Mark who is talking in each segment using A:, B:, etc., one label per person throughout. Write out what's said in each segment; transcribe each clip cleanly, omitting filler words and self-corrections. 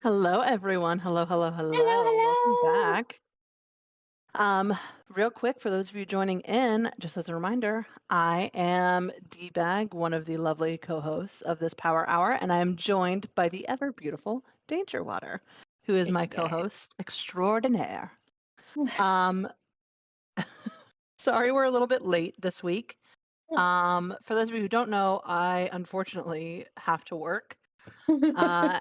A: Hello, everyone. Hello, hello,
B: Hello,
A: hello. Welcome
B: hello.
A: back. Um, Real quick, for those of you joining in, just as a reminder, I am D-Bag, one of the lovely co-hosts of this Power Hour, and I am joined by the ever beautiful Danger Water, who is my
B: Yeah.
A: co-host extraordinaire. Um, Sorry we're a little bit late this week. For those of you who don't know, I unfortunately have to work. Uh,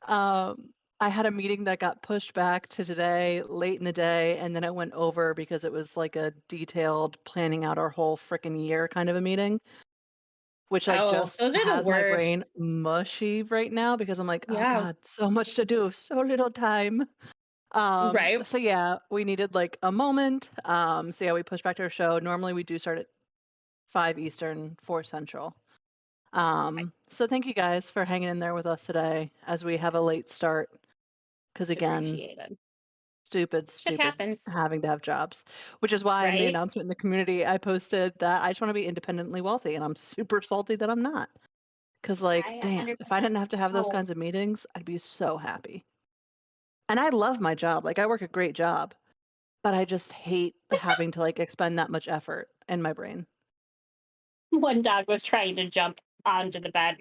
A: Um, I had a meeting that got pushed back to today, late in the day, and then it went over because it was like a detailed planning out our whole frickin' year kind of a meeting, which like
B: Oh,
A: just
B: those are the
A: has my
B: worst.
A: brain mushy right now because I'm like, oh
B: Yeah,
A: God, so much to do, so little time.
B: right?
A: So yeah, we needed like a moment. So yeah, we pushed back to our show. Normally we do start at 5 Eastern, 4 Central.
B: I
A: So thank you guys for hanging in there with us today as we have a
B: It's
A: late start. Because
B: much
A: again,
B: appreciated.
A: stupid,
B: Shit
A: stupid
B: happens,
A: having to have jobs, which is why in the
B: right?
A: announcement in the community, I posted that I just want to be independently wealthy, and I'm super salty that I'm not. Because, like,
B: I
A: damn, if I
B: 100%.
A: didn't have to have those
B: Oh,
A: kinds of meetings, I'd be so happy. And I love my job. Like, I work a great job, but I just hate having to like expend that much effort in my brain.
B: one dog was trying to jump onto the bed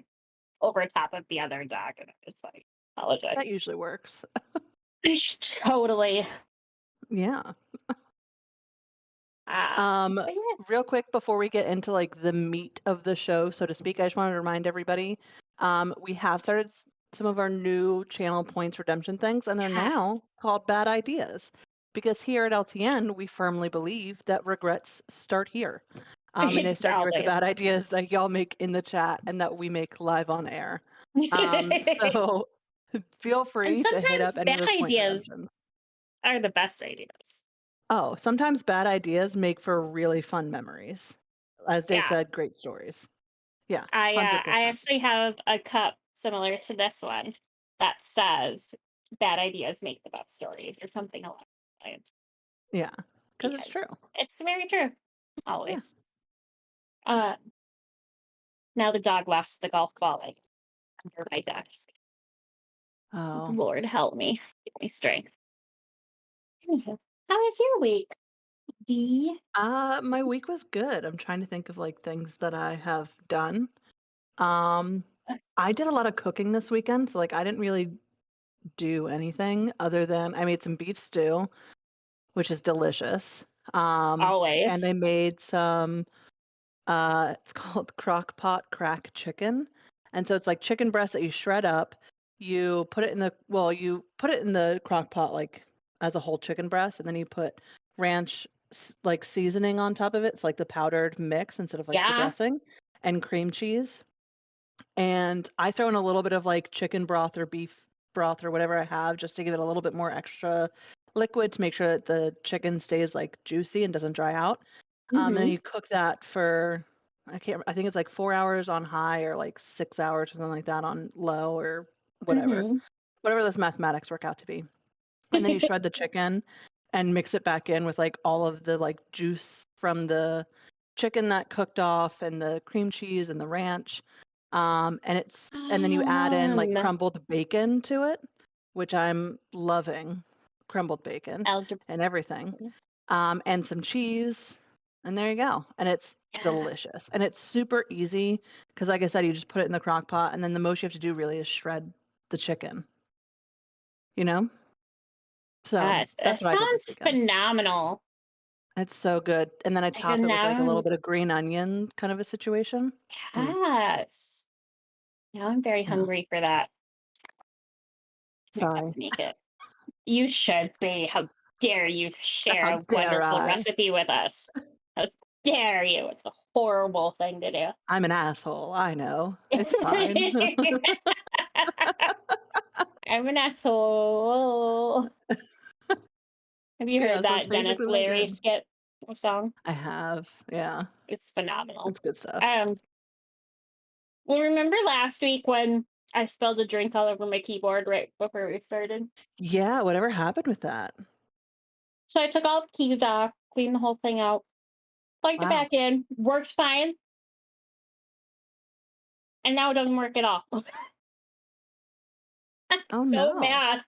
B: over top of the other dog, and it's like, apologize.
A: That usually works.
B: Totally.
A: Yeah.
B: But
A: Real
B: yes.
A: quick before we get into like the meat of the show, so to speak, I just wanted to remind everybody, we have started some of our new channel points redemption things, and they're
B: Yes.
A: now called bad ideas. Because here at LTN, we firmly believe that regrets start here. And they
B: It's
A: start here with the
B: always.
A: bad ideas that y'all make in the chat and that we make live on air. So feel
B: And
A: free to hit
B: sometimes
A: up any of
B: bad
A: those point
B: ideas
A: redemptions.
B: are the best ideas.
A: Oh, sometimes bad ideas make for really fun memories. As Dave
B: Yeah.
A: said, great stories. Yeah,
B: I
A: 100%.
B: actually have a cup similar to this one that says bad ideas make the best stories or something along those lines
A: Yeah, because it's
B: because
A: true.
B: it's very true.
A: Yeah.
B: Always. Uh, now the dog lost the golf ball like under my desk.
A: Oh.
B: Lord help me. Give me strength. Anywho, how was your week, D?
A: My week was good. I'm trying to think of like things that I have done. Um, I did a lot of cooking this weekend, so like I didn't really do anything other than I made some beef stew, which is delicious. And
B: Always.
A: I made some it's called crock pot crack chicken. And so it's like chicken breast that you shred up. You put it in the you put it in the crock pot like as a whole chicken breast, and then you put ranch like seasoning on top of it. It's like the powdered mix instead of like the
B: Yeah.
A: dressing, and cream cheese. And I throw in a little bit of like chicken broth or beef broth or whatever I have just to give it a little bit more extra liquid to make sure that the chicken stays like juicy and doesn't dry out. And then
B: Mm-hmm.
A: you cook that for I think it's like 4 hours on high or like 6 hours or something like that on low or whatever.
B: Mm-hmm.
A: Whatever those mathematics work out to be. And then you shred the chicken and mix it back in with like all of the like juice from the chicken that cooked off and the cream cheese and the ranch. And then you add in like
B: Um,
A: crumbled bacon to it, which I'm loving, crumbled bacon
B: algebra.
A: and everything. And some cheese, and there you go. And it's
B: Yeah.
A: delicious. And it's super easy because like I said, you just put it in the crock pot and then the most you have to do really is shred the chicken, you know? So
B: Yes.
A: that's
B: It
A: what I did this
B: sounds
A: weekend.
B: phenomenal.
A: It's so good. And then I
B: I can
A: top it with like a
B: now.
A: little bit of green onion kind of a situation. Mm,
B: Yes. Now I'm very
A: yeah.
B: hungry for that. I might have
A: Sorry.
B: to make it. You should be. How dare you share
A: How
B: a
A: dare
B: wonderful
A: I?
B: recipe with us? How dare you? It's a horrible thing to do.
A: I'm an asshole. I know. It's fine.
B: I'm an asshole. Have you
A: Yeah,
B: heard
A: so that's
B: that Dennis
A: basically what I
B: Leary
A: did.
B: skit song?
A: I have. Yeah.
B: It's phenomenal.
A: It's good stuff.
B: Um, well, remember last week when I spilled a drink all over my keyboard right before we started?
A: Yeah, whatever happened with that?
B: So I took all the keys off, cleaned the whole thing out, plugged it
A: Wow.
B: back in, works fine, and now it doesn't work at all.
A: Oh
B: So
A: no.
B: mad.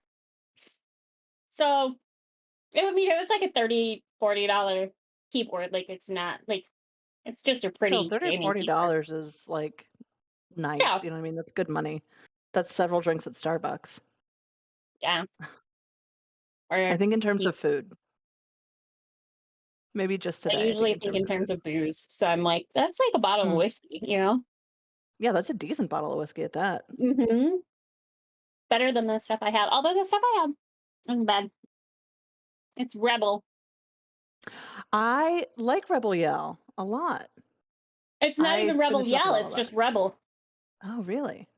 B: So I mean, it was like a $30-$40 keyboard. Like it's not like it's just a
A: Still
B: pretty
A: 30 or
B: gaming keyboard.
A: $40 is like
B: Yeah,
A: nice. You know what I mean? That's good money. That's several drinks at Starbucks.
B: yeah.
A: I
B: Or
A: think in terms
B: he-
A: of food. Maybe just
B: I
A: today, I think
B: usually
A: in
B: think
A: terms
B: in
A: of
B: terms
A: food.
B: of booze. So I'm like, that's like a bottle of
A: Mm.
B: whiskey, you know?
A: Yeah, that's a decent bottle of whiskey at that.
B: Hmm. Better than the stuff I have. Although the stuff I have is bad. It's Rebel.
A: I like Rebel Yell a lot.
B: It's not
A: I
B: even Rebel
A: finished up
B: Yell.
A: with all
B: It's
A: that.
B: just Rebel.
A: Oh, really?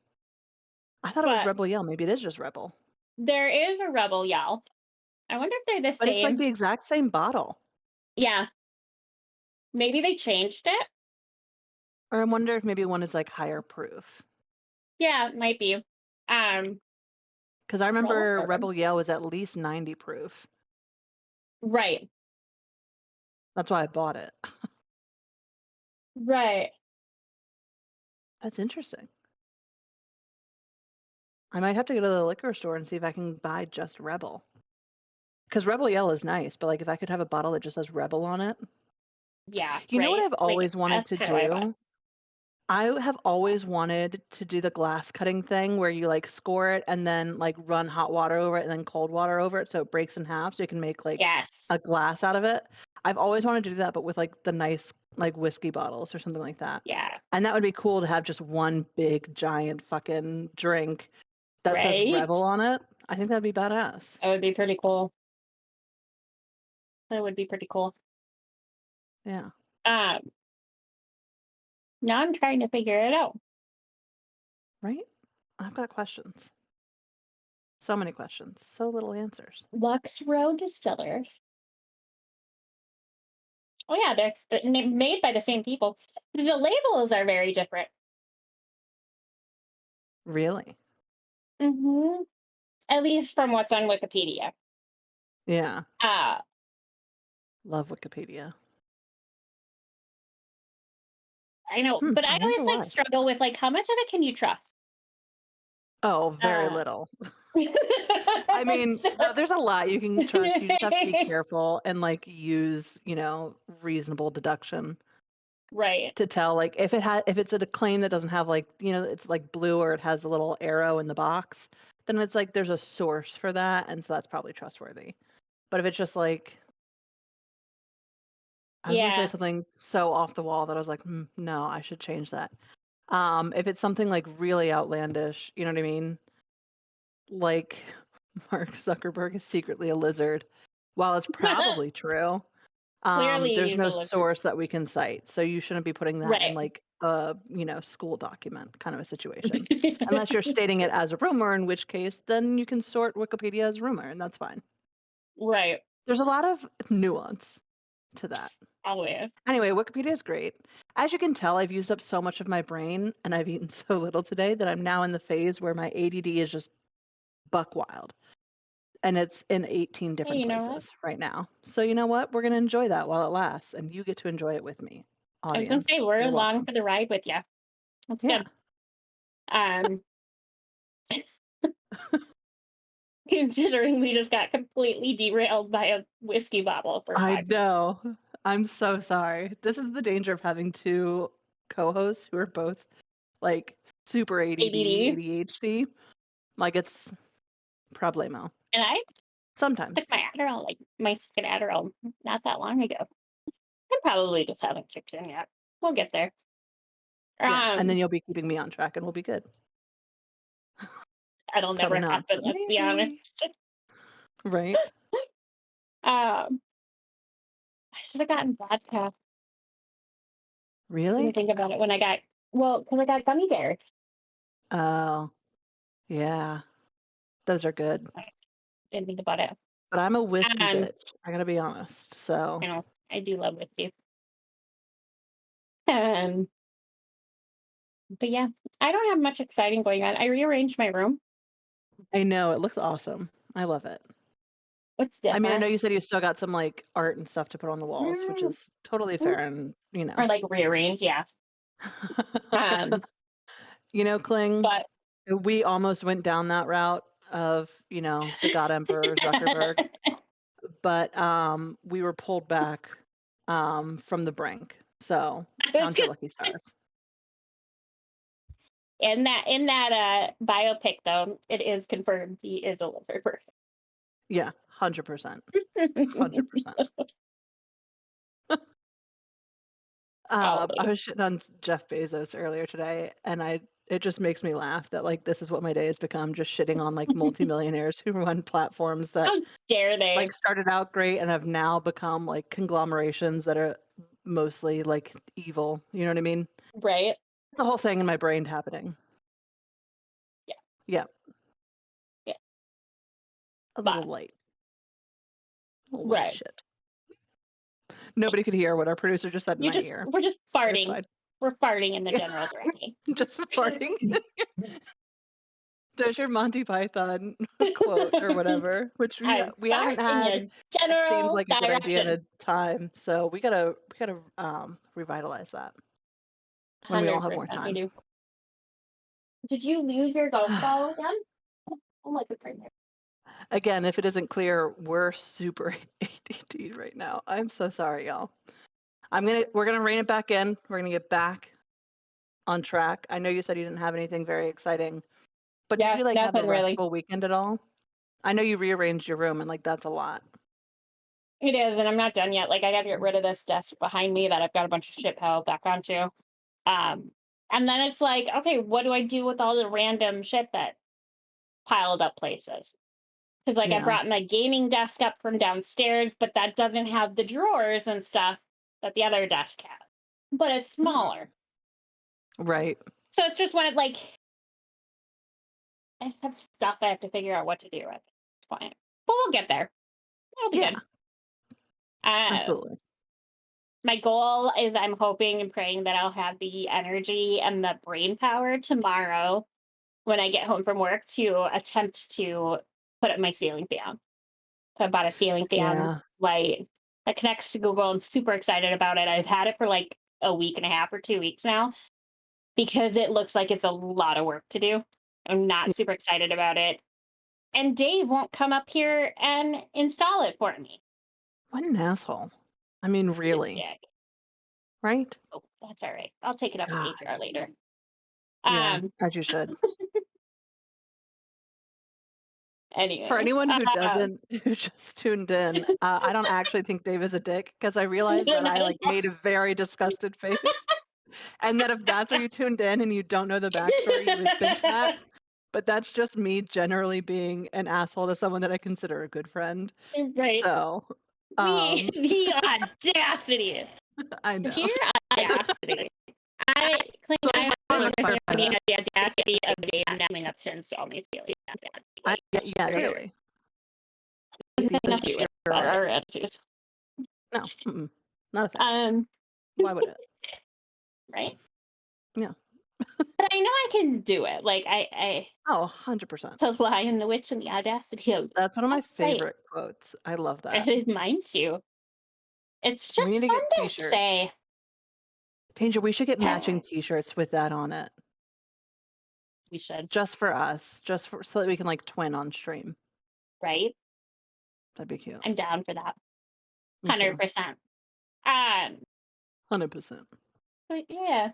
A: I thought it was
B: But
A: Rebel Yell. Maybe it is just Rebel.
B: there is a Rebel Yell. I wonder if they're the
A: But it's like
B: same.
A: the exact same bottle.
B: Yeah, maybe they changed it.
A: Or I wonder if maybe one is like higher proof.
B: Yeah, it might be. Um,
A: Because I remember
B: Rebel.
A: Rebel Yell was at least 90 proof.
B: Right,
A: That's why I bought it.
B: right.
A: That's interesting. I might have to go to the liquor store and see if I can buy just Rebel. Because Rebel Yell is nice, but like if I could have a bottle that just says Rebel on it.
B: Yeah,
A: You know what
B: right.
A: I've
B: Like
A: always wanted
B: that's
A: to
B: kind of why I bought.
A: do? I have always wanted to do the glass cutting thing where you like score it and then like run hot water over it and then cold water over it so it breaks in half so you can make like
B: Yes.
A: a glass out of it. I've always wanted to do that, but with like the nice like whiskey bottles or something like that.
B: Yeah.
A: And that would be cool to have just one big giant fucking drink that says
B: Right?
A: Rebel on it. I think that'd be badass.
B: That would be pretty cool. That would be pretty cool.
A: Yeah,
B: Um, Now I'm trying to figure it out.
A: right? I've got questions. So many questions, so little answers.
B: Lux Row Distillers. Oh yeah, made by the same people. The labels are very different.
A: Really?
B: Hmm. At least from what's on Wikipedia.
A: Yeah.
B: Uh,
A: Love Wikipedia.
B: I know, but
A: I
B: I
A: wonder
B: always like
A: why.
B: struggle with like how much of it can you trust?
A: Oh, very
B: Uh,
A: little. I mean,
B: so,
A: no, there's a lot you can trust. You just have to be careful and like use, reasonable deduction
B: right.
A: to tell like if it's a claim that doesn't have like, it's like blue or it has a little arrow in the box, then it's like there's a source for that and so that's probably trustworthy. But if it's just like I was going to say
B: Yeah.
A: something so off the wall that I was like, no, I should change that. If it's something like really outlandish, you know what I mean? Like Mark Zuckerberg is secretly a lizard. While it's probably true,
B: Clearly
A: there's
B: he's
A: no
B: a lizard.
A: source that we can cite. So you shouldn't be putting that in
B: Right.
A: like a, school document kind of a situation. Unless you're stating it as a rumor, in which case then you can sort Wikipedia as rumor and that's fine.
B: Right.
A: There's a lot of nuance to that.
B: Always.
A: Anyway, Wikipedia is great. As you can tell, I've used up so much of my brain and I've eaten so little today that I'm now in the phase where my ADD is just buck wild. And it's in 18
B: Hey,
A: different
B: you know what?
A: places right now. So you know what? We're going to enjoy that while it lasts, and you get to enjoy it with me,
B: I was gonna say
A: audience.
B: we're
A: You're
B: along
A: welcome.
B: for the ride with you. That's
A: Yeah,
B: good. Um, Considering we just got completely derailed by a whiskey bottle for
A: I
B: 5 minutes.
A: know. I'm so sorry. This is the danger of having two co-hosts who are both like super ADD,
B: ADD.
A: ADHD. Like it's problemo.
B: And I took
A: Sometimes.
B: my Adderall, like my second Adderall, not that long ago. I probably just haven't kicked in yet. We'll get there.
A: Yeah, and then
B: Um,
A: you'll be keeping me on track and we'll be good.
B: that'll
A: Probably
B: never
A: not,
B: happen.
A: but
B: Let's be
A: maybe.
B: honest.
A: Right?
B: I should have gotten vodka. Let me
A: Really?
B: think about it when I got because I got gummy bears.
A: Oh, yeah. Those are good.
B: I didn't think about it.
A: But I'm a whiskey
B: Um,
A: bitch, I gotta be honest, so
B: you know, I do love whiskey. Um, but yeah, I don't have much exciting going on. I rearranged my room.
A: I know, it looks awesome. I love it.
B: What's
A: I mean, I know
B: different?
A: you said you still got some, like, art and stuff to put on the walls, which
B: Mm,
A: is totally fair and,
B: or like rearrange, yeah. Um,
A: Kling,
B: but
A: we almost went down that route of, the God Emperor Zuckerberg, but, we were pulled back, from the brink, so
B: I was
A: count your
B: gonna
A: lucky stars.
B: in that biopic though, it is confirmed he is a lizard person.
A: Yeah, 100%, 100%. I
B: Always.
A: was shitting on Jeff Bezos earlier today, and it just makes me laugh that like this is what my day has become, just shitting on like multimillionaires who run platforms that
B: How dare
A: like
B: they?
A: started out great and have now become like conglomerations that are mostly like evil. You know what I mean?
B: Right?
A: It's a whole thing in my brain happening.
B: Yeah,
A: Yeah,
B: yeah.
A: a
B: But
A: little light
B: right.
A: shit. Nobody could hear what our producer just said in my ear.
B: We're just
A: It's
B: farting.
A: fine.
B: We're farting in the
A: Yeah,
B: general direction.
A: just farting. There's your Monty Python quote or whatever, which we
B: I
A: we haven't
B: fart in
A: had.
B: your
A: It seemed
B: general
A: like a good idea in
B: direction.
A: a time, so we gotta revitalize that when we all have more
B: 100% we
A: time.
B: do. Did you lose your golf ball again? Oh my goodness.
A: Again, if it isn't clear, we're super ADD right now. I'm so sorry, y'all. We're gonna rein it back in. We're gonna get back on track. I know you said you didn't have anything very exciting, but did
B: Yeah,
A: you like have a
B: nothing really.
A: restful weekend at all? I know you rearranged your room and like that's a lot.
B: It is, and I'm not done yet. Like I gotta get rid of this desk behind me that I've got a bunch of shit piled back onto. Um, and then it's like, okay, what do I do with all the random shit that piled up places. Because like I
A: Yeah.
B: brought my gaming desk up from downstairs, but that doesn't have the drawers and stuff that the other desk has. But it's
A: Mm.
B: smaller.
A: Right.
B: So it's just one of like I just have stuff I have to figure out what to do with. It's fine. But we'll get there. It'll be
A: Yeah,
B: good. Uh,
A: absolutely.
B: my goal is I'm hoping and praying that I'll have the energy and the brain power tomorrow when I get home from work to attempt to put up my ceiling fan. So I bought a ceiling fan
A: Yeah.
B: light that connects to Google. I'm super excited about it. I've had it for like a week and a half or 2 weeks now because it looks like it's a lot of work to do. I'm
A: Yeah.
B: not super excited about it. And Dave won't come up here and install it for me.
A: What an asshole. I mean,
B: He's a
A: really,
B: dick.
A: right?
B: Oh, that's all right. I'll take it up with
A: God.
B: HR later.
A: Yeah,
B: Um.
A: as you should. For
B: Anyway.
A: anyone who doesn't who just tuned in, I don't actually think Dave is a dick because I realized
B: No,
A: that
B: not
A: I,
B: at
A: like,
B: all.
A: made a very disgusted face, and that if that's where you tuned in and you don't know the backstory, you would think that, but that's just me generally being an asshole to someone that I consider a good friend.
B: Right.
A: So,
B: We
A: um,
B: the audacity.
A: I know.
B: Pure audacity. I claim
A: So
B: I
A: I
B: am
A: wanna clarify
B: understanding
A: that.
B: of the audacity of Dave not coming up to install me too.
A: I
B: Like,
A: yeah,
B: sure.
A: clearly.
B: Nothing
A: Because
B: to do with
A: you're
B: our attitudes.
A: no, mm-mm, not a thing.
B: Um,
A: Why would it?
B: right?
A: Yeah.
B: But I know I can do it. Like I
A: Oh, 100%.
B: the lion, the witch, and the audacity of
A: That's one of my
B: that's right.
A: favorite quotes. I love that.
B: It is mine too. It's
A: We need
B: just
A: to
B: fun
A: get
B: to
A: T-shirts.
B: say.
A: Tanger, we should get matching T-shirts with that on it,
B: We should,
A: just for us, just for so that we can, like, twin on stream.
B: right?
A: That'd be cute.
B: I'm down for that.
A: Me too.
B: 100%. Um,
A: 100%.
B: but yeah.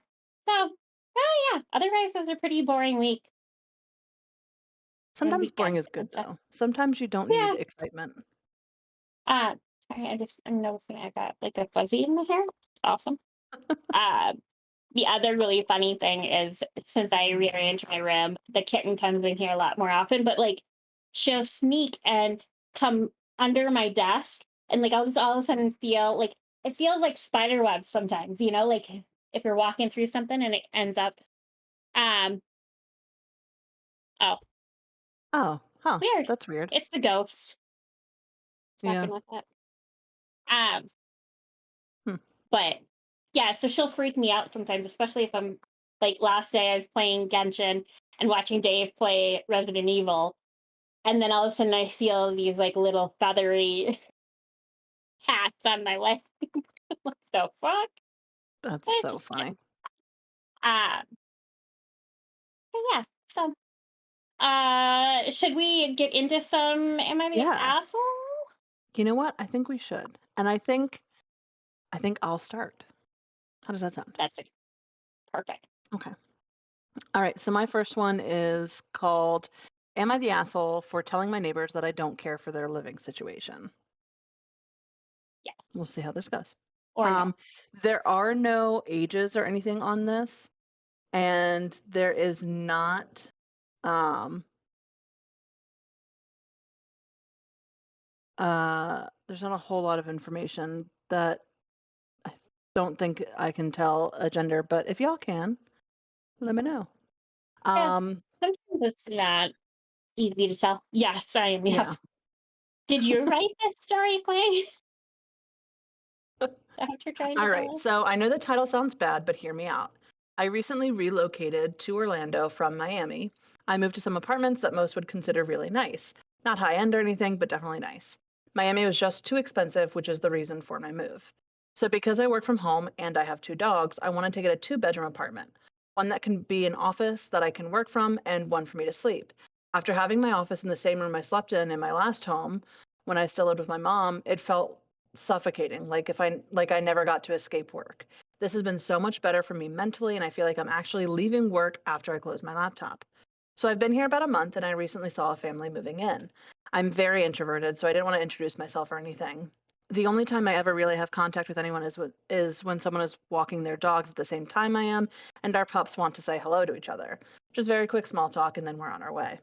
B: So, oh yeah. Otherwise, it was a pretty boring week and
A: Sometimes boring
B: weekend
A: is good,
B: and stuff.
A: though. Sometimes you don't need
B: Yeah.
A: excitement.
B: Uh, sorry, I'm noticing I got like a fuzzy in my hair. It's awesome. Uh, the other really funny thing is since I rearrange my room, the kitten comes in here a lot more often, but like she'll sneak and come under my desk and like I'll just all of a sudden feel like it feels like spider webs sometimes, like if you're walking through something and it ends up um oh,
A: Oh, huh,
B: weird.
A: that's weird.
B: It's the ghost
A: Yeah.
B: fucking with it. Um
A: Hmm.
B: But yeah, so she'll freak me out sometimes, especially if I'm like last day I was playing Genshin and watching Dave play Resident Evil. And then all of a sudden I feel these like little feathery hats on my leg. What the fuck?
A: That's
B: I
A: so
B: just can't.
A: funny.
B: Um, but yeah, so should we get into some am I the
A: Yeah.
B: asshole?
A: You know what? I think we should, and I think I'll start. How does that sound?
B: That's it. Perfect.
A: Okay. All right, so my first one is called "Am I the asshole for telling my neighbors that I don't care for their living situation?" We'll
B: Yes.
A: see how this goes.
B: Or no.
A: Um, there are no ages or anything on this, and um, there's not a whole lot of information that I don't think I can tell a gender, but if y'all can, let me know.
B: Yeah.
A: Um,
B: Sometimes it's not easy to tell. Yes, I am.
A: yeah.
B: Yes. Did you write this story, Clay? Is that what you're trying to
A: All right.
B: tell us?
A: So I know the title sounds bad, but hear me out. I recently relocated to Orlando from Miami. I moved to some apartments that most would consider really nice. Not high end or anything, but definitely nice. Miami was just too expensive, which is the reason for my move. So, because I work from home and I have two dogs, I wanted to get a two-bedroom apartment, one that can be an office that I can work from and one for me to sleep. After having my office in the same room I slept in my last home, when I still lived with my mom, it felt suffocating, like I never got to escape work. This has been so much better for me mentally, and I feel like I'm actually leaving work after I close my laptop. So I've been here about a month, and I recently saw a family moving in. I'm very introverted, so I didn't want to introduce myself or anything. The only time I ever really have contact with anyone is when someone is walking their dogs at the same time I am, and our pups want to say hello to each other. Just very quick small talk, and then we're on our way.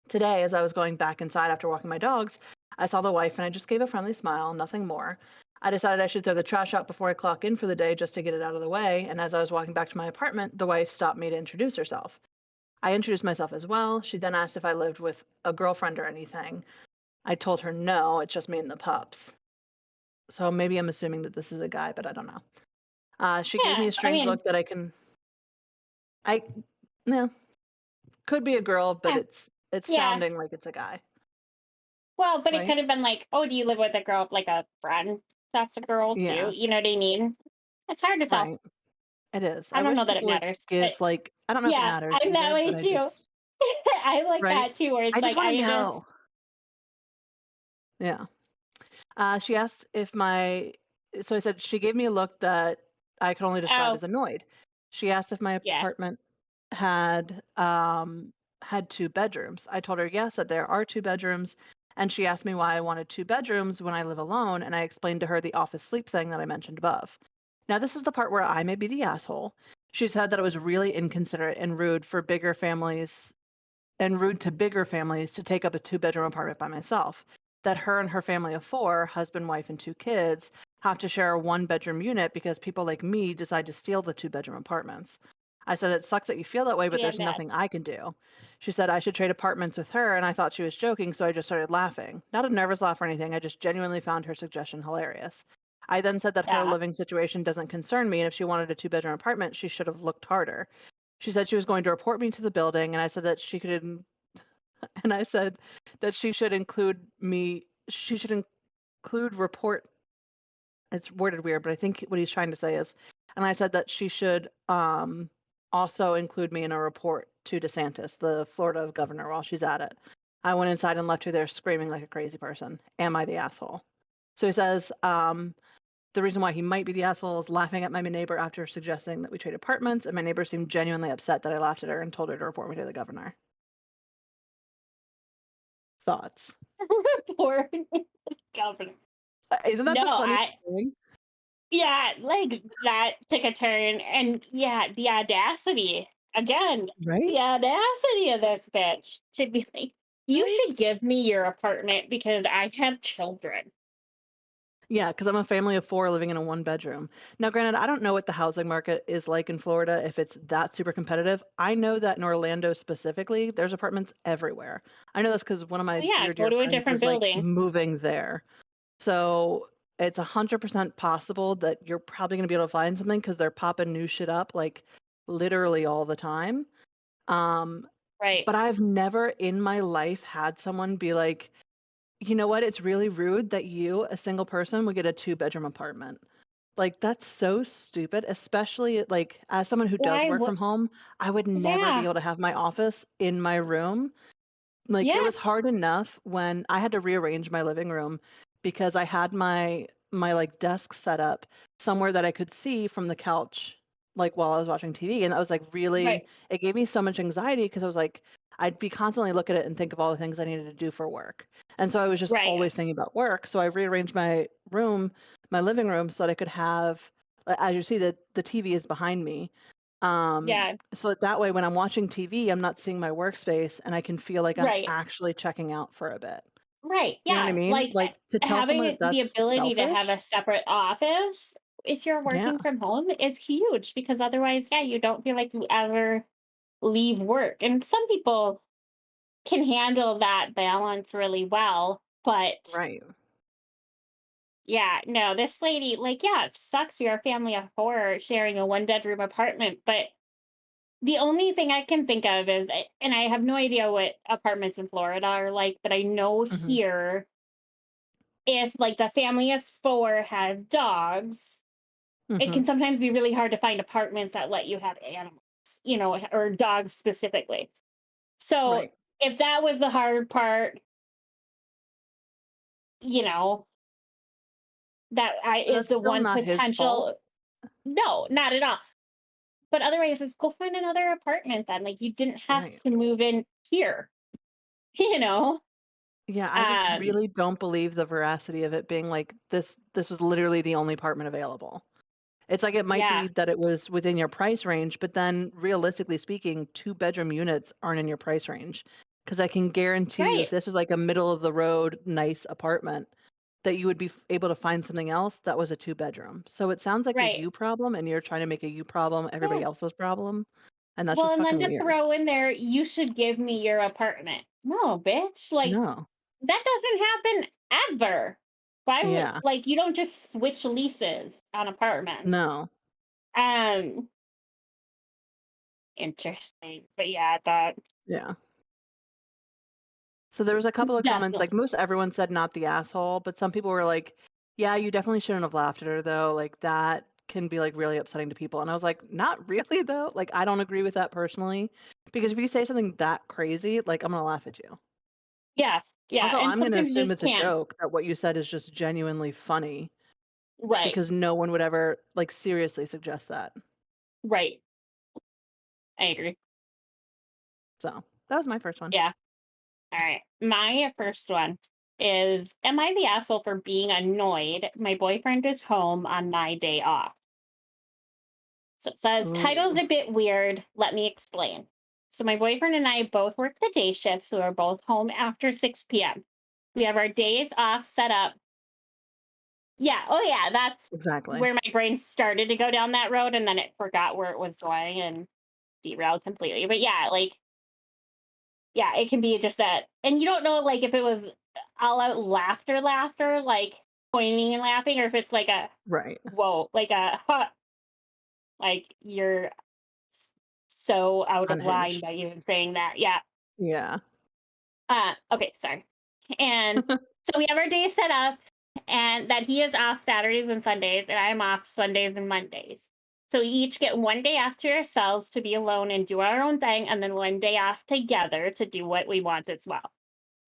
A: Today, as I was going back inside after walking my dogs, I saw the wife and I just gave a friendly smile, nothing more. I decided I should throw the trash out before I clock in for the day just to get it out of the way. And as I was walking back to my apartment, the wife stopped me to introduce herself. I introduced myself as well. She then asked if I lived with a girlfriend or anything. I told her no, it's just me and the pups. So maybe I'm assuming that this is a guy, but I don't know. She gave me
B: Yeah,
A: a
B: I
A: strange
B: mean,
A: look that I, no, could be a girl, but
B: yeah,
A: it's
B: yeah.
A: sounding like it's a guy,
B: Well, but it
A: right?
B: could have been like, "Oh, do you live with a girl, like a friend that's a girl too?"
A: Yeah,
B: You know what I mean? It's hard to tell.
A: right. It is.
B: I
A: I
B: don't
A: wish
B: know that it
A: people would
B: matters, but
A: give like I don't know if it
B: yeah,
A: matters
B: I'm that
A: either,
B: way
A: but I
B: too.
A: just
B: I like
A: right?
B: that too, where
A: I
B: it's
A: just
B: like
A: want to
B: I just
A: know. Yeah. She asked if my so I said she gave me a look that I could only describe
B: oh
A: as annoyed. She asked if my
B: yeah,
A: apartment had had two bedrooms. I told her yes, that there are two bedrooms, and she asked me why I wanted two bedrooms when I live alone, and I explained to her the office sleep thing that I mentioned above. Now, this is the part where I may be the asshole. She said that it was really inconsiderate and rude for bigger families and rude to bigger families to take up a two-bedroom apartment by myself. That her and her family of four, husband, wife, and two kids, have to share a one-bedroom unit because people like me decide to steal the two-bedroom apartments. I said, it sucks that you feel that way, but
B: yeah,
A: there's
B: that
A: nothing I can do. She said I should trade apartments with her, and I thought she was joking, so I just started laughing. Not a nervous laugh or anything, I just genuinely found her suggestion hilarious. I then said that her
B: yeah.
A: living situation doesn't concern me, and if she wanted a two-bedroom apartment, she should have looked harder. She said she was going to report me to the building, and I said that she could and I said that she should include report it's worded weird, but I think what he's trying to say is and I said that she should, also include me in a report to DeSantis, the Florida governor, while she's at it. I went inside and left her there screaming like a crazy person. Am I the asshole? So he says, the reason why he might be the asshole is laughing at my neighbor after suggesting that we trade apartments, and my neighbor seemed genuinely upset that I laughed at her and told her to report me to the governor. Thoughts?
B: Poor governor.
A: Isn't that
B: No,
A: the funniest
B: I
A: thing?
B: yeah, like that took a turn, and yeah, the audacity again,
A: Right?
B: the audacity of this bitch to be like, "You
A: Right?
B: should give me your apartment because I have children."
A: Yeah, because 'cause I'm a family of 4 living in a one-bedroom. Now, granted, I don't know what the housing market is like in Florida, if it's that super competitive. I know that in Orlando specifically, there's apartments everywhere. I know this because one of my
B: Well, yeah,
A: dear,
B: go
A: dear
B: to a
A: friends
B: different
A: is, like,
B: building.
A: moving there. So, it's 100% possible that you're probably gonna be able to find something because 'cause they're popping new shit up, like, literally all the time. Um,
B: Right,
A: but I've never in my life had someone be like, "You know what? It's really rude that you, a single person, would get a two-bedroom apartment." Like, that's so stupid, especially, like, as someone who does
B: why
A: work
B: would
A: from home, I would never be
B: yeah,
A: able to have my office in my room. Like, it
B: yeah,
A: was hard enough when I had to rearrange my living room because I had my desk set up somewhere that I could see from the couch, like, while I was watching TV, and that was, like, really
B: right,
A: it gave me so much anxiety because I was like I'd be constantly look at it and think of all the things I needed to do for work, and so I was just
B: right,
A: always thinking about work, so I rearranged my living room so that I could have as you see, the TV is behind me,
B: yeah,
A: so that way when I'm watching TV, I'm not seeing my workspace and I can feel like I'm
B: right,
A: actually checking out for a bit.
B: right,
A: You know what I
B: yeah,
A: mean?
B: like,
A: Like, to tell someone
B: having
A: that
B: the
A: that's
B: ability to have a
A: selfish?
B: separate office if you're
A: Yeah,
B: working from home is huge because otherwise, yeah, you don't feel like you ever leave work, and some people can handle that balance really well, but
A: right.
B: yeah, no, this lady, like, yeah, it sucks you're a family of 4 sharing a one-bedroom apartment, but the only thing I can think of is and I have no idea what apartments in Florida are like, but I know
A: Mhm,
B: here, if, like, the family of 4 has dogs, it
A: mhm,
B: can sometimes be really hard to find apartments that let you have animals, or dogs specifically. So,
A: right.
B: if that was the hard part, you know, that I
A: But
B: is
A: that's
B: the
A: still
B: one
A: not his fault.
B: potential. No, not at all. But otherwise, just go find another apartment then. Like you didn't have
A: Right.
B: to move in here, you know?
A: Yeah, I just
B: Um,
A: really don't believe the veracity of it being like, this was literally the only apartment available. It's like it might
B: yeah,
A: be that it was within your price range, but then realistically speaking, two-bedroom units aren't in your price range 'cause I can guarantee you if
B: Right,
A: this is like a middle of the road nice apartment, that you would be able to find something else that was a two-bedroom. So it sounds like a
B: right.
A: you problem, and you're trying to make a you problem everybody
B: Yeah.
A: else's problem, and that's
B: Well,
A: just
B: and then
A: fucking
B: to
A: weird.
B: throw in there, "You should give me your apartment." No, bitch, like,
A: No.
B: that doesn't happen ever. Why would
A: Yeah.
B: like, you don't just switch leases on apartments.
A: No.
B: Um, Interesting, but yeah,
A: Yeah. So there was a couple of
B: that's
A: comments, like, most everyone said not the asshole, but some people were like, "Yeah, you definitely shouldn't have laughed at her though, like, that can be, like, really upsetting to people," and I was like, "Not really though, like, I don't agree with that personally, because if you say something that crazy, like, I'm gonna laugh at you."
B: yeah, yeah,
A: Also,
B: and
A: I'm gonna
B: sometimes you
A: assume
B: just
A: it's a
B: can't.
A: joke, that what you said is just genuinely funny,
B: Right,
A: because no one would ever, like, seriously suggest that.
B: right, I agree.
A: So, that was my first one.
B: Yeah, alright. My first one is, am I the asshole for being annoyed my boyfriend is home on my day off? So it says, title's
A: Ooh,
B: a bit weird. Let me explain. So my boyfriend and I both work the day shift, so we're both home after 6 p.m. We have our days off set up. Yeah, oh yeah, that's
A: exactly.
B: where my brain started to go down that road and then it forgot where it was going and derailed completely. But yeah, like, yeah, it can be just that. And you don't know like if it was all out laughter, like pointing and laughing, or if it's like a
A: Right.
B: whoa, like a huh, like you're s- so out of line
A: Unhinged.
B: by even saying that. Yeah.
A: Yeah.
B: Okay, sorry. And so we have our days set up, and that he is off Saturdays and Sundays, and I'm off Sundays and Mondays. So we each get one day off to ourselves to be alone and do our own thing, and then one day off together to do what we want as well.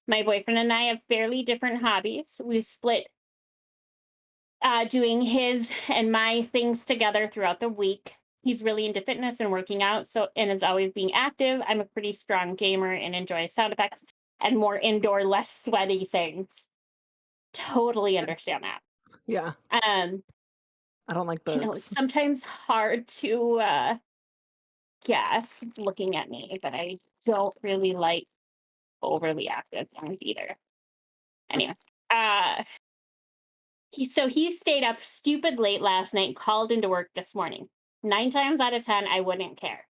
B: My boyfriend and I have fairly different hobbies. We split doing his and my things together throughout the week. He's really into fitness and working out, so and is always being active. I'm a pretty strong gamer and enjoy sound effects and more indoor, less sweaty things. Totally understand that.
A: Yeah.
B: Um,
A: I don't like
B: I know
A: bugs.
B: it's sometimes hard to guess looking at me, but I don't really like overly active things either. Anyway, uh, he stayed up stupid late last night, and called into work this morning. 9 times out of 10, I wouldn't care.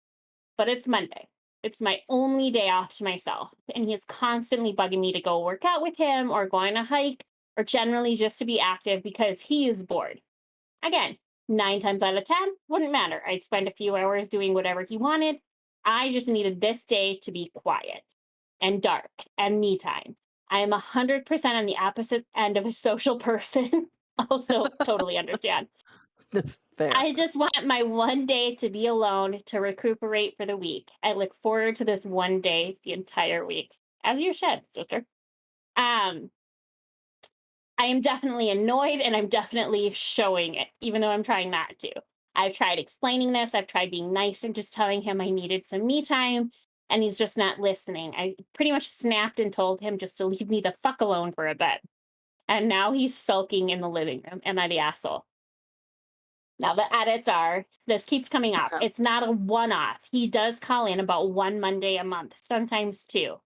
B: But it's Monday. It's my only day off to myself. And he is constantly bugging me to go work out with him or go on a hike or generally just to be active because he is bored. Again, 9 times out of 10, wouldn't matter. I'd spend a few hours doing whatever he wanted. I just needed this day to be quiet and dark and me time. I am 100% on the opposite end of a social person. Also, totally understand.
A: Fair.
B: I just want my one day to be alone to recuperate for the week. I look forward to this one day the entire week. As you should, sister. Um, I am definitely annoyed and I'm definitely showing it, even though I'm trying not to. I've tried explaining this, I've tried being nice and just telling him I needed some me time, and he's just not listening. I pretty much snapped and told him just to leave me the fuck alone for a bit. And now he's sulking in the living room. Am I the asshole? Now, the edits are this keeps coming up.
A: Yeah,
B: It's not a one off. He does call in about one Monday a month, sometimes two.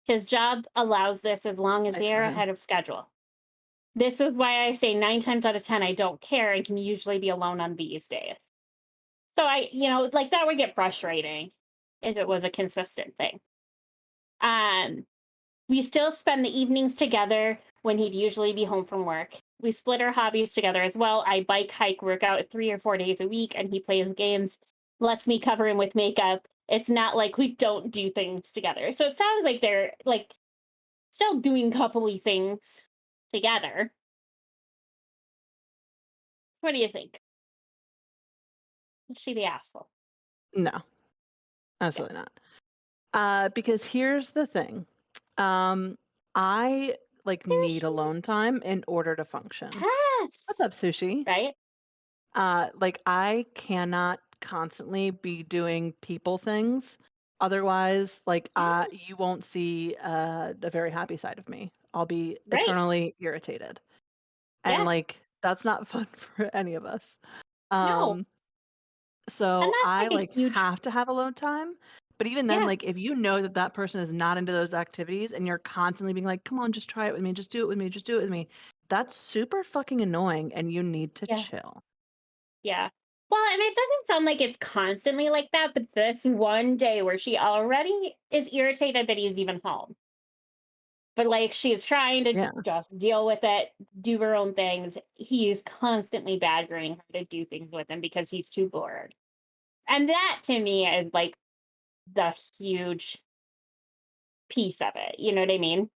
B: His job allows this as long as
A: nice for
B: they're
A: him.
B: ahead of schedule. This is why I say 9 times out of 10, I don't care and can usually be alone on these days. So like that would get frustrating if it was a consistent thing. Um, we still spend the evenings together when he'd usually be home from work. We split our hobbies together as well. I bike, hike, work out 3 or 4 days a week, and he plays games, lets me cover him with makeup. It's not like we don't do things together. So it sounds like they're like still doing coupley things together. What do you think? Is she the asshole?
A: No,
B: Yeah.
A: absolutely not. Because here's the thing. Um, I, like,
B: There
A: need
B: she
A: alone time in order to function. What's up,
B: has.
A: Sushi?
B: Right?
A: Like, I cannot constantly be doing people things. Otherwise, like,
B: Yeah.
A: you won't see, a very happy side of me. I'll be
B: Right.
A: eternally irritated, and,
B: Yeah.
A: like, that's not fun for any of us.
B: No.
A: Um
B: And
A: So
B: that's
A: I,
B: like a
A: like,
B: huge
A: have to have alone time, But even then,
B: Yeah,
A: like, if you know that that person is not into those activities and you're constantly being like, "Come on, just try it with me, just do it with me, just do it with me," that's super fucking annoying and you need to
B: yeah,
A: chill.
B: yeah. Well, and it doesn't sound like it's constantly like that, but this one day where she already is irritated that he's even home. But like she's trying to
A: Yeah.
B: just deal with it, do her own things. He's constantly badgering her to do things with him because he's too bored. And that to me is like the huge piece of it. You know what I mean?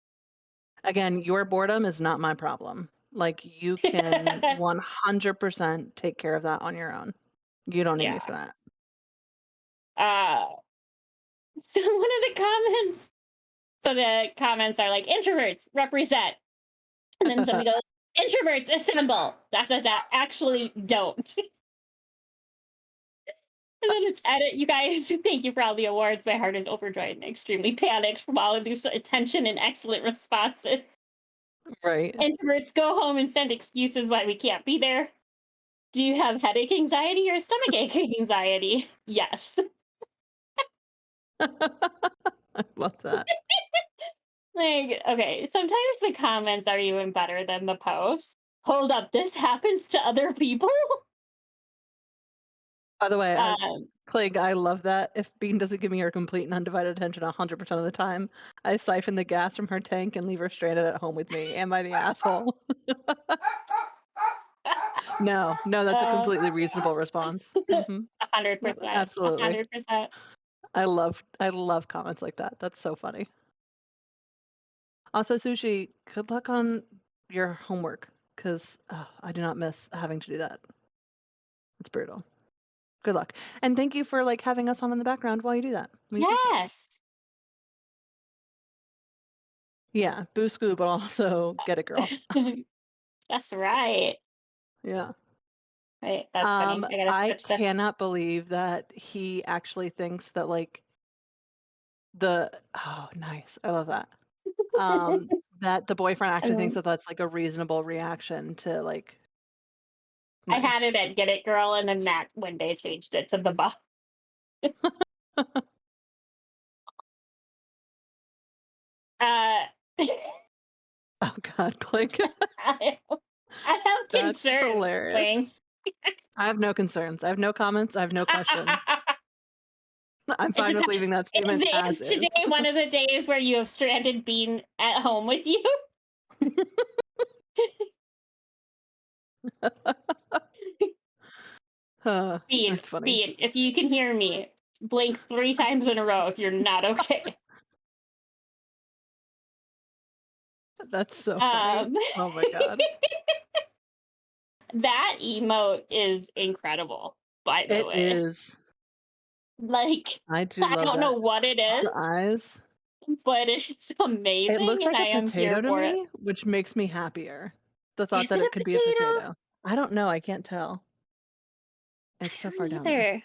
A: Again, your boredom is not my problem. Like, you can 100% take care of that on your own. You don't need me for
B: Yeah.
A: that.
B: Uh so one of the comments so the comments are like introverts represent. And then somebody goes, introverts assemble. That actually don't. And then it's edit. You guys, thank you for all the awards. My heart is overjoyed and extremely panicked from all of this attention and excellent responses.
A: Right.
B: Introverts go home and send excuses why we can't be there. Do you have headache anxiety or stomach ache anxiety? Yes.
A: I love that.
B: Like, okay, sometimes the comments are even better than the posts. Hold up, this happens to other people?
A: By the way,
B: Um,
A: Clegg, I love that. If Bean doesn't give me her complete and undivided attention 100% of the time, I siphon the gas from her tank and leave her stranded at home with me. Am I the asshole? No, no, that's a
B: uh,
A: completely reasonable response. Mhm. No,
B: 100%,
A: absolutely.
B: 100%.
A: I love comments like that. That's so funny. Also, Sushi, good luck on your homework, 'cause, I do not miss having to do that. It's brutal. Good luck. And thank you for, like, having us on in the background while you do that. We appreciate it.
B: Yes.
A: Yeah, boo scoo, but also get it, girl.
B: That's right.
A: Yeah.
B: Wait, that's funny. I gotta
A: I
B: switch this.
A: cannot believe that he actually thinks that, like, oh, nice. I love that. That the boyfriend actually thinks
B: Um,
A: that that's, like, a reasonable reaction to, like,
B: I had
A: nice.
B: it at Get It Girl, and then Matt one day changed it to the buff. Uh,
A: Oh god, click.
B: I I have
A: That's
B: concerns,
A: hilarious.
B: Wing.
A: I have no concerns. I have no comments. I have no questions. I'm fine with leaving that
B: Is
A: statement as
B: is today
A: is.
B: one of the days where you have stranded Bean at home with you? Bean,
A: That's funny.
B: Bean, if you can hear me, blink 3 times in a row if you're not okay.
A: That's so funny.
B: Um,
A: Oh my god.
B: that emote is incredible, by the
A: It
B: way.
A: is.
B: Like,
A: I do
B: I
A: love
B: don't know
A: that.
B: what it
A: Just the
B: is,
A: eyes.
B: but it's
A: It
B: amazing,
A: looks
B: and
A: like
B: I
A: a
B: am here
A: potato to
B: for it.
A: me, which makes me happier. The thought
B: Is
A: that
B: it
A: it
B: a
A: could be a
B: potato?
A: potato. I don't know, I can't tell. It's
B: I
A: so
B: don't
A: far down there.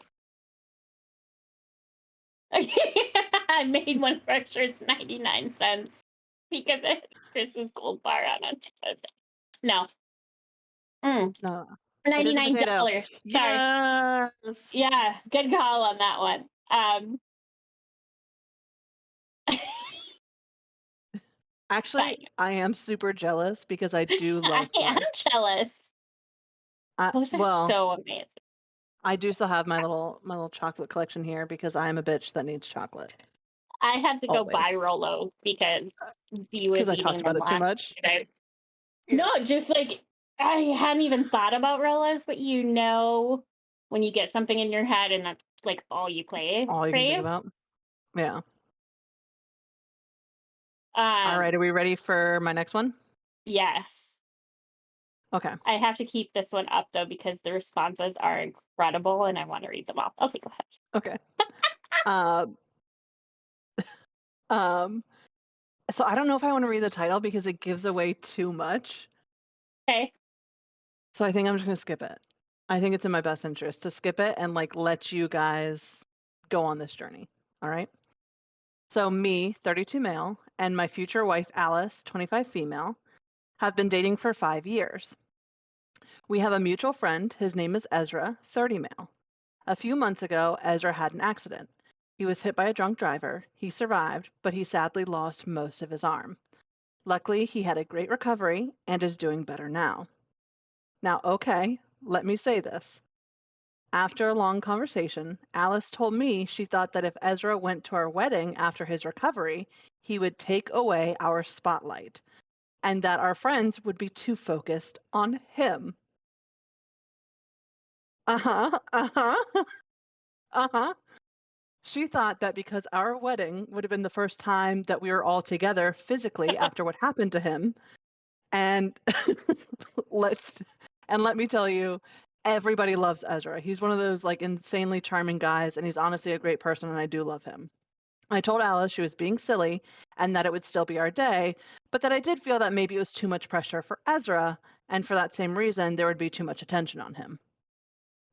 B: either. I made one for sure it's 99 cents because it had Chris's gold bar on it. No. Mm,
A: No, it is a potato.
B: $99. Sorry.
A: Yes!
B: Yeah, good call on that one. But
A: Actually, I am super jealous because I do
B: I
A: love
B: am
A: fudge.
B: jealous. Those are
A: Well,
B: so amazing.
A: I do still have my little chocolate collection here because I am a bitch that needs chocolate,
B: I had to go buy
A: always.
B: Rolo because D
A: Because
B: was
A: I talked
B: eating
A: about
B: them
A: it too
B: last
A: much?
B: 2 days. No,
A: Yeah.
B: just like I hadn't even thought about Rolos, but when you get something in your head and that's like all you
A: All you can think
B: crave.
A: about. Yeah. Alright,
B: Um,
A: are we ready for my next one?
B: yes.
A: Okay,
B: I have to keep this one up though because the responses are incredible and I want to read them all. Okay, go ahead.
A: okay. Uh, um, so I don't know if I wanna read the title because it gives away too much,
B: Okay.
A: so I think I'm just gonna skip it. I think it's in my best interest to skip it and, like, let you guys go on this journey, alright? So me, 32 male, and my future wife, Alice, 25 female, have been dating for 5 years. We have a mutual friend, his name is Ezra, 30 male. A few months ago, Ezra had an accident. He was hit by a drunk driver. He survived, but he sadly lost most of his arm. Luckily, he had a great recovery and is doing better now. Now, okay, let me say this. After a long conversation, Alice told me she thought that if Ezra went to our wedding after his recovery, he would take away our spotlight and that our friends would be too focused on him. Uh huh, uh huh, uh huh. She thought that because our wedding would have been the first time that we were all together physically after what happened to him, and let's and let me tell you, everybody loves Ezra. He's one of those like insanely charming guys, and he's honestly a great person, and I do love him. I told Alice she was being silly and that it would still be our day, but that I did feel that maybe it was too much pressure for Ezra, and for that same reason, there would be too much attention on him.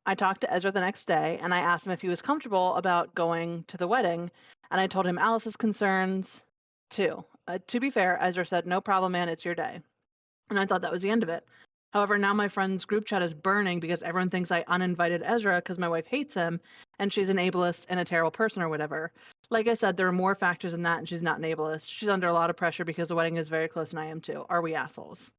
A: I talked to Ezra the next day and I asked him if he was comfortable about going to the wedding, and I told him Alice's concerns too. To be fair, Ezra said, "No problem, man, it's your day." And I thought that was the end of it. However, now my friend's group chat is burning because everyone thinks I uninvited Ezra because my wife hates him and she's an ableist and a terrible person or whatever. Like I said, there are more factors than that, and she's not an ableist. She's under a lot of pressure because the wedding is very close and I am too. Are we assholes?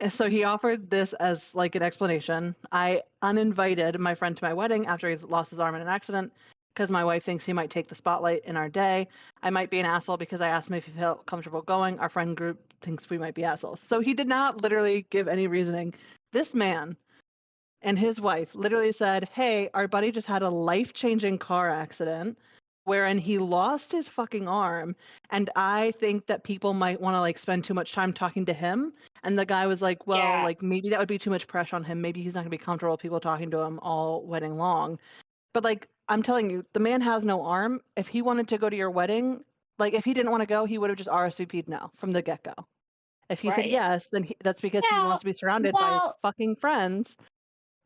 A: And so he offered this as like an explanation. I uninvited my friend to my wedding after he's lost his arm in an accident because my wife thinks he might take the spotlight in our day. I might be an asshole because I asked him if he felt comfortable going. Our friend group thinks we might be assholes. So he did not literally give any reasoning. This man and his wife literally said, "Hey, our buddy just had a life-changing car accident wherein he lost his fucking arm, and I think that people might want to like spend too much time talking to him." And the guy was like, "Well,
B: Yeah,
A: like maybe that would be too much pressure on him. Maybe he's not going to be comfortable with people talking to him all wedding long." But like I'm telling you, the man has no arm. If he wanted to go to your wedding, like if he didn't want to go, he would have just RSVP'd no from the get-go. If he said
B: right.
A: yes, then that's because he
B: Yeah.
A: wants to be surrounded by his
B: Well,
A: fucking friends,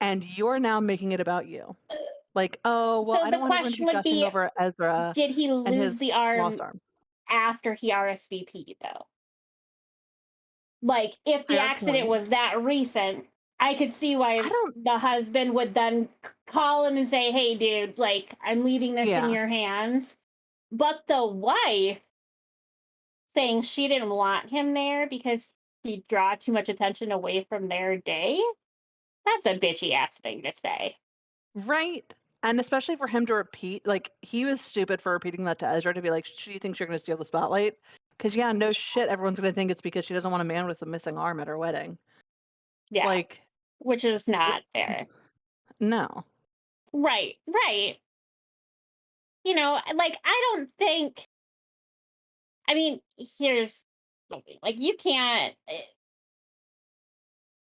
A: and you're now making it about you.
B: uh,
A: Like, "Oh, well,
B: so
A: I
B: the
A: don't want everyone to be
B: question would
A: gushing
B: be,
A: over Ezra
B: did he
A: and
B: lose
A: his
B: the
A: lost
B: arm
A: arm."
B: after he RSVP'd though? Like, if the
A: Fair
B: accident
A: point.
B: was that recent, I could see
A: I
B: why
A: don't
B: the husband would then call him and say, "Hey, dude, like, I'm leaving this in
A: yeah,
B: your hands." But the wife saying she didn't want him there because he'd draw too much attention away from their day, that's a bitchy ass thing to say.
A: right? And especially for him to repeat like, he was stupid for repeating that to Ezra to be like, "She thinks you're gonna steal the spotlight." Because yeah, no shit, everyone's gonna think it's because she doesn't want a man with a missing arm at her wedding.
B: Yeah,
A: Like,
B: which is
A: it
B: not fair.
A: no.
B: Right, right. Like, I don't think, I mean, here's the thing, like, you can't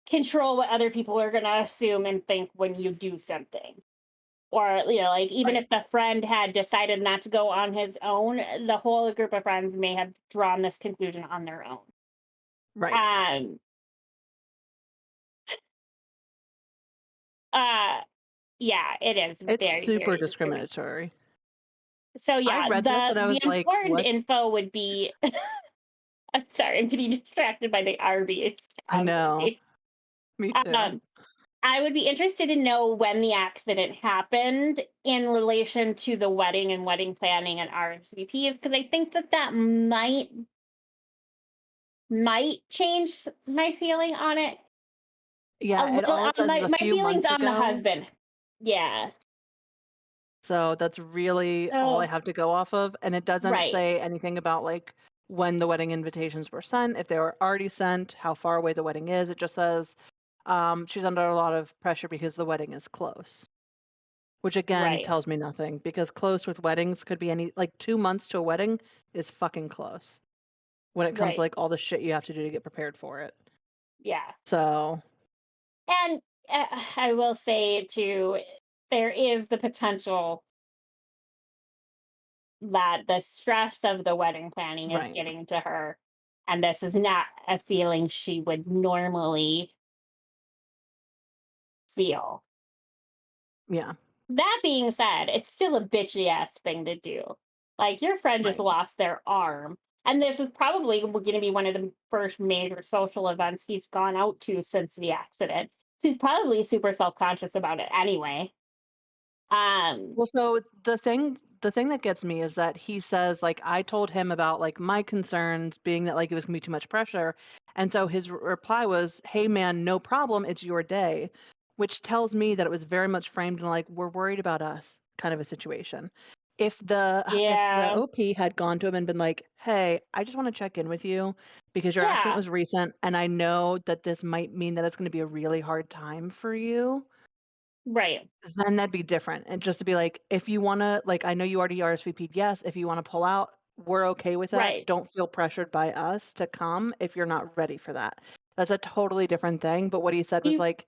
B: control what other people are going to assume and think when you do something. Or, like, even
A: Right,
B: if the friend had decided not to go on his own, the whole group of friends may have drawn this conclusion on their own.
A: right.
B: Um, uh, yeah, it is
A: It's
B: very,
A: super
B: very discriminating.
A: discriminatory.
B: So
A: I
B: yeah,
A: read this
B: the
A: and I
B: the
A: was like,
B: important
A: "What?"
B: info would be, I'm sorry, I'm getting distracted by the RV. It's
A: I know.
B: crazy.
A: Me too.
B: Um, I would be interested to know when the accident happened in relation to the wedding and wedding planning and RSVPs, because I think that that might change my feeling on it a
A: Yeah, it
B: little.
A: all
B: On
A: says is
B: my
A: a
B: my
A: few
B: feelings
A: months
B: on the
A: ago.
B: husband. Yeah.
A: So that's really all I
B: So
A: have to go off of, and it doesn't
B: right,
A: say anything about, like, when the wedding invitations were sent, if they were already sent, how far away the wedding is. It just says, she's under a lot of pressure because the wedding is close, which again
B: right,
A: tells me nothing because close with weddings could be any like 2 months to a wedding is fucking close when it comes to,
B: right.
A: like, all the shit you have to do to get prepared for it.
B: Yeah.
A: So,
B: And I will say too, there is the potential that the stress of the wedding planning is
A: right.
B: getting to her, and this is not a feeling she would normally feel.
A: Yeah,
B: That being said, it's still a bitchy ass thing to do. Like, your friend just
A: right.
B: lost their arm, and this is probably going to be one of the first major social events he's gone out to since the accident. So he's probably super self conscious about it anyway. Um,
A: Well, so the thing that gets me is that he says, like, I told him about, like, my concerns being that, like, it was gonna be too much pressure, and so his reply was, "Hey, man, no problem, it's your day," which tells me that it was very much framed in, like, "We're worried about us," kind of a situation. If the
B: yeah,
A: OP had gone to him and been like, "Hey, I just wanna check in with you because your accident
B: yeah,
A: was recent, and I know that this might mean that it's gonna be a really hard time for you,"
B: right,
A: then that'd be different, and just to be like, "If you wanna like, I know you already RSVP'd, yes, if you wanna pull out, we're okay with that.
B: right.
A: Don't feel pressured by us to come if you're not ready for that." That's a totally different thing, but what he said was
B: You
A: like,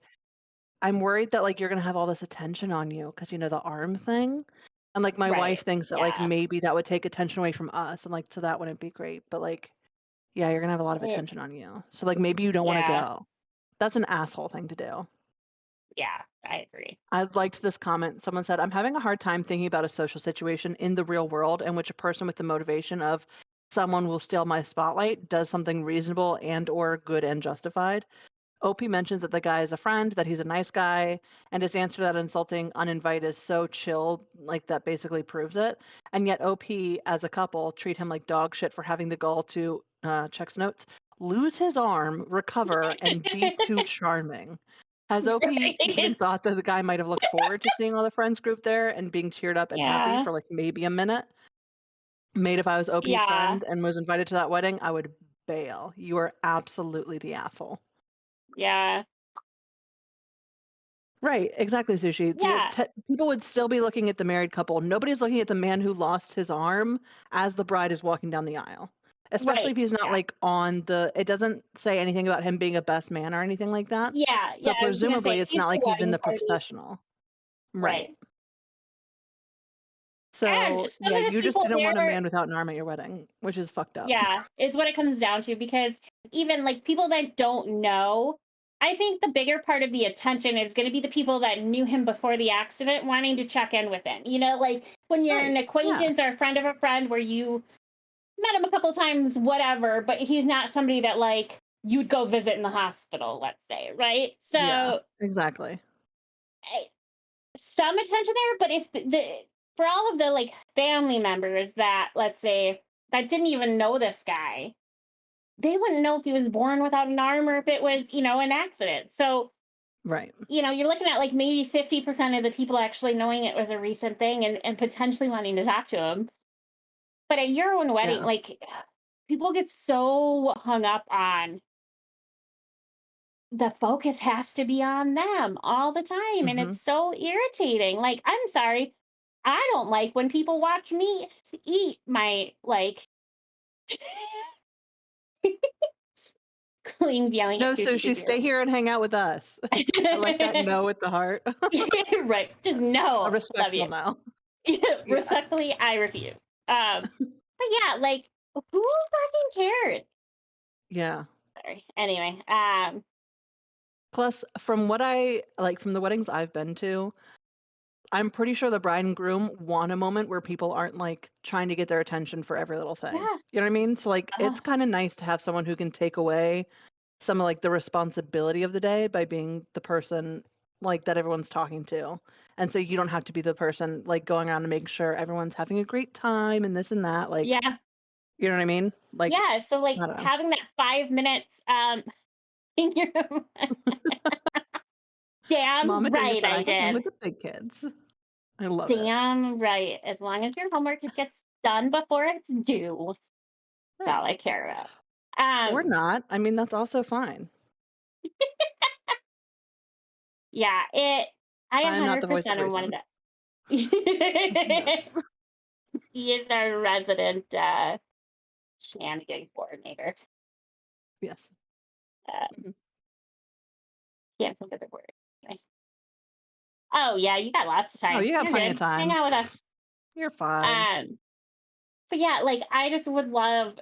A: "I'm worried that, like, you're gonna have all this attention on you because you know, the arm thing, and, like, my wife
B: right,
A: thinks that, like,
B: yeah.
A: maybe that would take attention away from us." I'm like, "So that wouldn't be great, but, like, yeah, you're gonna have a lot of
B: It
A: attention on you. So, like, maybe you don't wanna
B: yeah,
A: go." That's an asshole thing to do.
B: yeah, I agree.
A: I liked this comment. Someone said, "I'm having a hard time thinking about a social situation in the real world in which a person with the motivation of someone will steal my spotlight does something reasonable and or good and justified." OP mentions that the guy is a friend, that he's a nice guy, and his answer to that insulting uninvite is so chill, like that basically proves it. And yet OP as a couple treat him like dog shit for having the gall to checks notes, lose his arm, recover, and be too charming. Has OP even
B: Right.
A: thought that the guy might have looked forward to seeing all the friends group there and being cheered up and happy
B: Yeah,
A: for like maybe a minute? Mate, if I was OP's
B: yeah,
A: friend and was invited to that wedding, I would bail. You are absolutely the asshole.
B: yeah,
A: Right, exactly, Sushi. The
B: yeah,
A: people would still be looking at the married couple. Nobody's looking at the man who lost his arm as the bride is walking down the aisle. Especially
B: right,
A: if he's not,
B: yeah.
A: like, on the it doesn't say anything about him being a best man or anything like that.
B: Yeah, yeah,
A: So
B: I was gonna
A: presumably,
B: say,
A: it's
B: he's
A: not
B: the
A: like he's in
B: wedding
A: the
B: party.
A: processional. Right.
B: Right. And
A: So,
B: some
A: yeah,
B: of the
A: you just
B: people
A: didn't want a
B: there
A: man without an arm at your wedding, which is fucked up.
B: yeah, is what it comes down to because even, like, people that don't know, I think the bigger part of the attention is gonna be the people that knew him before the accident wanting to check in with him, like, when you're an
A: Right, yeah,
B: acquaintance or a friend of a friend where you met him a couple times, whatever, but he's not somebody that, like, you'd go visit in the hospital, let's say, right?
A: yeah,
B: So,
A: exactly.
B: eh, some attention there, but if for all of the, like, family members that, let's say, that didn't even know this guy, they wouldn't know if he was born without an arm or if it was, an accident. So,
A: Right,
B: you're looking at like maybe 50% of the people actually knowing it was a recent thing and potentially wanting to talk to him. But at your own wedding,
A: yeah,
B: like people get so hung up on the focus has to be on them all the time. And
A: mhm.
B: it's so irritating. Like, I'm sorry. I don't like when people watch me eat my like Clean's yelling at
A: No
B: Sushi to
A: sushi,
B: be here.
A: stay here and hang out with us. I like that no with the heart.
B: Right. Just
A: A
B: no. Love
A: respectful
B: you.
A: no. Yeah,
B: Respectfully, I refuse. But yeah, like who fucking cares?
A: yeah.
B: Sorry. Anyway,
A: Plus, from what I like, from the weddings I've been to, I'm pretty sure the bride and groom want a moment where people aren't, like, trying to get their attention for every little thing.
B: yeah.
A: You know what I mean? So, like,
B: Uh,
A: it's kinda nice to have someone who can take away some of, like, the responsibility of the day by being the person, like, that everyone's talking to. And so you don't have to be the person, like, going around and making sure everyone's having a great time and this and that, like,
B: yeah.
A: you know what I mean? Like,
B: Yeah. So like
A: I don't know.
B: having that 5 minutes, in your
A: Mama
B: damn
A: Danger
B: right
A: said
B: I
A: I hang out
B: did.
A: with the big kids. I love it.
B: Damn right. As long as your homework gets done before it's due, that's
A: Right.
B: all I care about.
A: Or
B: Um,
A: not. I mean, that's also fine.
B: yeah, I
A: I am not the voice of
B: 100% am one of
A: reason.
B: that.
A: No.
B: He is our resident shenanigan coordinator.
A: Yes.
B: Uh,
A: Mhm.
B: can't think of the word. Anyway. Oh yeah, you got lots of
A: Oh,
B: time.
A: you got
B: You're
A: plenty of
B: good. Hang
A: time.
B: out with us.
A: You're fine.
B: Um, but yeah, like I just would love.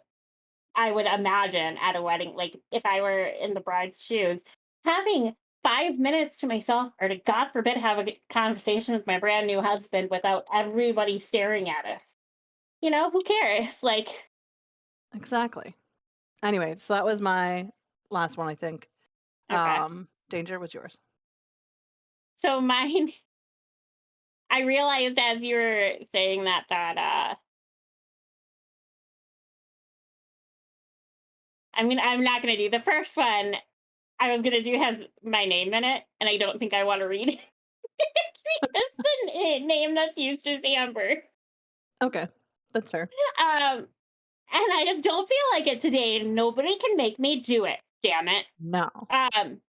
B: I would imagine at a wedding, like if I were in the bride's shoes, having 5 minutes to myself, or to God forbid, have a conversation with my brand new husband without everybody staring at us. Who cares? Like,
A: Exactly. Anyway, so that was my last one, I think.
B: okay.
A: Danger was yours.
B: So mine I realized as you were saying that I'm not gonna do the first one. I was gonna do has my name in it, and I don't think I want to read it because the name that's used is Amber.
A: Okay, that's fair.
B: Um, and I just don't feel like it today. And nobody can make me do it. Damn it.
A: No,
B: Um,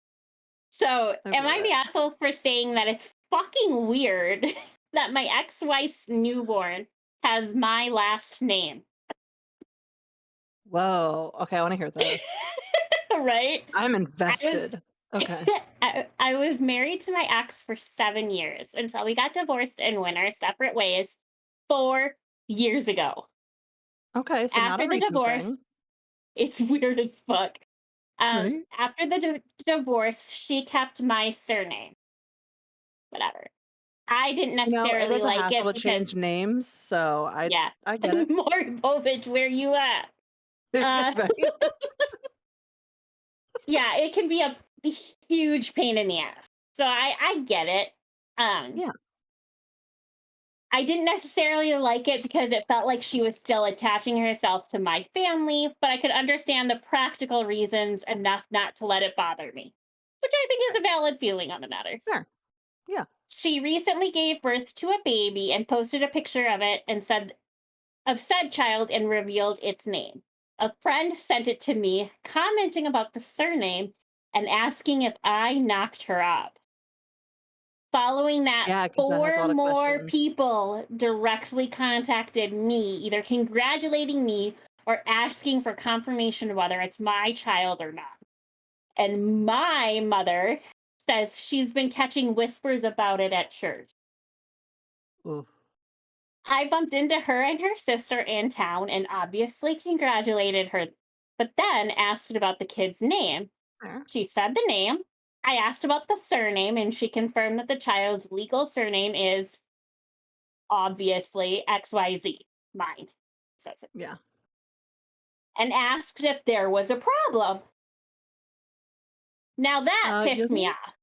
B: so
A: I
B: am
A: believe
B: I
A: it.
B: the asshole for saying that it's fucking weird that my ex-wife's newborn has my last name?
A: Whoa. Okay, I want to hear this.
B: Right?
A: I'm
B: I was
A: invested. Okay.
B: I was married to my ex for 7 years until we got divorced and went our separate ways 4 years ago.
A: Okay, so not a
B: After the
A: recent
B: divorce,
A: thing,
B: it's weird as fuck.
A: right?
B: After the divorce, she kept my surname. Whatever. I didn't
A: You know, it
B: necessarily
A: is a
B: like
A: hassle
B: it
A: to
B: because,
A: change names, so
B: yeah,
A: I get it.
B: Maury Povich, where you at? Uh,
A: Right?
B: yeah, it can be a huge pain in the ass. So I get it. Um,
A: Yeah.
B: I didn't necessarily like it because it felt like she was still attaching herself to my family, but I could understand the practical reasons enough not to let it bother me, which I think is a valid feeling on the matter.
A: Sure. Yeah.
B: She recently gave birth to a baby and posted a picture of it and said of said child and revealed its name. A friend sent it to me, commenting about the surname and asking if I knocked her up. Following that,
A: Yeah, because that has a
B: four
A: lot of
B: more
A: questions.
B: people directly contacted me, either congratulating me or asking for confirmation whether it's my child or not. And my mother says she's been catching whispers about it at church.
A: Ooh.
B: I bumped into her and her sister in town and obviously congratulated her, but then asked about the kid's name.
A: Fair.
B: She said the name. I asked about the surname, and she confirmed that the child's legal surname is obviously XYZ, mine, says it,
A: Yeah.
B: and asked if there was a problem. Now that
A: You
B: pissed me
A: okay?
B: off.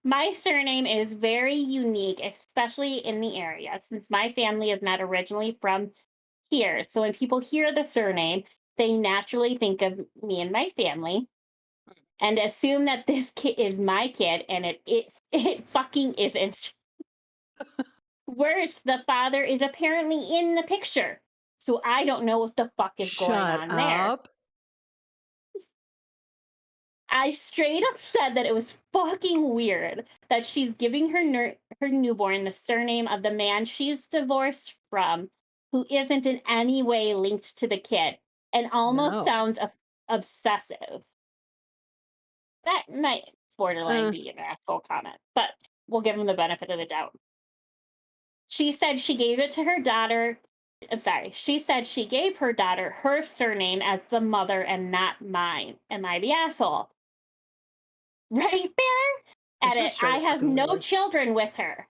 B: My surname is very unique, especially in the area, since my family is not originally from here. So when people hear the surname, they naturally think of me and my family and assume that this kid is my kid, and it fucking isn't. Worse, the father is apparently in the picture. So I don't know what the fuck is going
A: Shut
B: on there.
A: up.
B: I straight up said that it was fucking weird that she's giving her newborn the surname of the man she's divorced from, who isn't in any way linked to the kid, and almost
A: No.
B: sounds obsessive. That might borderline
A: Uh,
B: be an asshole comment, but we'll give him the benefit of the doubt. She said she gave it to her daughter. I'm sorry. She said she gave her daughter her surname as the mother and not mine. Am I the asshole? Right there?
A: it's
B: Edit.
A: just straight
B: I
A: up
B: have
A: fucking
B: no
A: weird.
B: children with her.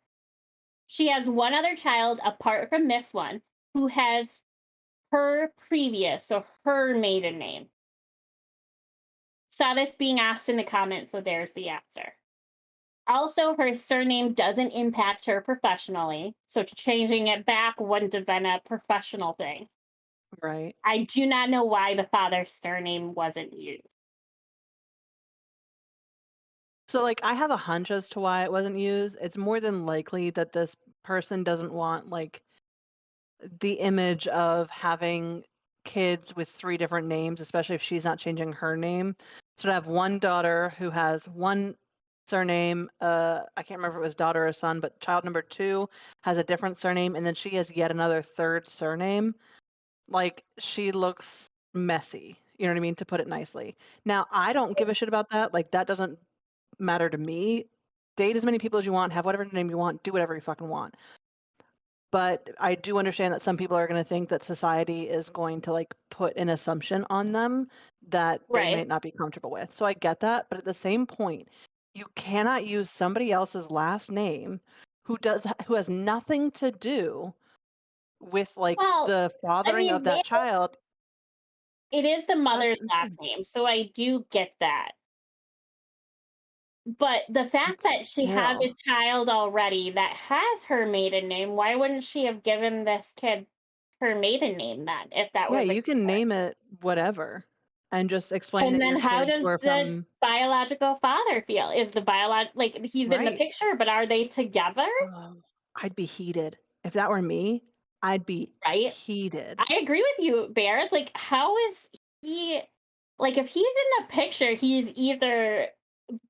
B: She has one other child apart from this one who has her previous, so her maiden name. Saw this being asked in the comments, so there's the answer. Also, her surname doesn't impact her professionally, so changing it back wouldn't have been a professional thing.
A: Right.
B: I do not know why the father's surname wasn't used.
A: So, like, I have a hunch as to why it wasn't used. It's more than likely that this person doesn't want, like, the image of having kids with 3 different names, especially if she's not changing her name. So to have one daughter who has one surname, I can't remember if it was daughter or son, but child number 2 has a different surname, and then she has yet another 3rd surname. Like, she looks messy, you know what I mean, to put it nicely. Now, I don't give a shit about that, like, that doesn't matter to me. Date as many people as you want, have whatever name you want, do whatever you fucking want. But I do understand that some people are gonna think that society is going to, like, put an assumption on them that they
B: Right.
A: might not be comfortable with. So I get that, but at the same point, you cannot use somebody else's last name who has nothing to do with, like,
B: Well,
A: the
B: I
A: fathering of
B: mean,
A: that child.
B: it is the
A: That's
B: mother's last
A: insane.
B: name, so I do get that. But the fact
A: But
B: that she has
A: still.
B: a child already that has her maiden name, why wouldn't she have given this kid her maiden name then, if that
A: Yeah,
B: was a
A: you can
B: concern?
A: name it whatever and just explain
B: And
A: that
B: then
A: your
B: how
A: kids
B: does
A: were
B: the
A: from
B: biological father feel? Is the like, he's in the
A: right.
B: picture, but are they together?
A: Oh, I'd be heated. If that were me, I'd be
B: Right?
A: heated.
B: I agree with you, Bear. It's like, how is he like, if he's in the picture, he's either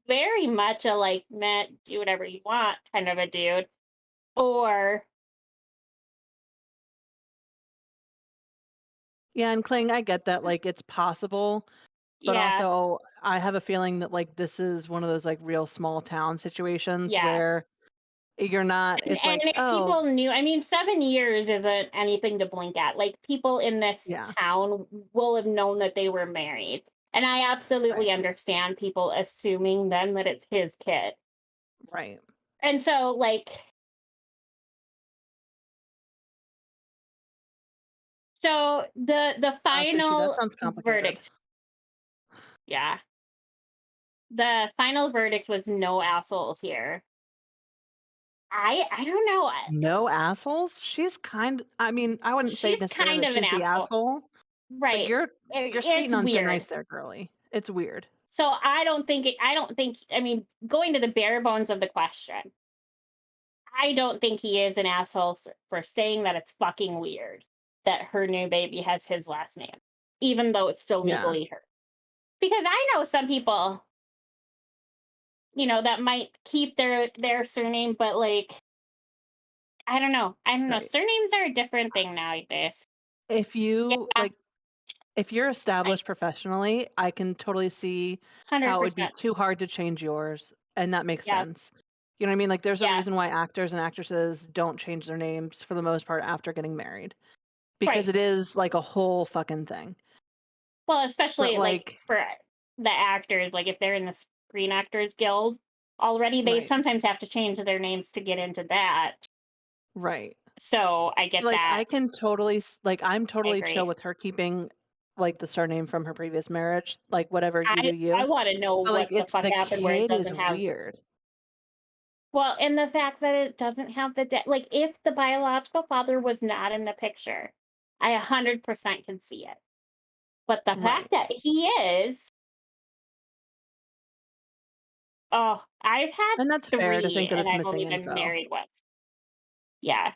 B: very much a like, "Meh, do whatever you want" kind of a dude, or
A: Yeah, and Kling, I get that, like, it's possible, but
B: yeah,
A: also I have a feeling that, like, this is one of those, like, real small town situations
B: yeah.
A: where you're not
B: And
A: it's like,
B: if
A: "Oh"
B: people knew, I mean, 7 years isn't anything to blink at. Like, people in this
A: yeah,
B: town will have known that they were married, and I
A: right,
B: absolutely understand people assuming then that it's his kid.
A: right.
B: And so, like, so the
A: Sushi, that
B: final
A: sounds complicated.
B: verdict, yeah, the final verdict was no assholes here. I don't know,
A: No assholes? I mean, I wouldn't say
B: she's
A: necessarily
B: kind
A: that
B: of an
A: she's the
B: asshole.
A: asshole, but
B: Right.
A: you're
B: It's
A: skating on thin
B: weird.
A: ice there, girly. It's weird.
B: So I don't think, I mean, going to the bare bones of the question, I don't think he is an asshole for saying that it's fucking weird that her new baby has his last name, even though it's still
A: Yeah,
B: legally her. Because I know some people, that might keep their surname, but like, I don't know. I don't know.
A: right.
B: Surnames are a different thing nowadays.
A: If you
B: Yeah,
A: like if you're
B: I
A: established professionally, I can totally see how it would be
B: 100%.
A: too hard to change yours, and that makes
B: Yeah.
A: sense. You know what I mean? Like, there's a
B: Yeah.
A: reason why actors and actresses don't change their names for the most part after getting married, because
B: Right.
A: it is like a whole fucking thing.
B: Well,
A: But,
B: especially, like,
A: like
B: for the actors, like, if they're in the Screen Actors Guild already, they
A: right,
B: sometimes have to change their names to get into that.
A: right.
B: So, I get
A: Like,
B: that.
A: I can totally like, I'm
B: I
A: totally chill
B: agree.
A: with her keeping, like, the surname from her previous marriage, like, whatever, you do
B: I
A: you.
B: wanna know
A: But, like,
B: what the
A: it's
B: fuck
A: the
B: happened where it
A: kid is
B: doesn't have,
A: weird.
B: well, and the fact that it doesn't have the like, if the biological father was not in the picture, I 100% can see it. But the
A: Right.
B: fact that he is, oh, I've had
A: And that's fair to
B: 3,
A: think that
B: and
A: it's
B: I've
A: missing
B: only been
A: info.
B: married once. Yeah.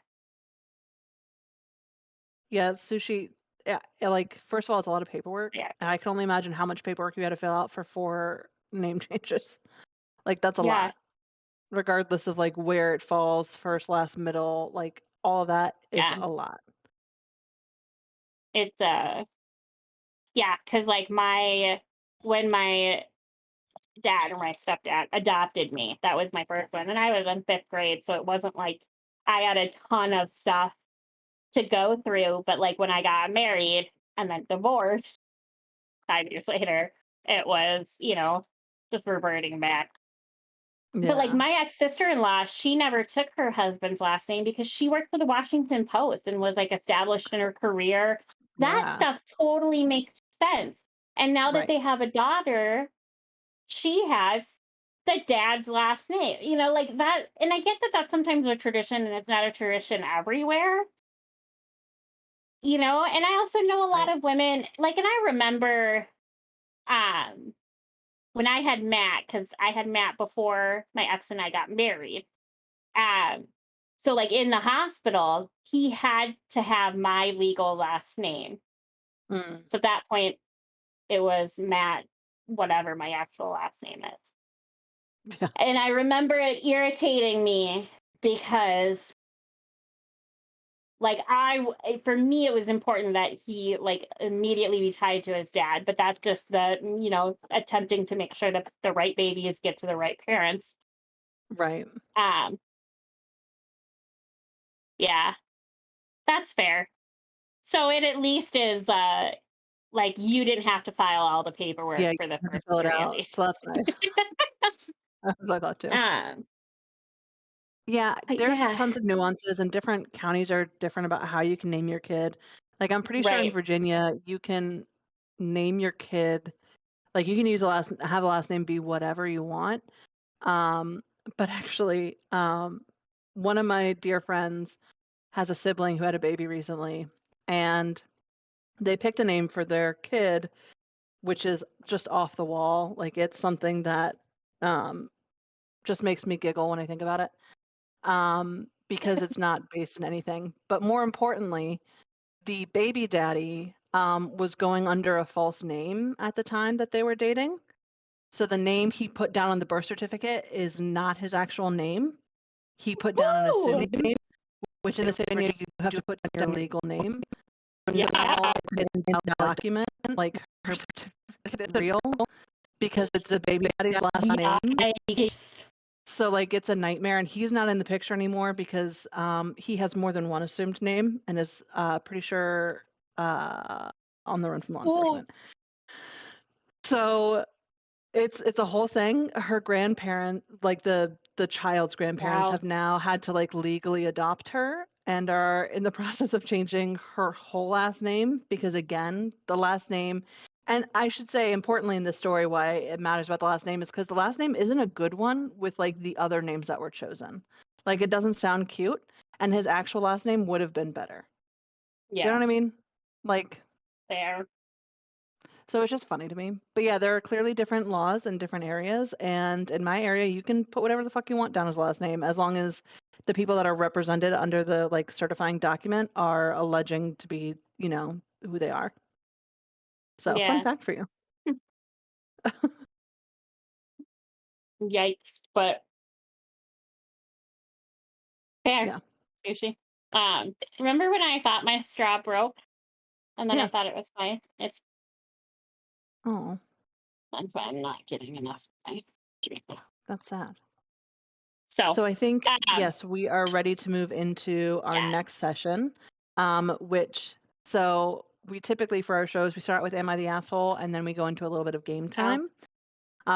A: Yeah, sushi like, first of all, it's a lot of paperwork,
B: Yeah.
A: and I can only imagine how much paperwork you had to fill out for 4 name changes. Like, that's a
B: Yeah.
A: lot, regardless of, like, where it falls, first, last, middle, like, all of that is
B: Yeah.
A: a lot.
B: It, yeah, because like, when my dad or my stepdad adopted me, that was my first one, and I was in 5th grade, so it wasn't like I had a ton of stuff to go through, but, like, when I got married and then divorced 5 years later, it was, just reverting back. But, like,
A: Yeah.
B: my ex-sister-in-law, she never took her husband's last name because she worked for the Washington Post and was, like, established in her career. That
A: Yeah.
B: stuff totally makes sense. And now that
A: Right.
B: they have a daughter, she has the dad's last name, like that. And I get that that's sometimes a tradition and it's not a tradition everywhere, and I also know a lot
A: Right.
B: of women, like, and I remember, um, when I had Matt, because I had Matt before my ex and I got married. Um, so like in the hospital, he had to have my legal last name.
A: Mm.
B: So at that point, it was Matt, whatever my actual last name is.
A: Yeah.
B: And I remember it irritating me because, like, for me, it was important that he like immediately be tied to his dad. But that's just attempting to make sure that the right babies get to the right parents.
A: Right.
B: Um, yeah, that's fair. So it at least is, like, you didn't have to file all the
A: Yeah,
B: paperwork
A: you
B: for the
A: have to
B: first
A: fill it
B: 3 at
A: out,
B: least.
A: so that's nice. That's what I thought too.
B: Um,
A: Yeah,
B: but
A: there's
B: yeah,
A: tons of nuances, and different counties are different about how you can name your kid. Like, I'm pretty sure in
B: right.
A: Virginia, you can name your kid like, you can use a last have a last name be whatever you want, Um, but actually, one of my dear friends has a sibling who had a baby recently, and they picked a name for their kid, which is just off the wall. Like it's something that um, just makes me giggle when I think about it, because it's not based in anything. But more importantly, the baby daddy was going under a false name at the time that they were dating. So the name he put down on the birth certificate is not his actual name. He put down an assumed
B: Ooh,
A: name, which in this area you have to put down your legal name. So
B: yeah,
A: now it's an invalid document, like her certificate is real because it's the baby daddy's last name.
B: yikes.
A: So like it's a nightmare, and he's not in the picture anymore because he has more than one assumed name and is pretty sure uh, on the run from law
B: Ooh,
A: enforcement. So it's a whole thing. Her grandparent, like the child's grandparents,
B: wow.
A: have now had to like legally adopt her and are in the process of changing her whole last name because again, the last name, and I should say importantly in this story why it matters about the last name is because the last name isn't a good one with like the other names that were chosen. Like it doesn't sound cute, and his actual last name would have been better. You know
B: Yeah,
A: what I mean? Like
B: fair.
A: so it's just funny to me. But yeah, there are clearly different laws in different areas. And in my area, you can put whatever the fuck you want down as last name as long as the people that are represented under the like certifying document are alleging to be, who they are. So fun
B: Yeah,
A: fact for you.
B: yikes. But fair,
A: Yeah.
B: sushi. Remember when I thought my straw broke and then I
A: Yeah.
B: thought it was fine? It's
A: Oh,
B: That's why I'm not getting enough.
A: that's sad.
B: So,
A: So I think,
B: um,
A: yes, we are ready to move into our next
B: yes.
A: session, which, so we typically for our shows, we start with Am I the Asshole? And then we go into a little bit of game
B: Oh,
A: time.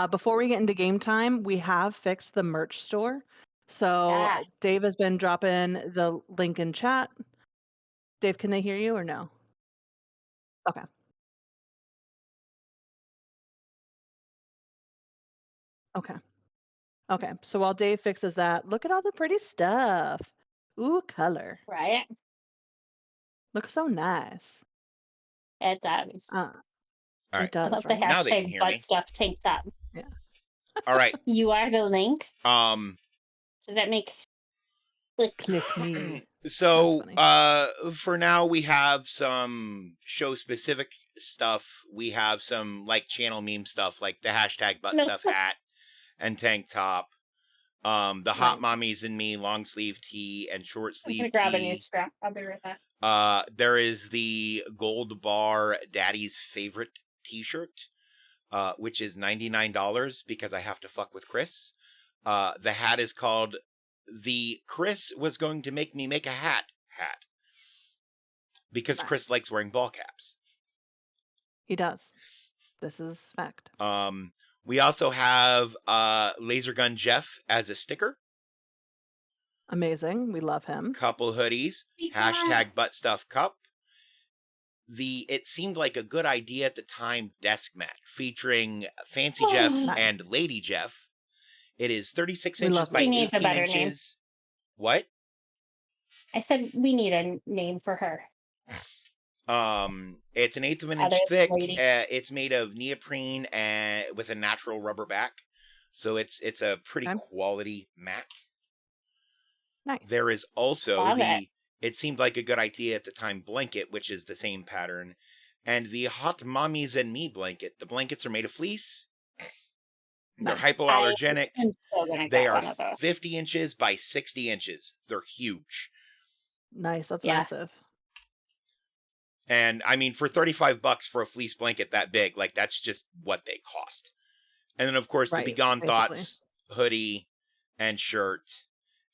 A: Before we get into game time, we have fixed the merch store. So
B: yeah,
A: Dave has been dropping the link in chat. Dave, can they hear you or no? Okay. Okay. Okay. So while Dave fixes that, look at all the pretty stuff. Ooh, color.
B: right?
A: Looks so nice.
B: It does.
A: Uh,
C: All
A: it
C: right.
B: I
A: does,
B: love the
A: right?
C: Now they can
B: hashtag
C: hear
B: butt
C: me.
B: stuff tank top.
A: Yeah.
C: All right.
B: You are the link.
C: Um
B: Does that make like
A: Click me. That's
C: so
A: funny.
C: for now we have some show specific stuff. We have some like channel meme stuff like the hashtag butt
B: no?
C: stuff hat and tank top. The hot
A: Nice.
C: mommies and me long sleeve tee and short
B: I'm gonna
C: sleeve
B: grab a new
C: tee.
B: strap. I'll be right back.
C: There is the gold bar daddy's favorite t-shirt, which is $99 because I have to fuck with Chris. The hat is called the Chris was going to make me make a hat because
A: Nice.
C: Chris likes wearing ball caps.
A: He does. This is fact.
C: We also have Laser Gun Jeff as a sticker,
A: Amazing. We love him.
C: couple hoodies, hashtag butt stuff cup. It seemed like a good idea at the time desk mat featuring Fancy Jeff
A: Nice.
C: and Lady Jeff. It is 36
A: We
C: inches
A: love
C: by
B: She
A: Lady
B: needs
A: Jeff.
B: a
C: 18
B: better name.
C: inches. What?
B: I said we need a name for her.
C: It's an eighth of an
B: Other
C: inch
B: than
C: thick.
B: lady.
C: It's made of neoprene and with a natural rubber back, so it's a pretty
A: Okay.
C: quality mat.
A: Nice.
C: There is also
B: Love it.
C: it seemed like a good idea at the time blanket, which is the same pattern, and the Hot Mommies and Me blanket. The blankets are made of fleece. They're
A: Nice.
C: hypoallergenic.
B: I'm still gonna
C: They
B: get
C: are
B: one of those.
C: 50 inches by 60 inches. They're huge.
A: Nice. That's
B: Yeah.
A: massive.
C: And I mean, for $35 for a fleece blanket that big, like that's just what they cost. And then, of course, the
A: Right.
C: Begone
A: Basically.
C: Thoughts hoodie and shirt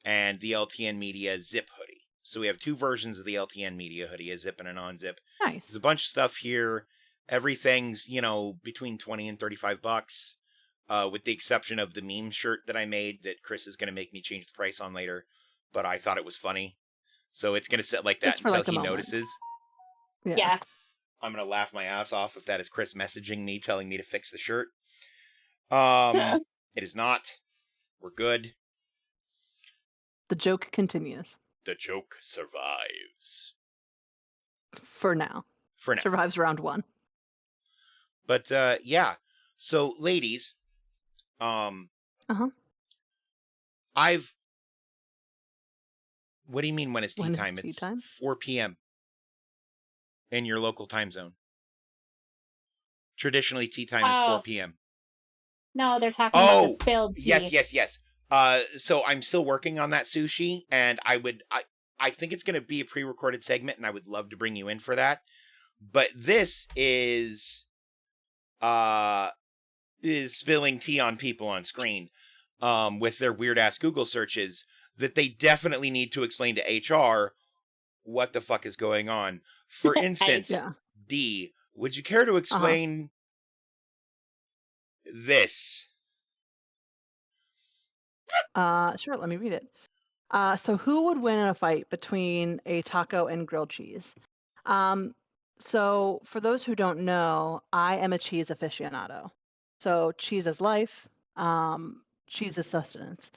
C: and the LTN Media zip hoodie. So we have two versions of the LTN Media hoodie, a zip and a non-zip.
A: Nice.
C: There's a bunch of stuff here. Everything's, between 20 and $35, with the exception of the meme shirt that I made that Chris is going to make me change the price on later. But I thought it was funny. So it's going to sit like that
A: Just for
C: until
A: like a
C: he
A: moment.
C: notices.
B: Yeah.
C: I'm going to laugh my ass off if that is Chris messaging me telling me to fix the shirt. It is not. We're good.
A: The joke continues
C: The joke survives.
A: for now.
C: For now.
A: Survives round 1.
C: But yeah. So ladies,
A: Uh-huh.
C: what do you mean when it's tea
A: When is
C: time?
A: tea
C: It's
A: time?
C: 4 p.m. in your local time zone. Traditionally, tea time is 4
B: Oh,
C: p.m.
B: no, they're talking about the
C: Oh,
B: spilled tea.
C: yes. So I'm still working on that sushi, and I think it's going to be a pre-recorded segment, and I would love to bring you in for that. But this is spilling tea on people on screen, with their weird ass Google searches that they definitely need to explain to HR what the fuck is going on. For instance,
A: Yeah.
C: D, would you care to explain this?
A: Sure, let me read it. So who would win in a fight between a taco and grilled cheese? Um, so for those who don't know, I am a cheese aficionado. So cheese is life, cheese is sustenance.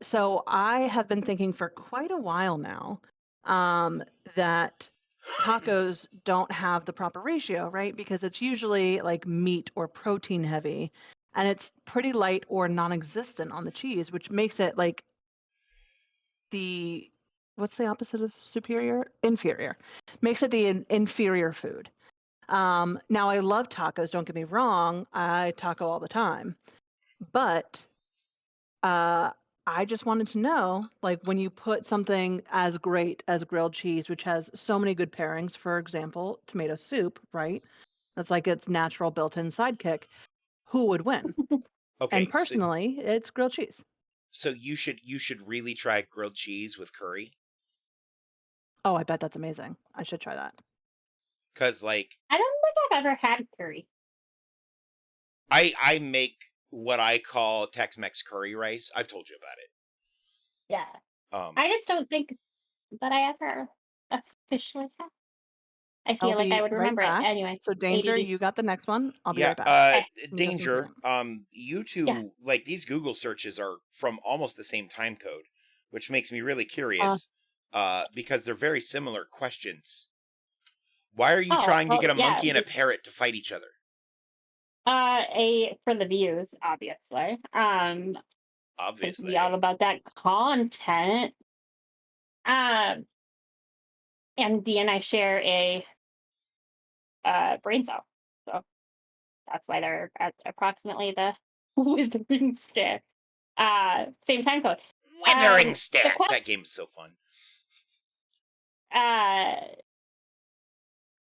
A: So I have been thinking for quite a while now, that tacos don't have the proper ratio, right? Because it's usually like meat or protein heavy, and it's pretty light or non-existent on the cheese, which makes it like the what's the opposite of superior? Inferior. Makes it the inferior food. Now I love tacos, don't get me wrong. I taco all the time. But uh I just wanted to know, like when you put something as great as grilled cheese, which has so many good pairings, for example, tomato soup, right? That's like its natural built-in sidekick. Who would win? And
C: Okay,
A: personally, it's grilled cheese.
C: so you should really try grilled cheese with curry,
A: Oh, I bet that's amazing. I should try that.
C: because like
B: I don't think I've ever had curry.
C: I make what I call Tex-Mex curry rice. I've told you about
B: Yeah.
C: it.
B: I just don't think that I ever officially have. I
A: I'll
B: feel like I
A: be
B: would
A: right
B: remember it.
A: back.
B: Anyway,
A: So Danger,
B: ADD.
A: you got the next one. I'll be
C: Yeah,
A: right back.
B: Okay.
A: In just one
C: Danger.
A: second.
C: You
B: Yeah.
C: two, like, these Google searches are from almost the same time code, which makes me really
B: Uh,
C: curious. Because they're very similar questions. Why are you trying to
B: well,
C: get a
B: yeah.
C: monkey and a parrot to fight each other?
B: A for the views, obviously. Because
C: Obviously.
B: we all about that content. Um, and D and I share a brain cell, so that's why they're at approximately the withering stare. Same time code.
C: Withering
B: The
C: stare.
B: question.
C: That game's so fun.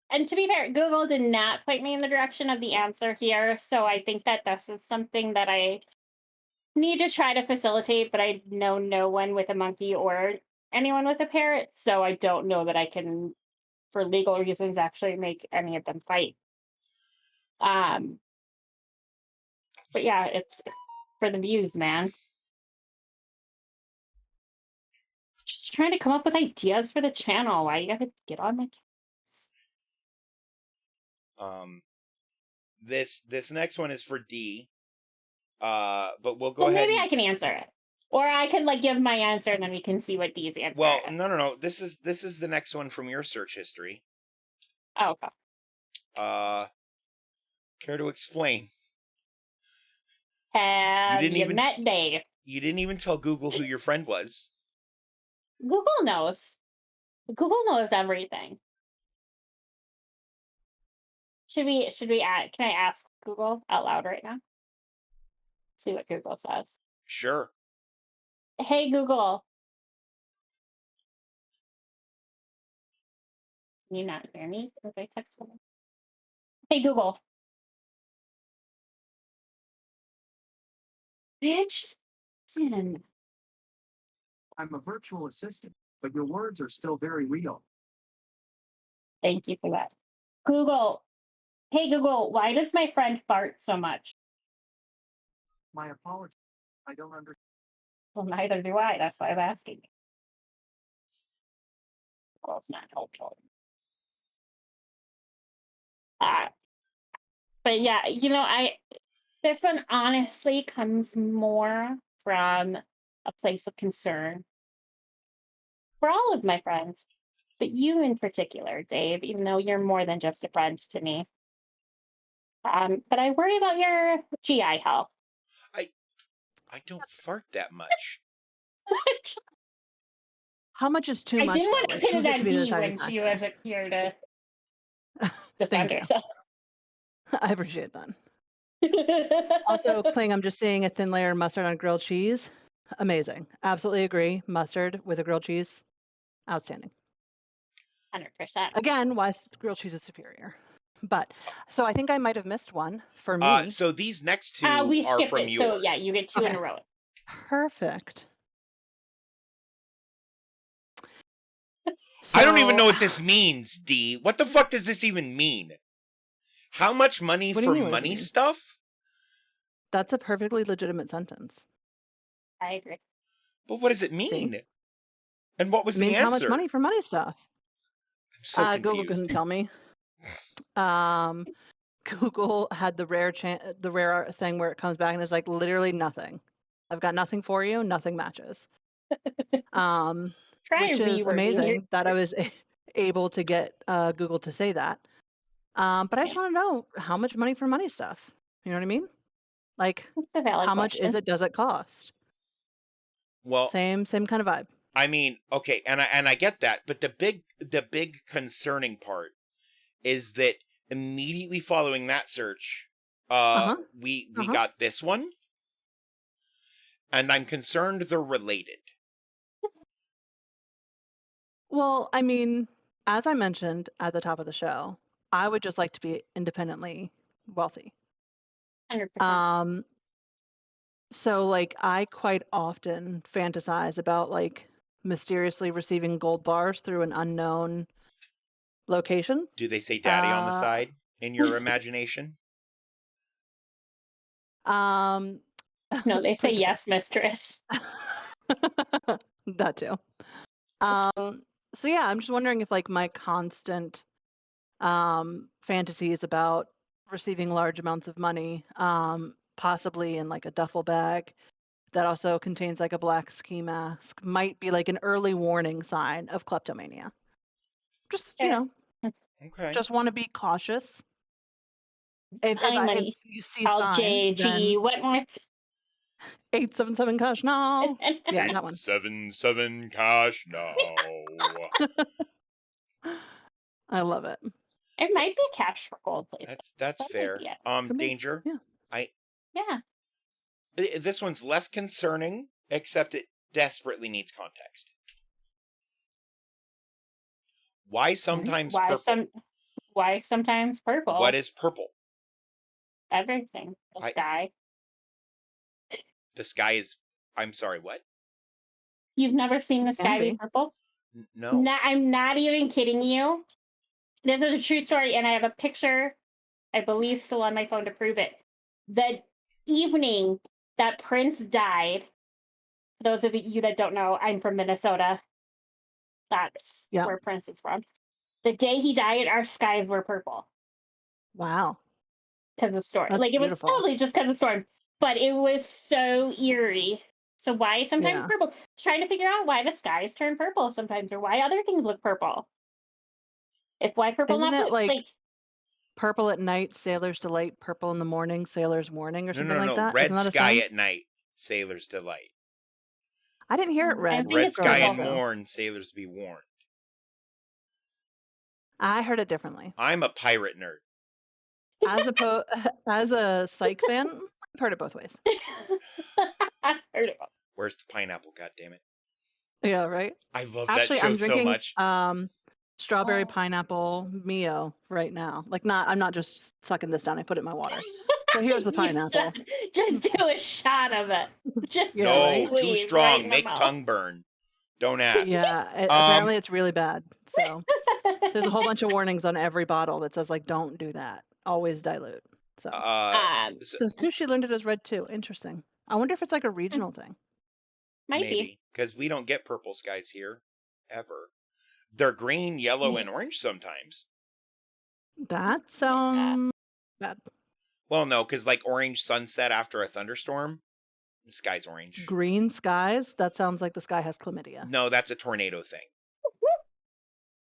B: And to be fair, Google did not point me in the direction of the answer here. So I think that this is something that I need to try to facilitate, but I know no one with a monkey or anyone with a parrot. So I don't know that I can, for legal reasons, actually make any of them fight. But yeah, it's for the views, man. Just trying to come up with ideas for the channel. Why you gotta get on my case?
C: This next one is for D. But we'll go
B: Well,
C: ahead
B: maybe
C: and
B: I can answer it. Or I can like give my answer and then we can see what D's answer
C: well,
B: is.
C: no. This is the next one from your search history.
B: Oh, okay.
C: Care to explain?
B: Have
C: didn't
B: you
C: even-
B: met Dave?
C: You didn't even tell Google who your friend was.
B: Google knows. Google knows everything. Should we add, can I ask Google out loud right now? See what Google says.
C: Sure.
B: Hey Google. Can you not hear me? As I text them? Hey Google. Bitch. Sin.
D: I'm a virtual assistant, but your words are still very real.
B: Thank you for that. Google. Hey Google, why does my friend fart so much?
D: My apologies. I don't understand.
B: Well, neither do I. That's why I'm asking. Well, it's not helpful. Uh, but yeah, I this one honestly comes more from a place of concern for all of my friends, but you in particular, Dave, even though you're more than just a friend to me. But I worry about your GI health.
C: I don't fart that much.
A: How much is too
B: I
A: much?
B: didn't
A: Though?
B: want to
A: Like,
B: pin
A: who
B: it
A: gets to
B: on
A: be the
B: Dee
A: deciding
B: when she
A: factor?
B: wasn't here to defend
A: Thank you.
B: herself.
A: I appreciate that. Also, Kling, I'm just seeing a thin layer of mustard on grilled cheese. Amazing. Absolutely agree. Mustard with a grilled cheese, outstanding.
B: 100%.
A: Again, why grilled cheese is superior. But so I think I might have missed one for me.
C: So these next two
B: We
C: are
B: skipped
C: from
B: it,
C: yours.
B: so yeah, you get two in a row.
A: Perfect.
C: I don't even
A: So-
C: know what this means, D. What the fuck does this even mean? How much money
A: What do you
C: for
A: mean, what does it
C: money
A: mean?
C: stuff?
A: That's a perfectly legitimate sentence.
B: I agree.
C: But what does it mean? And what was
A: It
C: the
A: means
C: answer?
A: how much money for money stuff.
C: I'm so confused.
A: Google couldn't tell me. Google had the rare thing where it comes back and it's like literally nothing. I've got nothing for you. Nothing matches.
B: Try
A: Which is
B: rewording
A: amazing
B: your-
A: that I was able to get Google to say that. But I just want to know how much money for money stuff. You know what I mean? Like,
B: That's a valid
A: how much
B: question.
A: is it? Does it cost?
C: Well,
A: Same kind of vibe.
C: I mean, okay, and I get that, but the big concerning part is that immediately following that search, we got this one, and I'm concerned they're related.
A: Well, I mean, as I mentioned at the top of the show, I would just like to be independently wealthy.
B: 100%.
A: So like I quite often fantasize about like mysteriously receiving gold bars through an unknown location.
C: Do they say daddy on the side in your imagination?
A: No,
B: No, they say yes, mistress.
A: That too. So yeah, I'm just wondering if like my constant fantasies about receiving large amounts of money, possibly in like a duffel bag that also contains like a black ski mask, might be like an early warning sign of kleptomania. Just, you know,
C: Okay.
A: just want to be cautious. If you see
B: Call
A: signs, then
B: JG Wentworth.
A: 877 cash now. Yeah, that one.
C: 877 cash now.
A: I love it.
B: It might be cash for gold places.
C: That's
B: That
C: fair.
B: might be it.
C: Danger.
A: Yeah.
B: Yeah.
C: This one's less concerning, except it desperately needs context. Why sometimes purple?
B: Why sometimes purple?
C: What is purple?
B: Everything. The sky.
C: The sky is. I'm sorry. What?
B: You've never seen the sky be purple?
C: No.
B: I'm not even kidding you. This is a true story, and I have a picture, I believe, still on my phone to prove it. The evening that Prince died, for those of you that don't know, I'm from Minnesota. That's where Prince is from. The day he died, our skies were purple.
A: Wow.
B: Because of storm.
A: That's
B: like, it
A: beautiful.
B: was totally just because of storm. But it was so eerie. So why sometimes purple? Trying to figure out why the skies turn purple sometimes, or why other things look purple. If why purple,
A: Isn't
B: not
A: it
B: blue?
A: like purple at night, sailor's delight, purple in the morning, sailor's warning, or something like that?
C: Red
A: Isn't that
C: sky
A: a
C: at night, sailor's delight.
A: I didn't hear it red.
C: Red sky at morn, sailors be warned.
A: I heard it differently.
C: I'm a pirate nerd.
A: As a psych fan, I've heard it both ways.
B: I heard it.
C: Where's the pineapple? God damn it!
A: Yeah, right.
C: I love
A: Actually,
C: that show
A: I'm drinking,
C: so much.
A: Strawberry pineapple Mio right now. Like, I'm not just sucking this down. I put it in my water. So here's the pineapple.
B: Just do a shot of it. Just
C: no, too strong.
B: Right
C: Make tongue burn. Don't ask.
A: Yeah, apparently it's really bad. So there's a whole bunch of warnings on every bottle that says like, don't do that. Always dilute. So, so Sushi learned it as red too. Interesting. I wonder if it's like a regional thing.
B: Might
C: be. Because we don't get purple skies here. Ever. They're green, yellow, and orange sometimes.
A: That sounds bad.
C: Well, no, because like orange sunset after a thunderstorm. The sky's orange.
A: Green skies? That sounds like the sky has chlamydia.
C: No, that's a tornado thing.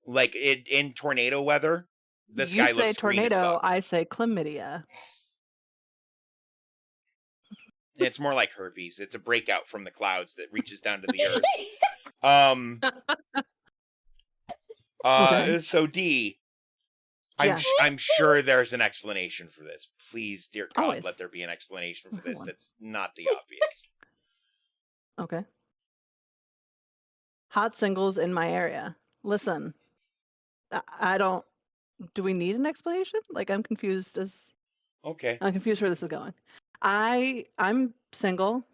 C: Like in tornado weather, the
A: You
C: sky
A: say
C: looks green as
A: tornado,
C: fuck.
A: I say chlamydia.
C: It's more like herpes. It's a breakout from the clouds that reaches down to the earth. Um.
A: Okay.
C: So D,
A: Yeah.
C: I'm sure there's an explanation for this. Please, dear God,
A: Always.
C: let there be an explanation for
A: Mhm.
C: this that's not the obvious.
A: Okay. Hot singles in my area. Listen, I don't. Do we need an explanation? Like, I'm confused
C: Okay.
A: where this is going. I'm single,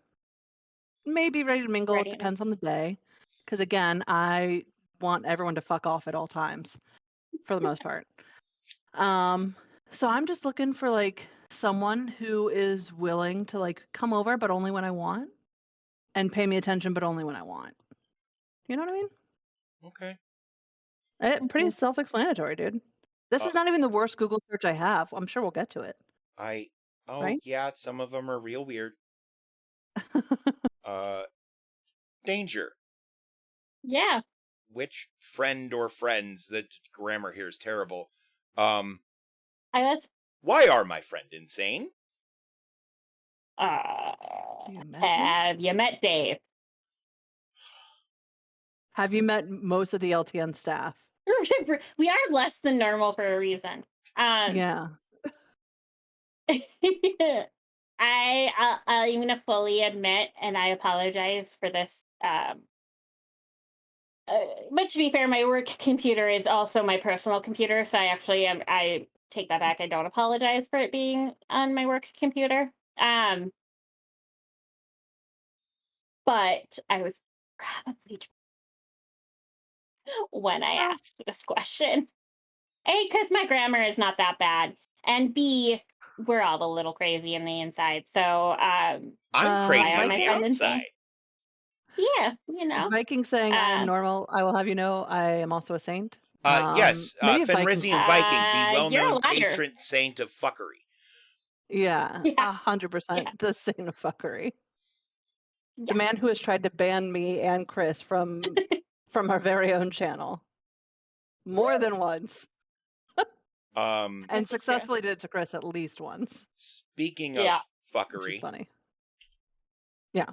A: maybe ready to mingle. It
B: Ready to-
A: depends on the day. Because again, I want everyone to fuck off at all times, for the most part. So I'm just looking for like someone who is willing to like come over, but only when I want, and pay me attention, but only when I want. You know what I mean?
C: Okay.
A: Pretty self-explanatory, dude. This
C: Uh,
A: is not even the worst Google search I have. I'm sure we'll get to it,
C: Oh
A: right?
C: yeah, some of them are real weird. Uh, Danger.
B: Yeah.
C: Which friend or friends? The grammar here is terrible.
B: I was
C: Why are my friend insane?
A: You met me?
B: have you met Dave?
A: Have you met most of the LTN staff?
B: We are less than normal for a reason.
A: Yeah.
B: I'm gonna fully admit, and I apologize for this. But to be fair, my work computer is also my personal computer, so I take that back. I don't apologize for it being on my work computer. But I was probably when I
A: Well,
B: asked this question. A, because my grammar is not that bad, and B, we're all a little crazy in the inside. So,
C: I'm
A: Uh,
C: crazy
B: are
C: on
B: my
C: the
B: friend insane?
C: outside.
B: Yeah, you know.
A: Viking saying I am
B: Um,
A: normal. I will have you know I am also a saint.
C: Yes,
A: Maybe a Viking.
C: Fenrisian Viking, the
B: you're a
C: well-known
B: liar.
C: patron saint of fuckery.
A: Yeah,
B: Yeah,
A: 100%
B: yeah,
A: the saint of fuckery. The
B: yeah.
A: man who has tried to ban me and Chris from our very own channel more than once,
C: Um,
A: and
B: This is true.
A: successfully did it to Chris at least once,
C: Speaking of
B: Yeah.
A: which is
C: fuckery,
A: funny. Yeah.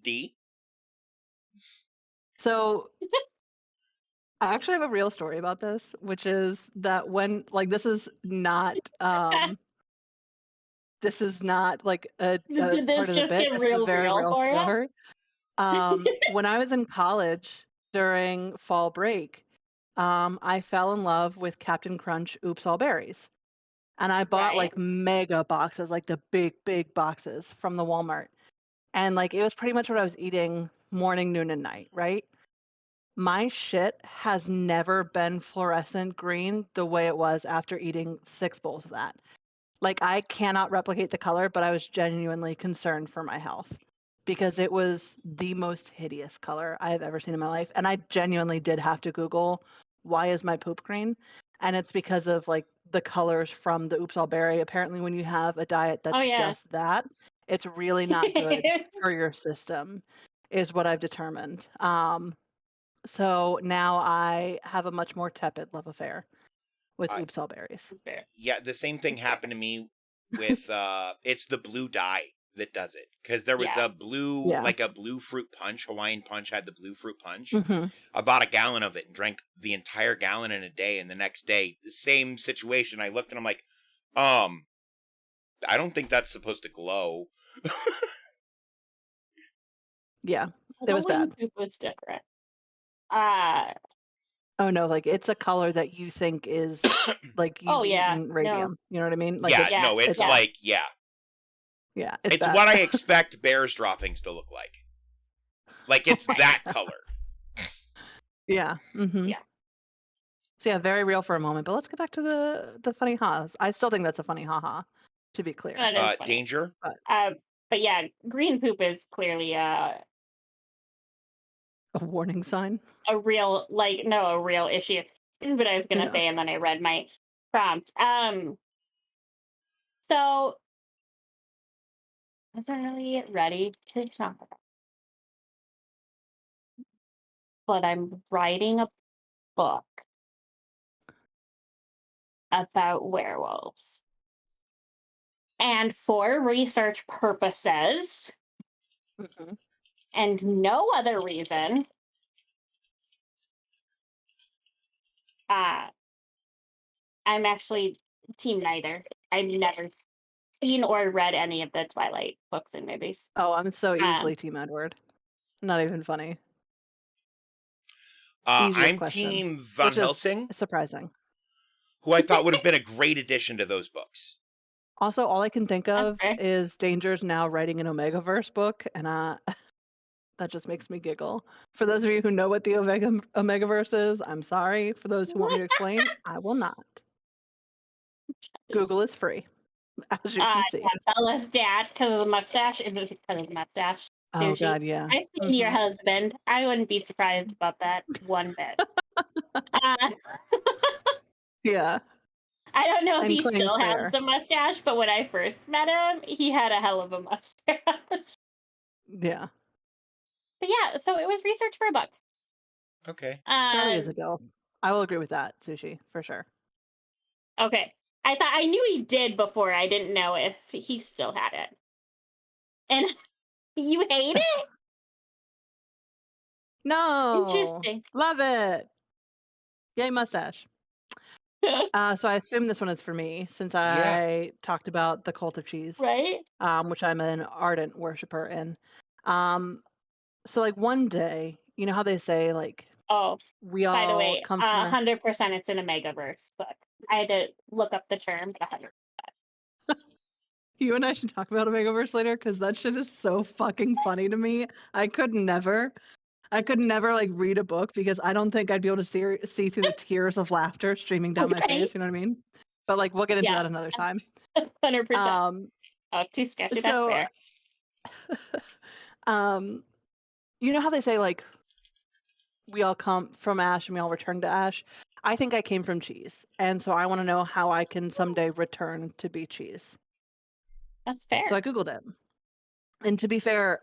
C: D.
A: So I actually have a real story about this, which is that when like this is not like a
B: Did
A: part
B: this
A: of the
B: just
A: bit.
B: get
A: This is a very
B: real
A: real
B: for you?
A: story. When I was in college during fall break, I fell in love with Captain Crunch Oops All Berries. And I bought
B: Right.
A: like mega boxes, like the big, big boxes from the Walmart. And like it was pretty much what I was eating morning, noon, and night, right? My shit has never been fluorescent green the way it was after eating 6 bowls of that. Like, I cannot replicate the color, but I was genuinely concerned for my health because it was the most hideous color I have ever seen in my life. And I genuinely did have to Google, why is my poop green? And it's because of like the colors from the Oops All Berry. Apparently, when you have a diet
B: Oh
A: that's
B: yeah.
A: just that, it's really not good for your system, is what I've determined. So now I have a much more tepid love affair with
C: I
A: Oops All Berries.
B: Fair.
C: Yeah, the same thing
B: That's fair.
C: happened to me with it's the blue dye that does it, because there was
B: Yeah.
C: a blue
A: Yeah.
C: like a blue fruit punch. Hawaiian Punch had the blue fruit punch.
A: hmm
C: I bought a gallon of it and drank the entire gallon in a day, and the next day the same situation. I looked and I'm like, I don't think that's supposed to glow.
A: Yeah, it
B: The
A: was
B: wing
A: bad.
B: poop was different. Uh
A: Oh no, like it's a color that you think is like
B: oh
A: you've
B: yeah.
A: eaten
B: No.
A: radium. You know what I mean? Like
C: Yeah,
B: Yeah.
C: no, it's
B: Yeah.
C: like yeah,
A: it's
C: it's
A: bad.
C: what I expect bear's droppings to look like. Like it's that color.
A: Yeah.
B: Yeah.
A: So yeah, very real for a moment. But let's get back to the funny ha's. I still think that's a funny haha, to be clear.
B: That is funny.
C: Danger.
B: But yeah, green poop is clearly
A: A warning sign.
B: a real a real issue. This is what I was gonna
A: Yeah.
B: say, and then I read my prompt. So wasn't really ready to talk about. But I'm writing a book about werewolves. And for research purposes
A: Mhm.
B: and no other reason, uh, I'm actually team neither. I've never seen or read any of the Twilight books and movies.
A: Oh, I'm so
B: Um,
A: easily Team Edward. Not even funny. Easiest
C: I'm
A: question,
C: Team Van
A: which is
C: Helsing,
A: surprising.
C: who I thought would have been a great addition to those books.
A: Also, all I can think
B: that's
A: of
B: fair.
A: is Danger's now writing an Omegaverse book, and that just makes me giggle. For those of you who know what the Omegaverse is, I'm sorry. For those who want me to explain, I will not. Google is free, as you can see.
B: Yeah, Bella's dad, because of the mustache, isn't because of the mustache.
A: Oh
B: Sushi.
A: God, yeah.
B: I've seen your
A: Mhm.
B: husband. I wouldn't be surprised about that one bit. Uh,
A: Yeah,
B: I don't know if
A: and
B: he
A: Clay's
B: still has
A: fair.
B: the mustache, but when I first met him, he had a hell of a mustache.
A: Yeah,
B: But yeah, so it was research for a book.
C: Okay.
A: Charlie is a
B: Um,
A: doll. I will agree with that, Sushi, for sure.
B: okay. I thought I knew he did before. I didn't know if he still had it. And you hate it?
A: No,
B: Interesting.
A: love it. Yay, mustache. So I assume this one is for me since
C: Yeah.
A: I talked about the cult of cheese,
B: Right?
A: which I'm an ardent worshiper in. Um, so like one day, you know how they say like
B: Oh,
A: we
B: by the
A: all
B: way,
A: come from a
B: 100% it's an Omegaverse book. I had to look up the term, but 100.
A: you and I should talk about Omegaverse later because that shit is so fucking funny to me. I could never like read a book because I don't think I'd be able to see through the tears of laughter streaming down my
B: Okay.
A: face. You know what I mean? But like we'll get into
B: Yeah,
A: that another time.
B: 100%.
A: Um,
B: Oh, too sketchy. That's
A: so
B: fair.
A: um, you know how they say like we all come from ash and we all return to ash? I think I came from cheese, and so I want to know how I can someday return to be cheese.
B: That's
A: So
B: fair.
A: I googled it. And to be fair,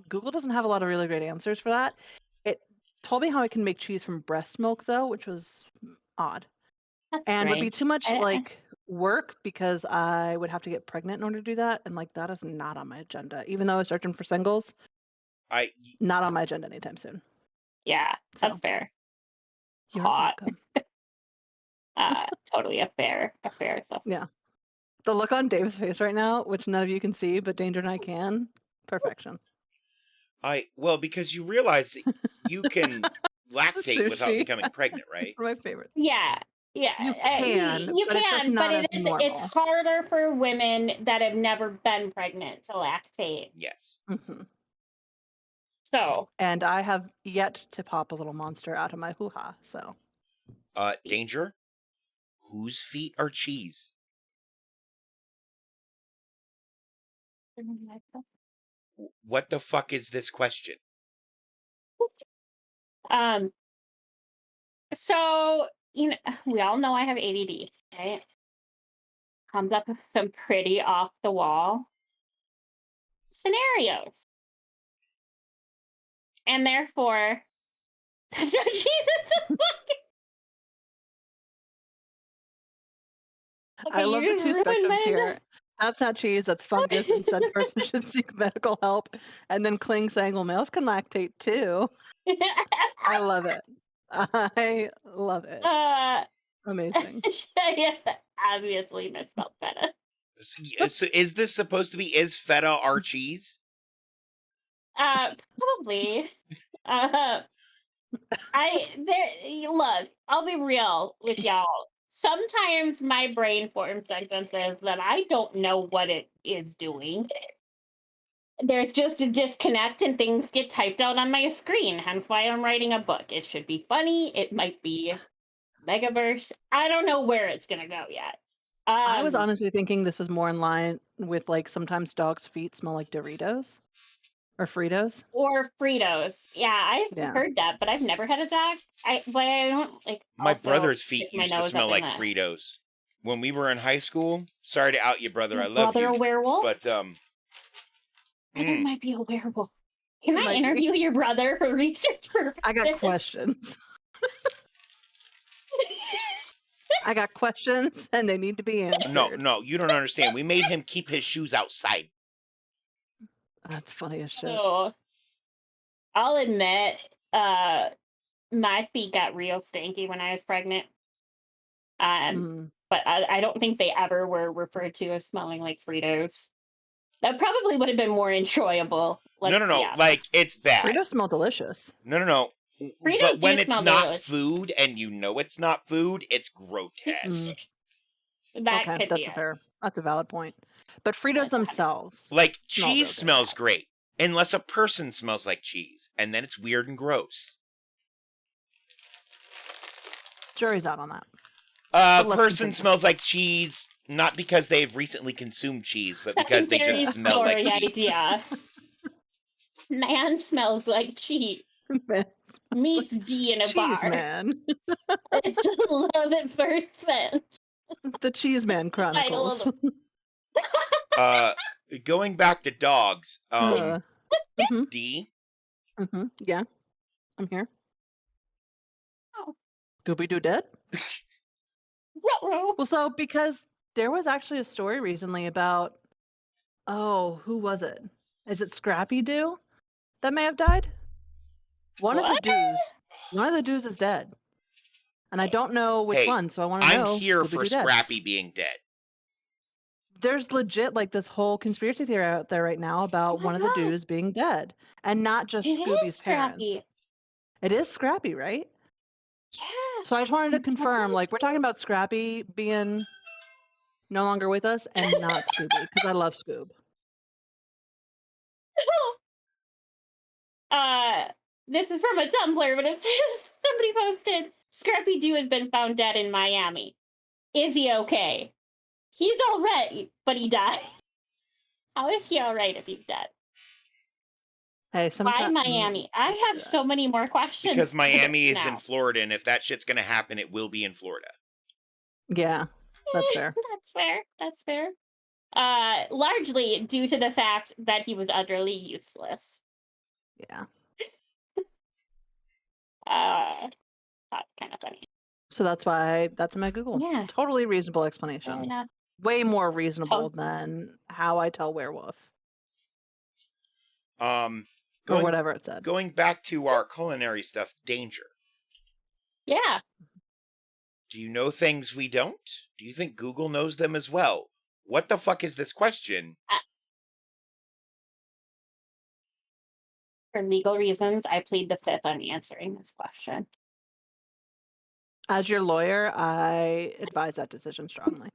A: Google doesn't have a lot of really great answers for that. It told me how I can make cheese from breast milk, though, which was odd
B: That's
A: and would be
B: strange.
A: too much like work because I would have to get pregnant in order to do that. And like that is not on my agenda, even though I was searching for singles,
C: I
A: not on my agenda anytime soon.
B: Yeah,
A: So
B: that's fair.
A: you're
B: Hot.
A: welcome.
B: Totally a fair assessment.
A: Yeah. The look on Dave's face right now, which none of you can see, but Danger and I can, perfection.
C: well, because you realize that you can lactate without
A: Sushi,
C: becoming pregnant, right?
A: my favorite.
B: Yeah, yeah,
A: You can,
B: you
A: but it's just
B: can, but
A: not as
B: it's
A: normal.
B: harder for women that have never been pregnant to lactate.
C: Yes.
A: Hmm.
B: So,
A: And I have yet to pop a little monster out of my hoo-ha, so.
C: Danger. Whose feet are cheese? What the fuck is this question?
B: um, so you know, we all know I have ADD, right? Comes up with some pretty off the wall scenarios, and therefore, Jesus,
A: I
B: okay, you
A: love the
B: just
A: two
B: ruined
A: spectrums
B: my.
A: here. That's not cheese, that's fungus, and said person should seek medical help. And then Kling saying, well, males can lactate too. I love it. I love it.
B: uh,
A: Amazing.
B: I obviously misspelled feta.
C: So is this supposed to be is feta our cheese?
B: Probably. Uh, look, I'll be real with y'all. Sometimes my brain forms sentences that I don't know what it is doing. There's just a disconnect and things get typed out on my screen, hence why I'm writing a book. It should be funny, it might be Megaverse. I don't know where it's gonna go yet.
A: I was honestly thinking this was more in line with like sometimes dogs' feet smell like Doritos or Fritos.
B: Or Fritos. Yeah, I've
A: Yeah.
B: heard that, but I've never had a dog. But I don't like
C: My
B: also
C: brother's
B: stick
C: feet
B: my
C: used to
B: nose
C: smell
B: up in
C: like
B: the
C: Fritos. When we were in high school, sorry to out you, brother. I
B: Your
C: love
B: brother
C: you.
B: a werewolf?
C: But
B: I think it
C: Mm.
B: might be a werewolf. Can
A: It
B: I
A: might be.
B: interview your brother for research purposes?
A: I got questions. I got questions, and they need to be answered.
C: No, you don't understand. We made him keep his shoes outside.
A: That's funny as shit.
B: So, I'll admit, my feet got real stanky when I was pregnant.
A: Mm.
B: But I don't think they ever were referred to as smelling like Fritos. That probably would have been more enjoyable. Let's be
C: No.
B: honest.
C: Like, it's bad.
A: Fritos smell delicious.
C: No.
B: Fritos
C: But when
B: do
C: it's
B: smell
C: not
B: delicious.
C: food and you know it's not food, it's grotesque.
B: That
A: Okay,
B: could be it.
A: that's a valid point. But Fritos
B: That's a valid-
A: themselves,
C: Like,
A: smell real
C: cheese
A: good.
C: smells great. Unless a person smells like cheese. And then it's weird and gross.
A: Jury's out on that.
C: A
A: let's
C: person
A: continue.
C: smells like cheese, not because they've recently consumed cheese, but because they
B: Secondary
C: just smell like
B: story
C: cheese.
B: idea. Man smells like cheese. Meets D in a
A: Cheese
B: bar.
A: Man.
B: It's love at first scent.
A: The Cheese Man
B: Title of
A: Chronicles.
C: Going back to dogs,
A: Mhm,
C: D,
A: yeah, I'm here.
B: Oh.
A: Scooby-Doo dead?
B: Ruh-roh.
A: Well, so because there was actually a story recently about, who was it? Is it Scrappy Doo that may have died? One of the
B: What?
A: dudes is dead. And I don't know which
C: Hey,
A: one, so I want to
C: I'm
A: know
C: here for
A: Scooby-Doo dead.
C: Scrappy being dead.
A: There's legit like this whole conspiracy theory out there right now about
B: my
A: one of the
B: God.
A: dudes being dead, and not just
B: It is
A: Scooby's parents.
B: Scrappy.
A: It is Scrappy, right?
B: Yeah.
A: So I just wanted to confirm,
B: What?
A: like, we're talking about Scrappy being no longer with us and not Scooby, because I love Scoob.
B: This is from a Tumblr, but it says somebody posted Scrappy Doo has been found dead in Miami. Is he okay? He's all right, but he died. How is he all right if he's dead?
A: Hey,
B: Why Miami? I have so many more questions.
C: Because
B: for
C: Miami
B: this
C: is in
B: now.
C: Florida, and if that shit's gonna happen, it will be in Florida.
A: Yeah, that's fair.
B: That's fair. That's fair. Largely due to the fact that he was utterly useless.
A: Yeah.
B: That's kind of funny.
A: So that's why that's in my Google.
B: Yeah.
A: Totally reasonable
B: Fair
A: explanation.
B: enough.
A: Way more reasonable than how I tell werewolf or whatever it said.
C: Going back to our culinary stuff, danger.
B: Yeah.
C: Do you know things we don't? Do you think Google knows them as well? What the fuck is this question?
B: For legal reasons, I plead the fifth on answering this question.
A: As your lawyer, I advise that decision strongly.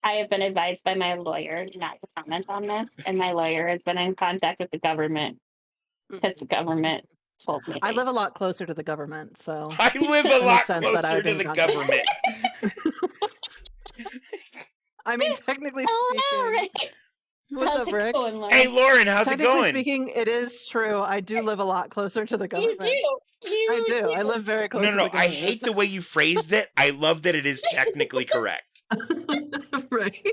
B: I have been advised by my lawyer not to comment on this, and my lawyer has been in contact with the government because the government told me.
A: I live a lot closer to the government, so
C: I live a
A: it
C: lot
A: makes sense that I
C: closer
A: would be
C: to
A: in
C: the
A: contact.
C: government.
A: I mean, technically
B: Hello,
A: speaking,
B: Rick.
A: what's
B: How's
A: up,
B: it
A: Rick?
B: going, Lauren?
C: Hey, Lauren, how's it
A: Technically
C: going?
A: speaking, it is true. I do live a lot closer to the
B: You
A: government.
B: do.
A: I do. I live very close to the
C: No,
A: government.
C: I hate the way you phrased it. I love that it is technically correct.
A: Right.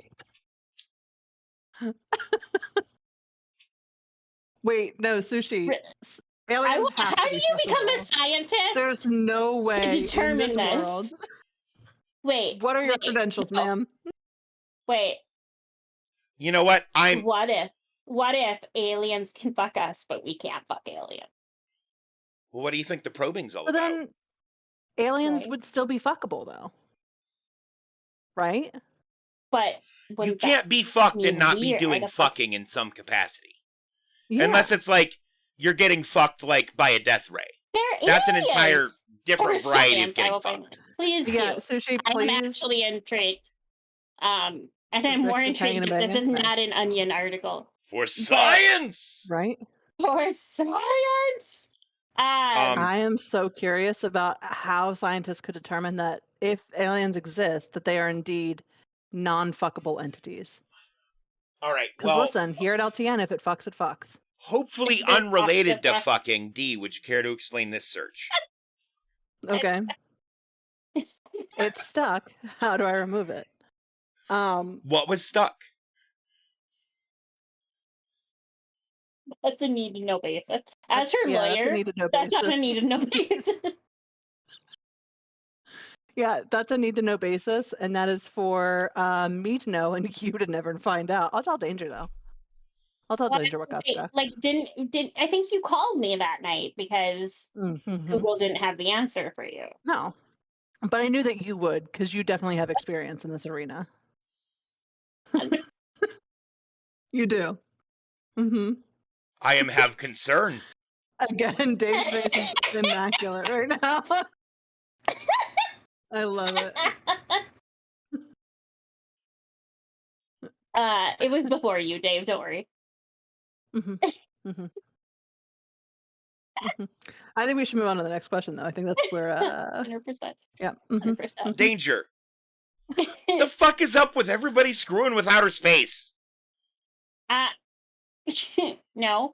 A: Wait, no, Sushi. Aliens have
B: How
A: to
B: do
A: be
B: you become a
A: fuckable.
B: scientist?
A: There's no way
B: determine
A: in this
B: this.
A: world.
B: Wait.
A: What are your credentials,
B: no.
A: ma'am?
B: Wait.
C: You know what?
B: What if aliens can fuck us, but we can't fuck aliens?
C: Well, what do you think the probing's all
A: But
C: about?
A: then aliens
B: Right.
A: would still be fuckable, though. Right?
B: But
C: You can't be fucked and not be doing fucking in some capacity.
A: Yeah.
C: Unless it's like you're getting fucked like by a death ray. That's an entire different variety of getting fucked.
B: Please
A: Yeah,
B: do.
A: Sushi,
B: I'm
A: please.
B: actually intrigued. And I'm more
A: Rick is hanging
B: intrigued
A: a
B: if this is
A: bangin'?
B: not an Onion article.
C: For science!
A: Right?
B: For science!
A: I am so curious about how scientists could determine that if aliens exist, that they are indeed non-fuckable entities.
C: All right,
A: Because listen, here at LTN, if it fucks, it fucks.
C: hopefully unrelated to fucking, D, would you care to explain this search?
A: Okay. It's stuck. How do I remove it?
C: What was stuck?
B: That's a need to know basis. As her
A: that's a
B: lawyer,
A: need to know
B: that's not a
A: basis.
B: need to know basis.
A: Yeah, that's a need to know basis, and that is for me to know and you to never find out. I'll tell Danger though. I'll tell
B: What?
A: Danger what got
B: Wait,
A: stuck.
B: like, didn't I think you called me that night because
A: Mm-hmm.
B: Google didn't have the answer for you.
A: No, but I knew that you would because you definitely have experience in this arena. You do. Mm-hmm.
C: I have concern.
A: Again, Dave's face is immaculate right now. I love it.
B: It was before you, Dave. Don't worry.
A: Mm-hmm. Mm-hmm. Mm-hmm. I think we should move on to the next question, though. I think that's where.
B: 100%.
A: Yeah. Mm-hmm.
B: 100%.
C: Danger. The fuck is up with everybody screwing with outer space?
B: No,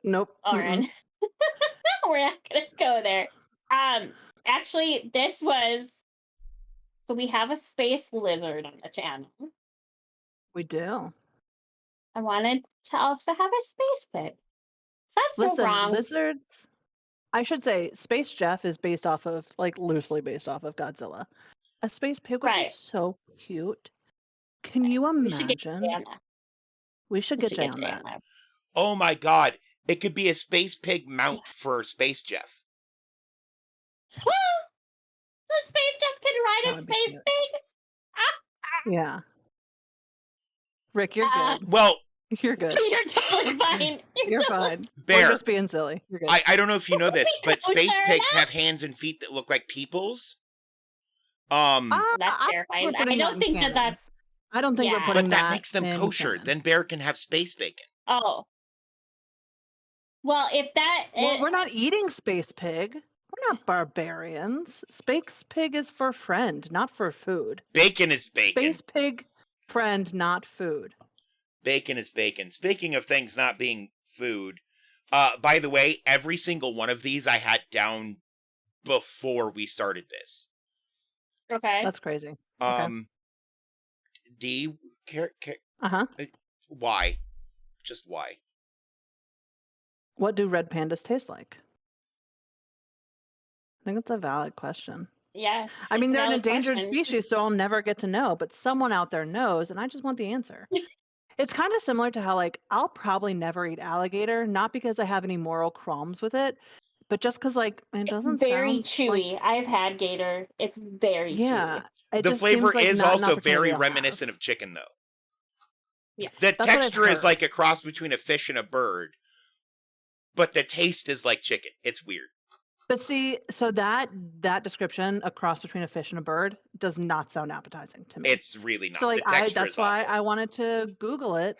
A: Nope.
B: Lauren. We're not gonna go there. Actually, this was so we have a space lizard on the channel.
A: We do.
B: I wanted to also have a space pig. Is that so
A: Listen,
B: wrong?
A: lizards. I should say, Space Jeff is based off of, like, loosely based off of Godzilla. A space pig would be
B: Right.
A: so cute. Can you
B: We should get
A: imagine?
B: Jay on that.
A: We should
B: We
A: get
B: should
A: Jay
B: get
A: on
B: Jay
A: that.
B: on that.
C: Oh my god. It could be a space pig mount for Space Jeff.
B: The space Jeff can ride
A: That
B: a
A: would be
B: space
A: cute.
B: pig.
A: Yeah. Rick, you're good.
C: Well,
A: You're good.
B: You're totally fine.
A: You're fine.
C: Bear.
A: We're just being silly. You're good.
C: I don't know if you know this, but
B: We
C: space
B: sure
C: pigs
B: enough.
C: have hands and feet that look like people's.
B: That's
A: I
B: terrifying.
A: we're
B: I
A: putting that
B: don't
A: in
B: think that
A: canon.
B: that's.
A: I don't think we're
B: Yeah.
A: putting
C: But that makes them
A: in
C: kosher.
A: canon.
C: Then Bear can have space bacon.
B: Oh. Well, if that.
A: Well, we're not eating space pig. We're not barbarians. Space pig is for friend, not for food.
C: Bacon is bacon.
A: Space pig, friend, not food.
C: Bacon is bacon. Speaking of things not being food, by the way, every single one of these I had down before we started this.
B: Okay.
A: That's crazy.
C: D,
A: Uh-huh.
C: why? Just why?
A: What do red pandas taste like? I think it's a valid question.
B: Yeah.
A: I mean,
B: it's
A: they're an
B: valid
A: endangered
B: question.
A: species, so I'll never get to know, but someone out there knows, and I just want the answer. It's kind of similar to how, like, I'll probably never eat alligator, not because I have any moral qualms with it, but just because, like, it doesn't
B: Very
A: sound like,
B: chewy. I've had gator. It's very
A: yeah,
B: chewy.
A: it
C: The
A: just
C: flavor
A: seems like
C: is
A: not an
C: also
A: opportunity
C: very
A: I'll have.
C: reminiscent of chicken, though.
B: Yeah.
C: The
A: That's what I've
C: texture is
A: heard.
C: like a cross between a fish and a bird, but the taste is like chicken. It's weird.
A: But see, so that description, a cross between a fish and a bird, does not sound appetizing to me.
C: It's really not.
A: So, like,
C: the texture
A: that's
C: is
A: why
C: awful.
A: I wanted to Google it.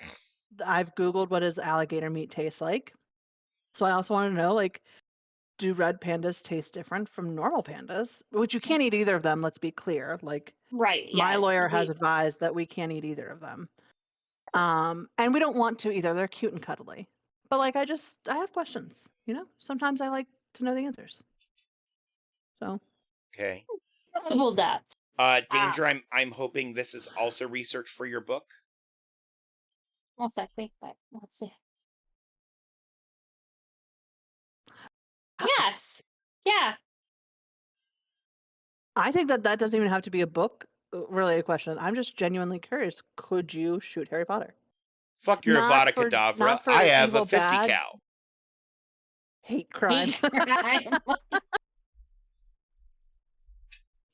A: I've Googled what does alligator meat taste like. So I also want to know, like, do red pandas taste different from normal pandas? Which you can't eat either of them, let's be clear. Like,
B: Right.
A: my
B: Yeah.
A: lawyer has advised that we can't eat either of them. And we don't want to either. They're cute and cuddly. But, like, I have questions, you know? Sometimes I like to know the answers. So,
C: Okay.
B: Well, that.
C: Danger, I'm hoping this is also research for your book.
B: Most likely, but let's see. Yes. Yeah.
A: I think that doesn't even have to be a book related question. I'm just genuinely curious. Could you shoot Harry Potter?
C: Fuck your
A: Not
C: Avada
A: for-
C: Kedavra.
A: not for
C: I have
A: evil
C: a 50
A: bad.
C: cal.
A: Hate crime.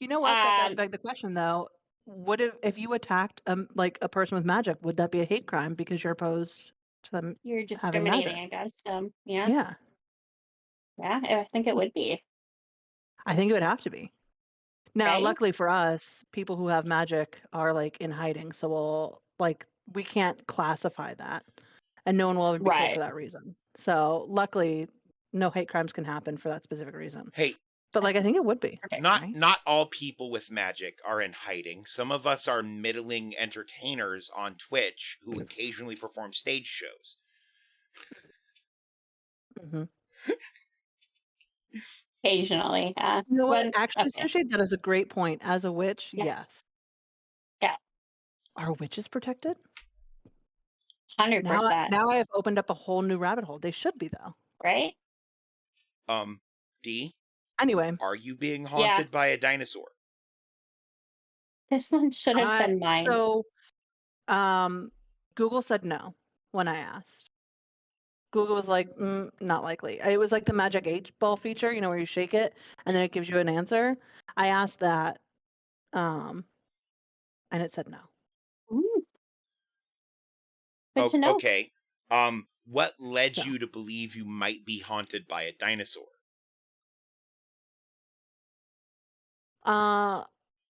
A: You know what? That does beg the question, though. What if you attacked like a person with magic? Would that be a hate crime because you're opposed to them?
B: You're
A: having
B: discriminating
A: magic.
B: against them. Yeah.
A: Yeah,
B: Yeah. I think it would be.
A: I think it would have to be. Now,
B: Right?
A: luckily for us, people who have magic are like in hiding, so we can't classify that, and no one will ever be killed
B: Right.
A: for that reason. So luckily, no hate crimes can happen for that specific reason.
C: Hey,
A: But like, I think it would be.
B: Perfect.
A: right?
C: not all people with magic are in hiding. Some of us are middling entertainers on Twitch who occasionally perform stage shows.
A: Mhm.
B: Occasionally.
A: You know what?
B: When-
A: Actually,
B: okay.
A: Sushi, that is a great point. As a witch,
B: Yeah.
A: yes.
B: Yeah.
A: Are witches protected?
B: 100%.
A: Now I have opened up a whole new rabbit hole. They should be though.
B: Right?
C: D,
A: Anyway,
C: are you being
B: Yeah.
C: haunted by a dinosaur?
B: This one should have been mine.
A: so Google said no when I asked. Google was like, not likely. It was like the magic 8-ball feature, where you shake it and then it gives you an answer. I asked that, and it said no.
B: Ooh. Good to know.
C: Okay. What led
A: So.
C: you to believe you might be haunted by a dinosaur?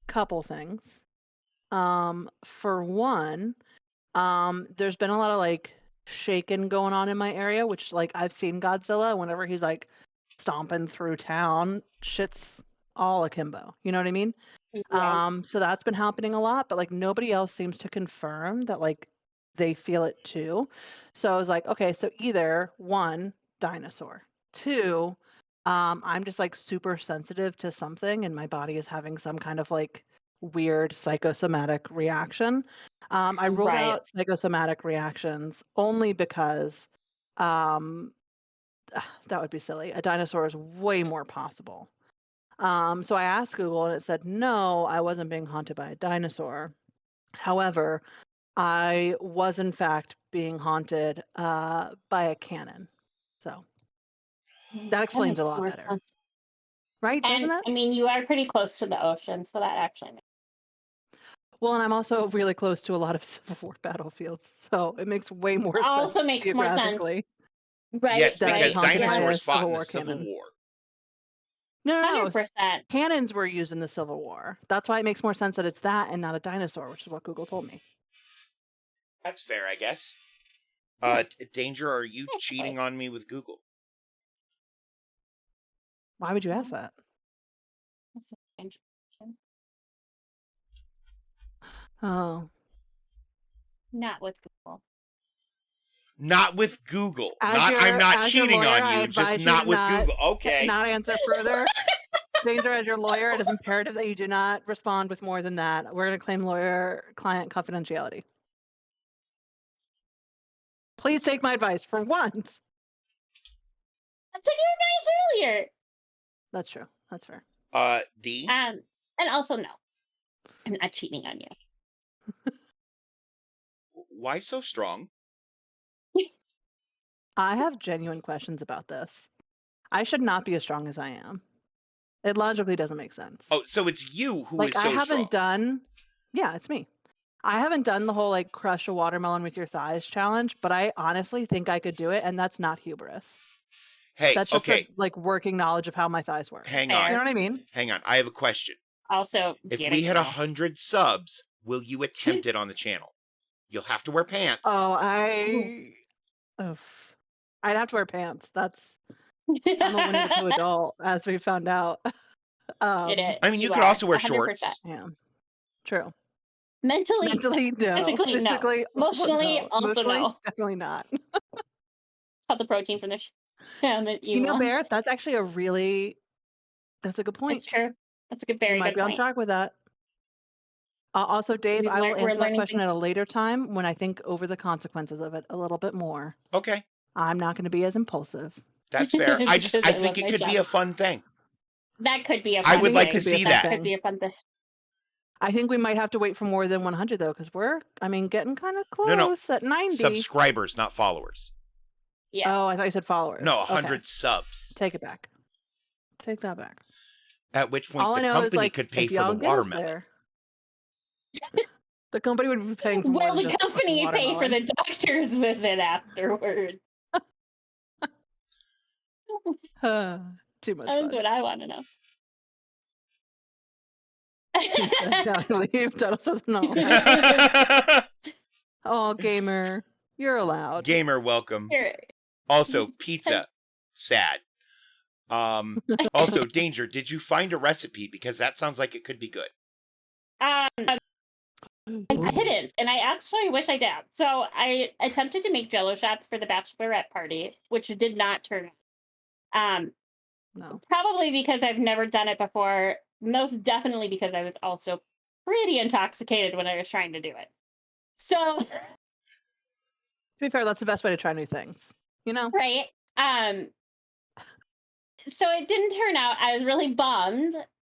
A: Couple things. For one, there's been a lot of like shaking going on in my area, which like I've seen Godzilla whenever he's like stomping through town, shit's all akimbo. You know what I mean?
B: Yeah.
A: So that's been happening a lot, but like nobody else seems to confirm that like they feel it too. So I was like, okay, so either one, dinosaur, two, I'm just like super sensitive to something and my body is having some kind of like weird psychosomatic reaction. I ruled
B: Right.
A: out psychosomatic reactions only because that would be silly. A dinosaur is way more possible. So I asked Google and it said, no, I wasn't being haunted by a dinosaur. However, I was in fact being haunted by a cannon. So that explains a
B: makes
A: lot
B: more
A: better.
B: sense.
A: Right, doesn't
B: And
A: it?
B: I mean, you are pretty close to the ocean, so that actually makes
A: Well, and I'm also really close to a lot of Civil War battlefields, so it makes way more
B: also
A: sense
B: makes more sense.
A: geographically
B: Right,
C: Yes,
A: that I was
C: because
B: right.
A: haunted by
B: Yeah.
A: a
C: dinosaurs fought
A: Civil
C: in the
A: War
C: Civil
A: cannon.
C: War.
A: No.
B: 100%.
A: Cannons were used in the Civil War. That's why it makes more sense that it's that and not a dinosaur, which is what Google told me.
C: That's fair, I guess.
B: Yeah.
C: Danger, are you
B: That's
C: cheating
B: close.
C: on me with Google?
A: Why would you ask that?
B: That's interesting.
A: Oh.
B: Not with Google.
C: Not with Google.
A: I'm
C: I'm not
A: as your
C: cheating
A: lawyer,
C: on
A: I
C: you, just
A: advise you
C: not
A: to
C: with Google. Okay.
A: not answer further. Danger, as your lawyer, it is imperative that you do not respond with more than that. We're going to claim lawyer-client confidentiality. Please take my advice for once.
B: I took your advice earlier.
A: That's true. That's fair.
C: D?
B: And also no. I'm not cheating on you.
C: Why so strong?
A: I have genuine questions about this. I should not be as strong as I am. It logically doesn't make sense.
C: Oh, so it's you who
A: like
C: is
A: I
C: so
A: haven't
C: strong.
A: done. Yeah, it's me. I haven't done the whole like crush a watermelon with your thighs challenge, but I honestly think I could do it, and that's not hubris.
C: Hey,
A: That's just
C: okay,
A: a like working knowledge of how my thighs work.
C: hang
A: You know
C: on.
A: what I mean?
C: Hang on. I have a question.
B: Also,
C: If
B: get
C: we
B: a
C: hit
B: girl.
C: 100 subs, will you attempt it on the channel? You'll have to wear pants.
A: Oh, I'd have to wear pants. I'm a Winnie the Pooh adult, as we found out.
B: It is.
C: I mean, you could
B: are,
C: also wear
B: 100%.
C: shorts.
A: Yeah, true.
B: Mentally,
A: no.
B: physically, no.
A: Physically,
B: Emotionally,
A: no.
B: also
A: Emotionally,
B: no.
A: definitely not.
B: Cut the protein from the
A: You know, Bear, that's actually that's a good point.
B: It's true. That's a good,
A: You
B: very
A: might
B: good
A: be on
B: point.
A: track with that. Also, Dave, I will
B: We're
A: answer that
B: learning
A: question at
B: things.
A: a later time when I think over the consequences of it a little bit more.
C: Okay,
A: I'm not going to be as impulsive.
C: that's fair. I
B: Because
C: think
B: love
C: it
B: my
C: could be
B: job.
C: a fun thing.
B: That could be a
C: I
B: fun
C: would like
B: thing.
C: to see that.
B: Could be a fun thing.
A: I think we might have to wait for more than 100 though, because we're, getting kind of close
C: No.
A: at 90.
C: Subscribers, not followers.
B: Yeah.
A: Oh, I thought you said followers.
C: No,
A: Okay.
C: 100 subs.
A: Take it back. Take that back.
C: At which point
A: All I
C: the
A: know is
C: company
A: like
C: could pay
A: if
C: for
A: y'all
C: the
A: get us
C: watermelon.
A: there, the company would be paying for more
B: Will
A: than
B: the
A: just a fucking
B: company pay for
A: watermelon.
B: the doctor's visit afterwards?
A: Too much
B: That's
A: fun.
B: what I want to know.
A: Gotta leave. Donald says no. Oh, gamer, you're allowed.
C: Gamer, welcome.
B: Here.
C: Also, pizza. Sad. Also, Danger, did you find a recipe? Because that sounds like it could be good.
B: I didn't, and I actually wish I did. So I attempted to make Jello shots for the bachelorette party, which did not turn out.
A: No.
B: Probably because I've never done it before. Most definitely because I was also pretty intoxicated when I was trying to do it. So
A: be fair, that's the best way to try new things. You know?
B: Right. So it didn't turn out. I was really bummed.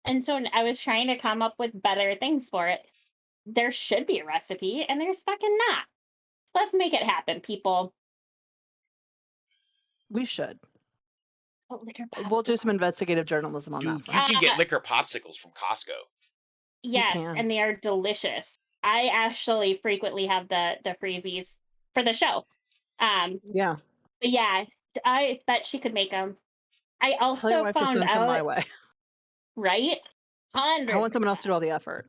B: And so I was trying to come up with better things for it. There should be a recipe, and there's fucking not. Let's make it happen, people.
A: We should.
B: Oh, liquor
A: We'll do some
B: popsicle.
A: investigative journalism on that
C: Dude,
A: front.
C: you can get liquor popsicles from Costco.
B: Yes,
A: can.
B: and they are delicious. I actually frequently have the freezies for the show.
A: Yeah.
B: But yeah, I bet she could make them. I
A: Tell your
B: also
A: wife to
B: found
A: send some my
B: out,
A: way.
B: right?
A: I want someone
B: 100%.
A: else to do all the effort.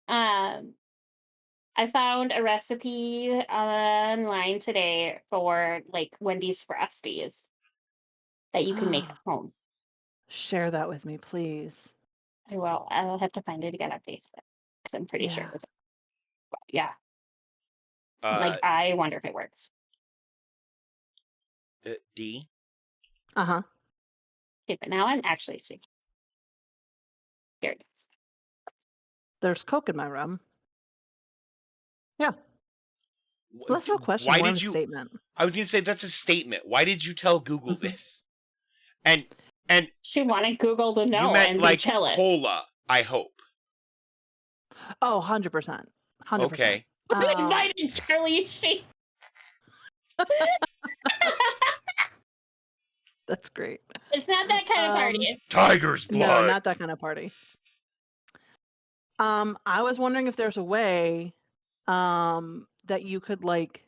B: I found a recipe online today for like Wendy's Frosties that you can make at home.
A: Share that with me, please.
B: I will. I'll have to find it again on Facebook because I'm pretty sure
A: Yeah.
B: it was. But yeah, like I wonder if it works.
C: D.
A: Uh-huh.
B: Okay, but now I'm actually seeing. Here it is.
A: There's Coke in my room. Yeah.
C: w-
A: Less of a
C: d-
A: question,
C: Why
A: more of
C: did
A: a
C: you?
A: statement.
C: I was gonna say that's a statement. Why did you tell Google
A: Mhm.
C: this? And
B: She wanted Google to
C: you
B: know
C: meant
B: and be
C: like
B: jealous.
C: cola, I hope.
A: Oh, 100%. 100%.
C: Okay.
B: We invited Charlie Sheen.
A: That's great.
B: It's not that kind of party.
C: Tiger's
A: No,
C: blood.
A: not that kind of party. I was wondering if there's a way that you could like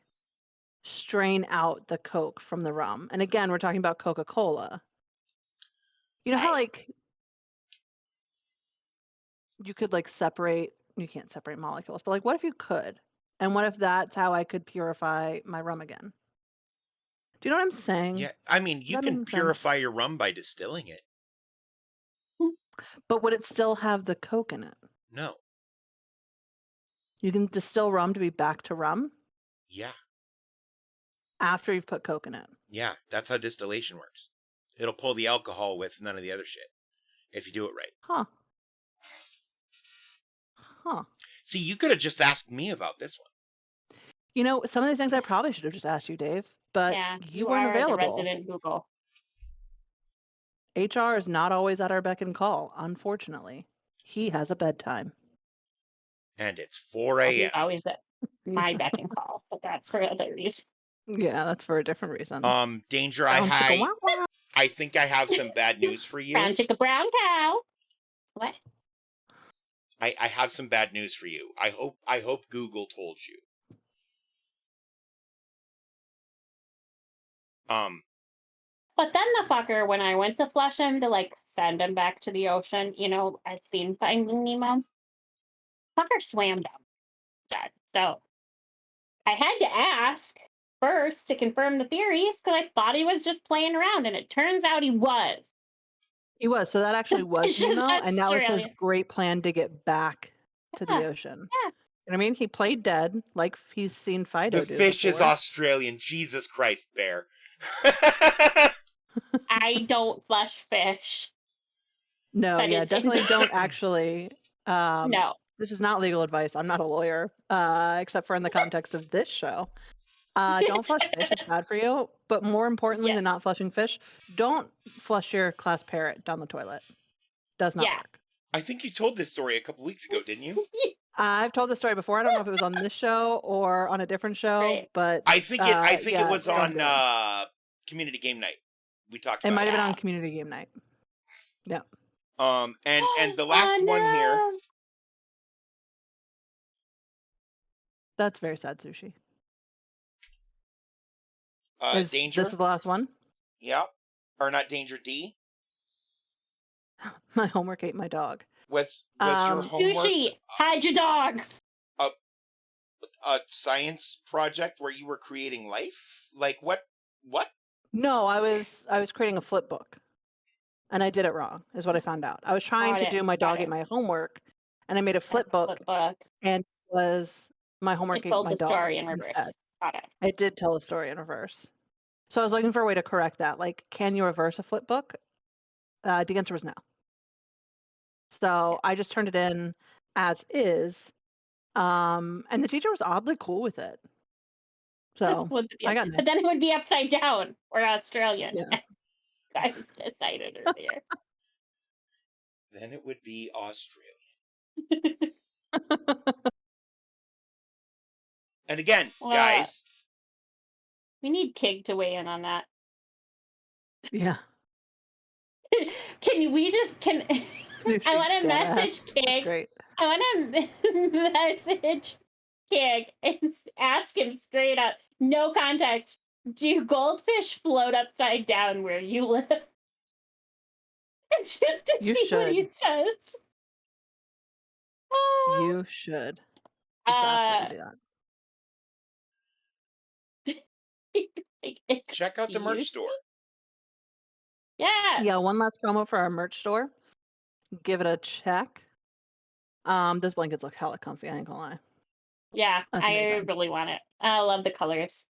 A: strain out the Coke from the rum. And again, we're talking about Coca-Cola. You know how
B: Right.
A: like you could like separate, you can't separate molecules, but like what if you could? And what if that's how I could purify my rum again? Do you know what I'm saying?
C: Yeah, I mean,
A: Does
C: you
A: that make
C: can
A: sense?
C: purify your rum by distilling it.
A: But would it still have the Coke in it?
C: No.
A: You can distill rum to be back to rum
C: Yeah.
A: after you've put Coke in it.
C: Yeah. That's how distillation works. It'll pull the alcohol with none of the other shit if you do it right.
A: Huh. Huh.
C: See, you could have just asked me about this one.
A: You know, some of these things I probably should have just asked you, Dave, but
B: Yeah,
A: you
B: you
A: weren't
B: are the
A: available.
B: resident Google.
A: HR is not always at our beck and call, unfortunately. He has a bedtime.
C: And it's 4
B: Well,
C: a.m.
B: he's always at my beck and call, but that's for other reasons.
A: Yeah, that's for a different reason.
C: Danger,
A: Brown chicka
C: I
A: wow wow.
C: I think I have some bad news for you.
B: Brown chicka brown cow. What?
C: I have some bad news for you. I hope Google told you.
B: But then the fucker, when I went to flush him to like send him back to the ocean, you know, I've seen Finding Nemo. Fucker swam down. Dead. So I had to ask first to confirm the theories because I thought he was just playing around, and it turns out he was.
A: He was. So that actually was
B: It's just
A: Nemo, and that was his
B: Australia.
A: great plan to get back to the
B: Yeah,
A: ocean.
B: yeah.
A: You know what I mean? He played dead, like he's seen Fido
C: The
A: do
C: fish is
A: before.
C: Australian. Jesus Christ, Bear.
B: I don't flush fish.
A: No,
B: But
A: yeah,
B: it's in-
A: definitely don't actually.
B: No.
A: This is not legal advice. I'm not a lawyer, except for in the context of this show. Don't flush fish. It's bad for you. But more importantly
B: Yeah.
A: than not flushing fish, don't flush your class parrot down the toilet. Does not
B: Yeah.
A: work.
C: I think you told this story a couple weeks ago, didn't you?
A: I've told this story before. I don't know if it was on this show or on a different show,
B: Right.
A: but
C: I think
A: yeah,
C: it was
A: don't
C: on
A: do it.
C: Community Game Night. We talked
A: It
C: about
A: might have been
B: Yeah.
A: on community game night. Yeah.
C: And the last
B: Oh,
C: one here.
B: no.
A: That's very sad, Sushi.
C: Danger.
A: This is the last one?
C: Yeah. Or not Danger D.
A: My homework ate my dog.
C: Was your homework
B: Sushi, hide your dogs.
C: a science project where you were creating life? Like what?
A: No, I was creating a flip book. And I did it wrong, is what I found out. I was trying
B: Got
A: to
B: it,
A: do my
B: got
A: dog ate
B: it.
A: my homework, and I made a flip book,
B: Flip book.
A: and it was my homework
B: It
A: ate
B: told
A: my
B: the
A: dog
B: story in reverse.
A: instead.
B: Got it.
A: It did tell the story in reverse. So I was looking for a way to correct that. Like, can you reverse a flip book? The answer was no. So I just turned it in as is. And the teacher was oddly cool with it.
B: This
A: So
B: would be
A: I got
B: but then it would be upside down or Australian.
A: yeah.
B: I decided earlier.
C: Then it would be Australia. And again, guys,
B: we need Kig to weigh in on that.
A: Yeah.
B: Can we just can I
A: Sushi
B: want to
A: dead ass.
B: message
A: That's
B: Kig.
A: great.
B: I want to message Kig and ask him straight up, no context. Do goldfish float upside down where you live? Just to
A: You
B: see what he
A: should.
B: says.
A: You should. You should absolutely do that.
B: Like,
C: check out the merch
B: confused.
C: store.
B: Yeah.
A: Yeah, one last promo for our merch store. Give it a check. Those blankets look hella comfy, I ain't gonna lie.
B: Yeah,
A: That's
B: I
A: amazing.
B: really want it. I love the colors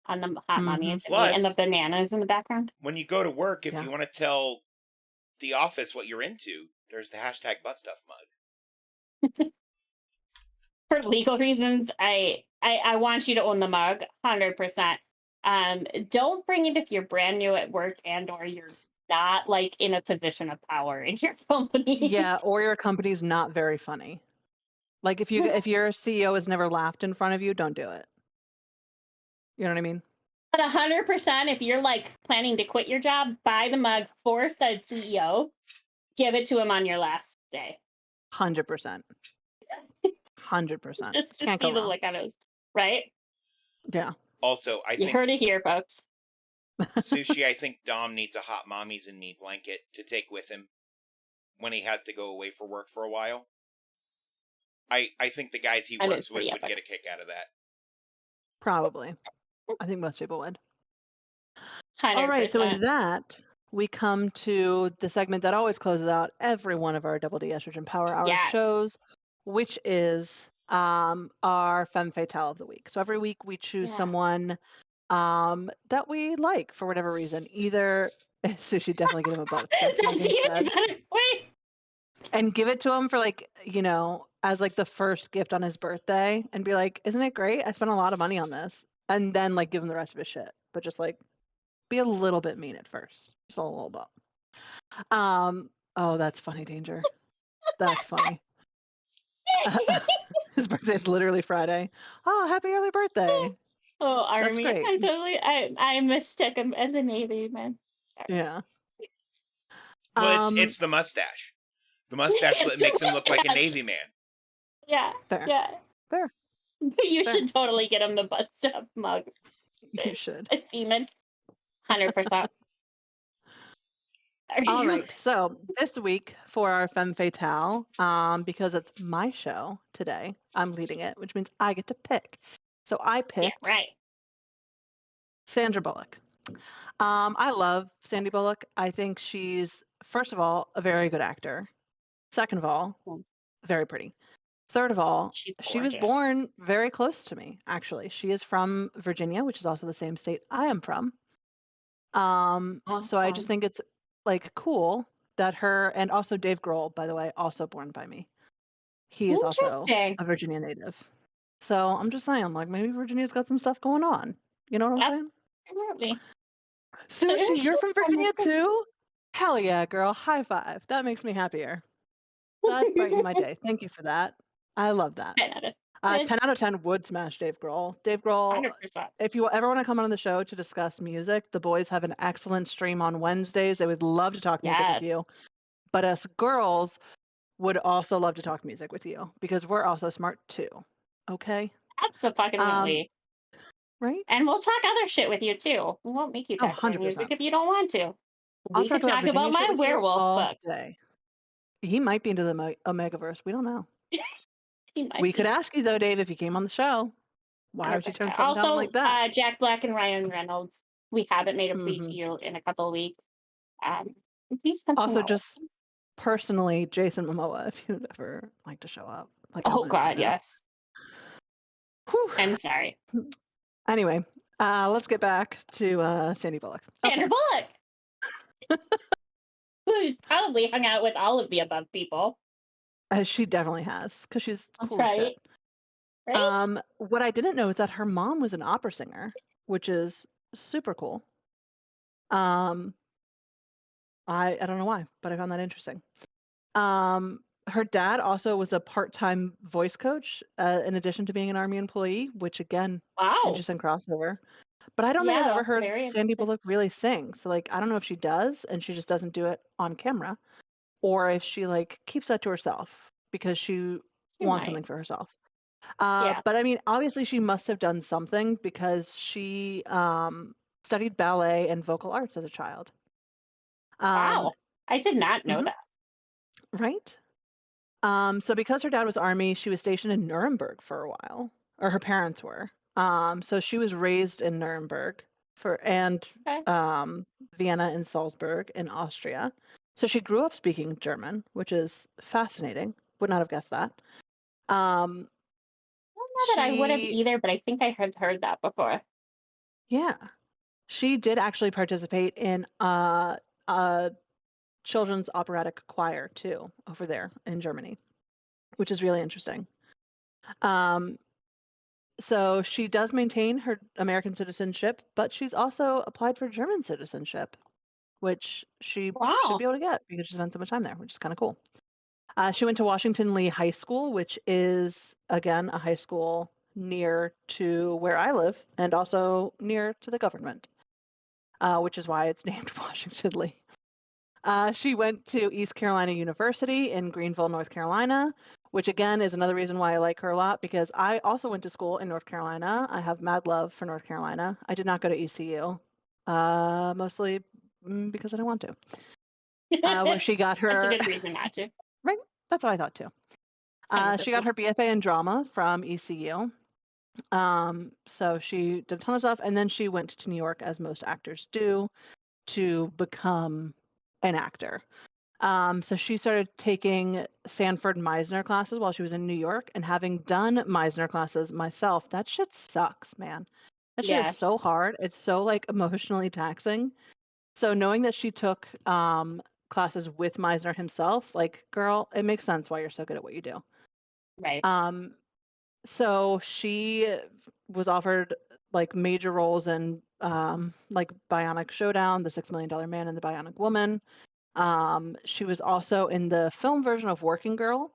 B: on the hot mummies and the
C: Plus-
B: bananas in the background.
C: When you go to work, if
A: Yeah.
C: you want to tell the office what you're into, there's the hashtag butt stuff mug.
B: For legal reasons, I want you to own the mug, 100%. Don't bring it if you're brand new at work and or you're not like in a position of power in your company.
A: Yeah, or your company's not very funny. Like if your CEO has never laughed in front of you, don't do it. You know what I mean?
B: But 100%, if you're like planning to quit your job, buy the mug for said CEO. Give it to him on your last day.
A: 100%. 100%.
B: Just to
A: Can't
B: see
A: go
B: the
A: wrong.
B: look on his, right?
A: Yeah.
C: Also, I
B: You
C: think
B: heard it here, folks.
C: Sushi, I think Dom needs a hot mommies and me blanket to take with him when he has to go away for work for a while. I think the guys he
B: That
C: works
B: is
C: with
B: pretty
C: would
B: epic.
C: get a kick out of that.
A: Probably. I think most people would.
B: 100%.
A: All right, so with that, we come to the segment that always closes out every one of our Double D Estrogen Power Hour
B: Yes.
A: shows, which is our Femme Fatale of the week. So every week we choose
B: Yeah.
A: someone that we like for whatever reason. Either Sushi definitely get him a butt stuff mug
B: That's even
A: instead,
B: better. Wait.
A: and give it to him for like as like the first gift on his birthday, and be like, "Isn't it great? I spent a lot of money on this," and then like give him the rest of his shit, but just like be a little bit mean at first, just a little bit. Oh, that's funny, Danger. That's funny. His birthday's literally Friday. Oh, happy early birthday.
B: Oh,
A: That's
B: Army.
A: great.
B: I mistook him as a Navy man.
A: Yeah.
C: Well, it's the mustache. The mustache
B: It's the
C: makes him look like a
B: mustache.
C: Navy man.
B: Yeah.
A: Fair.
B: Yeah.
A: Fair.
B: You
A: Fair.
B: should totally get him the butt stuff mug.
A: You should.
B: A semen. 100%.
A: All right. So this week for our Femme Fatale, because it's my show today, I'm leading it, which means I get to pick. So I
B: Yeah,
A: picked
B: right.
A: Sandra Bullock. I love Sandy Bullock. I think she's, first of all, a very good actor. Second of all,
B: Mm.
A: very pretty. Third of all,
B: She's
A: she was
B: gorgeous.
A: born very close to me, actually. She is from Virginia, which is also the same state I am from. So I just
B: Awesome.
A: think it's like cool that her, and also Dave Grohl, by the way, also born by me. He is also
B: Interesting.
A: a Virginia native. So I'm just saying, like, maybe Virginia's got some stuff going on. You know what I'm saying?
B: Absolutely.
A: Sushi, you're from Virginia
B: America.
A: too? Hell yeah, girl. High five. That makes me happier. That brightened my day. Thank you for that. I love that.
B: 10 out of
A: 10 out of 10 would smash Dave Grohl. Dave Grohl,
B: 100%.
A: if you ever want to come on the show to discuss music, the boys have an excellent stream on Wednesdays. They would love to talk music with
B: Yes.
A: you. But us girls would also love to talk music with you because we're also smart too. Okay?
B: Absolutely.
A: Right?
B: And we'll talk other shit with you too. We won't make you
A: Oh,
B: talk about music
A: 100%.
B: if you don't want to.
A: I'll
B: We could
A: talk
B: talk
A: Virginia
B: about
A: shit
B: my
A: with you
B: werewolf
A: all
B: book.
A: day. He might be into the Omegaverse. We don't know.
B: He might
A: We
B: be.
A: could ask you though, Dave, if you came on the show. Why would you
B: 100%.
A: turn something down
B: Also,
A: like that?
B: Jack Black and Ryan Reynolds. We haven't made a plea to
A: Mhm.
B: you in a couple of weeks. Please come
A: Also,
B: hang out with
A: just personally, Jason Momoa, if you'd ever like to show up. Like, I
B: Oh
A: wanted to say
B: God,
A: that.
B: yes.
A: Whew.
B: I'm sorry.
A: Anyway, let's get back to Sandy Bullock.
B: Sandra Bullock. Who probably hung out with all of the above people.
A: She definitely has, because she's
B: That's
A: cool as
B: right.
A: shit.
B: Right?
A: What I didn't know is that her mom was an opera singer, which is super cool. Um, I don't know why, but I found that interesting. Her dad also was a part-time voice coach, in addition to being an Army employee, which again,
B: Wow.
A: interesting crossover. But I don't think I've
B: Yeah,
A: ever
B: that's
A: heard
B: very
A: Sandy
B: interesting.
A: Bullock really sing. So like, I don't know if she does and she just doesn't do it on camera, or if she like keeps that to herself because she
B: She
A: wants
B: might.
A: something for herself.
B: Yeah.
A: But I mean, obviously she must have done something because she studied ballet and vocal arts as a child. Um,
B: Wow. I did not know
A: mhm,
B: that.
A: right? So because her dad was Army, she was stationed in Nuremberg for a while, or her parents were. So she was raised in Nuremberg and
B: Okay.
A: um, Vienna and Salzburg in Austria. So she grew up speaking German, which is fascinating. Would not have guessed that. Um,
B: Well, not that I would have
A: she,
B: either, but I think I have heard that before.
A: yeah, she did actually participate in a children's operatic choir too over there in Germany, which is really interesting. Um, So she does maintain her American citizenship, but she's also applied for German citizenship, which she should
B: Wow.
A: be able to get because she spent so much time there, which is kind of cool. She went to Washington Lee High School, which is, again, a high school near to where I live and also near to the government, which is why it's named Washington Lee. She went to East Carolina University in Greenville, North Carolina, which again is another reason why I like her a lot because I also went to school in North Carolina. I have mad love for North Carolina. I did not go to ECU, mostly because I don't want to. Where she got
B: That's a
A: her,
B: good reason not to.
A: right? That's what I thought too.
B: It's kind of
A: She got
B: personal.
A: her BFA in drama from ECU. So she did a ton of stuff, and then she went to New York, as most actors do, to become an actor. So she started taking Sanford Meisner classes while she was in New York, and having done Meisner classes myself, that shit sucks, man. That shit is
B: Yeah.
A: so hard. It's so like emotionally taxing. So knowing that she took classes with Meisner himself, like, girl, it makes sense why you're so good at what you do.
B: Right.
A: Um, so she was offered like major roles in like Bionic Showdown, The $6 Million Man, and The Bionic Woman. She was also in the film version of Working Girl.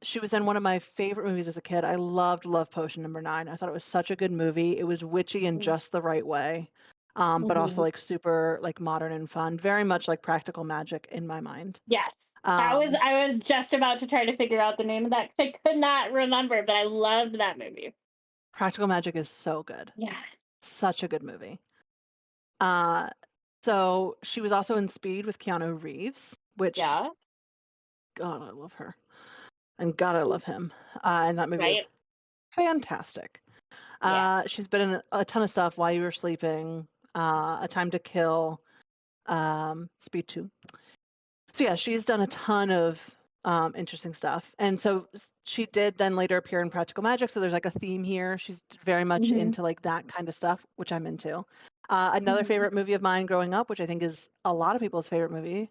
A: She was in one of my favorite movies as a kid. I loved Love Potion #9. I thought it was such a good movie. It was witchy in just the right way, but also
B: Mm-hmm.
A: like super like modern and fun. Very much like Practical Magic in my mind.
B: Yes.
A: Um,
B: I was just about to try to figure out the name of that 'cause I could not remember, but I loved that movie.
A: Practical Magic is so good.
B: Yeah.
A: Such a good movie. Uh, so she was also in Speed with Keanu Reeves, which
B: Yeah.
A: God, I love her, and God, I love him. And that movie is
B: Right.
A: fantastic.
B: Yeah.
A: She's been in a ton of stuff. While You Were Sleeping, A Time to Kill, Speed 2. So yeah, she's done a ton of interesting stuff. And so she did then later appear in Practical Magic. So there's like a theme here. She's very much
B: Mm-hmm.
A: into like that kind of stuff, which I'm into. Another
B: Mm-hmm.
A: favorite movie of mine growing up, which I think is a lot of people's favorite movie,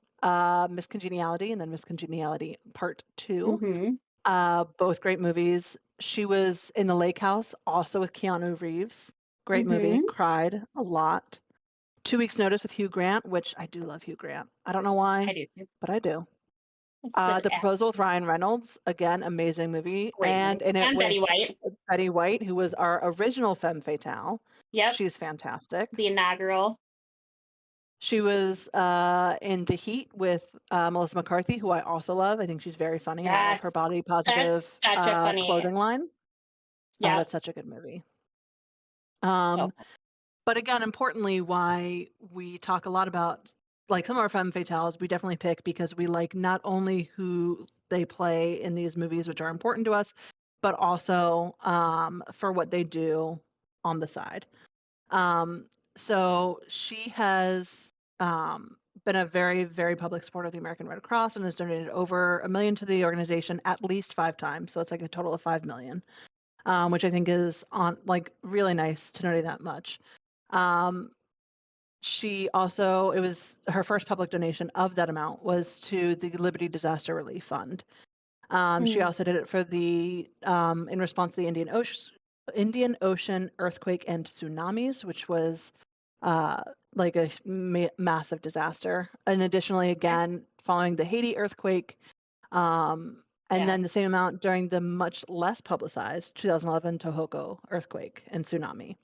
A: Miss Congeniality and then Miss Congeniality Part 2.
B: Mm-hmm.
A: Both great movies. She was in The Lake House, also with Keanu Reeves. Great movie.
B: Mm-hmm.
A: Cried a lot. 2 Weeks Notice with Hugh Grant, which I do love Hugh Grant. I don't know
B: I
A: why,
B: do too.
A: but I do.
B: It's the
A: The Proposal with Ryan Reynolds, again, amazing movie.
B: great
A: And
B: movie.
A: in it
B: And
A: with
B: Betty White.
A: Betty White, who was our original femme fatale.
B: Yep.
A: She's fantastic.
B: The inaugural.
A: She was in The Heat with Melissa McCarthy, who I also love. I think she's very funny, and I love her
B: Yes.
A: body
B: That's
A: positive
B: such a funny.
A: clothing line.
B: Yep.
A: That's such a good movie.
B: So
A: But again, importantly, why we talk a lot about like some of our femme fatales, we definitely pick because we like not only who they play in these movies, which are important to us, but also for what they do on the side. Um, so she has been a very, very public supporter of the American Red Cross and has donated over $1 million to the organization at least 5 times. So it's like a total of 5 million, which I think is on like really nice to donate that much. Um, she also, it was her first public donation of that amount was to the Liberty Disaster Relief Fund. She
B: Mm.
A: also did it for the in response to the Indian Ocean earthquake and tsunamis, which was uh, like a massive disaster. And additionally,
B: Okay.
A: again, following the Haiti earthquake, and
B: Yeah.
A: then the same amount during the much less publicized 2011 Tohoku earthquake and tsunami.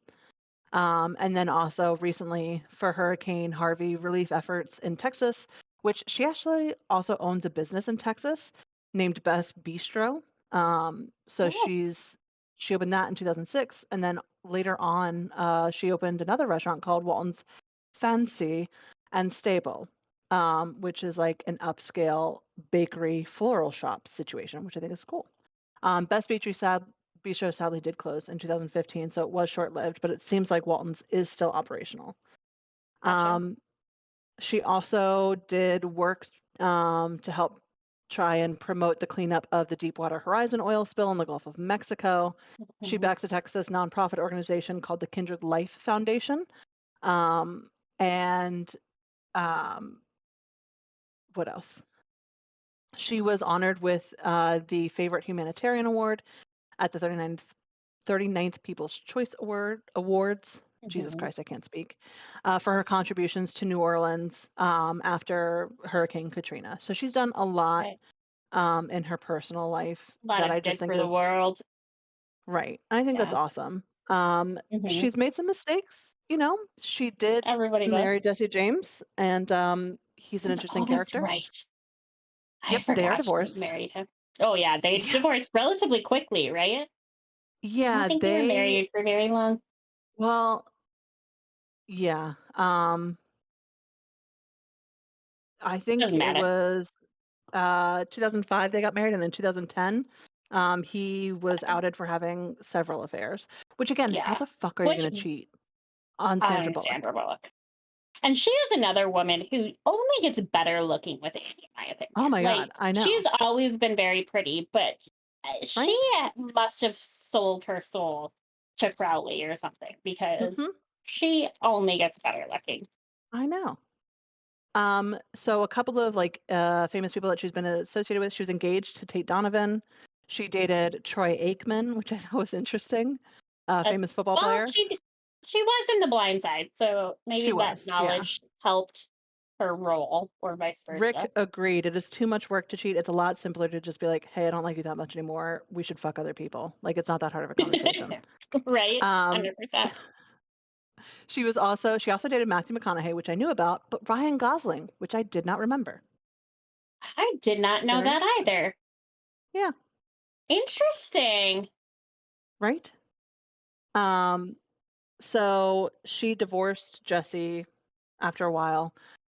A: And then also recently for Hurricane Harvey relief efforts in Texas, which she actually also owns a business in Texas named Best Bistro. So
B: Oh,
A: she opened that in 2006, and then later on, she opened another restaurant called Walton's Fancy and Stable, which is like an upscale bakery floral shop situation, which I think is cool. Bistro sadly did close in 2015, so it was short-lived, but it seems like Walton's is still operational.
B: gotcha.
A: Um, she also did work to help try and promote the cleanup of the Deepwater Horizon oil spill in the Gulf of Mexico. She
B: Mhm.
A: backs a Texas nonprofit organization called the Kindred Life Foundation. And what else? She was honored with the Favorite Humanitarian Award at the 39th People's Choice Awards. Jesus
B: Mhm.
A: Christ, I can't speak. For her contributions to New Orleans after Hurricane Katrina. So she's done a lot
B: Okay.
A: in her personal life
B: A lot
A: that
B: of
A: I just
B: good
A: think
B: for the
A: is
B: world.
A: right. I think that's
B: Yeah.
A: awesome.
B: Hmm.
A: She's made some mistakes. She did
B: Everybody does.
A: marry Jesse James, and he's an interesting
B: Oh, that's
A: character.
B: right. I
A: Yep, they are
B: forgot she
A: divorced.
B: married him. Oh yeah, they
A: Yeah,
B: divorced relatively quickly, right? I don't
A: yeah,
B: think they were
A: they.
B: married for very long.
A: Well, yeah. I think
B: Doesn't
A: it
B: matter.
A: was 2005 they got married, and then 2010, he was
B: Okay.
A: outed for having several affairs. Which again, how
B: Yeah.
A: the fuck are you
B: Which
A: gonna cheat on Sandra Bullock?
B: Sandra Bullock. And she is another woman who only gets better looking with age, in my
A: Oh
B: opinion.
A: my
B: Like
A: god, I
B: she's
A: know,
B: always been very pretty, but she
A: right?
B: must have sold her soul to Crowley or something because
A: Hmm.
B: she only gets better looking.
A: I know. So a couple of like famous people that she's been associated with. She was engaged to Tate Donovan. She dated Troy Aikman, which I thought was interesting.
B: That's,
A: Famous football
B: well,
A: player.
B: she was in the blind side, so
A: She
B: maybe that
A: was, yeah.
B: knowledge helped her role or vice
A: Rick
B: versa.
A: agreed. It is too much work to cheat. It's a lot simpler to just be like, "Hey, I don't like you that much anymore. We should fuck other people." Like it's not that hard of a conversation.
B: Right?
A: Um,
B: 100%.
A: she also dated Matthew McConaughey, which I knew about, but Ryan Gosling, which I did not remember.
B: I did not know
A: Very
B: that
A: interesting.
B: either.
A: Yeah,
B: Interesting.
A: right. Um, so she divorced Jesse after a while.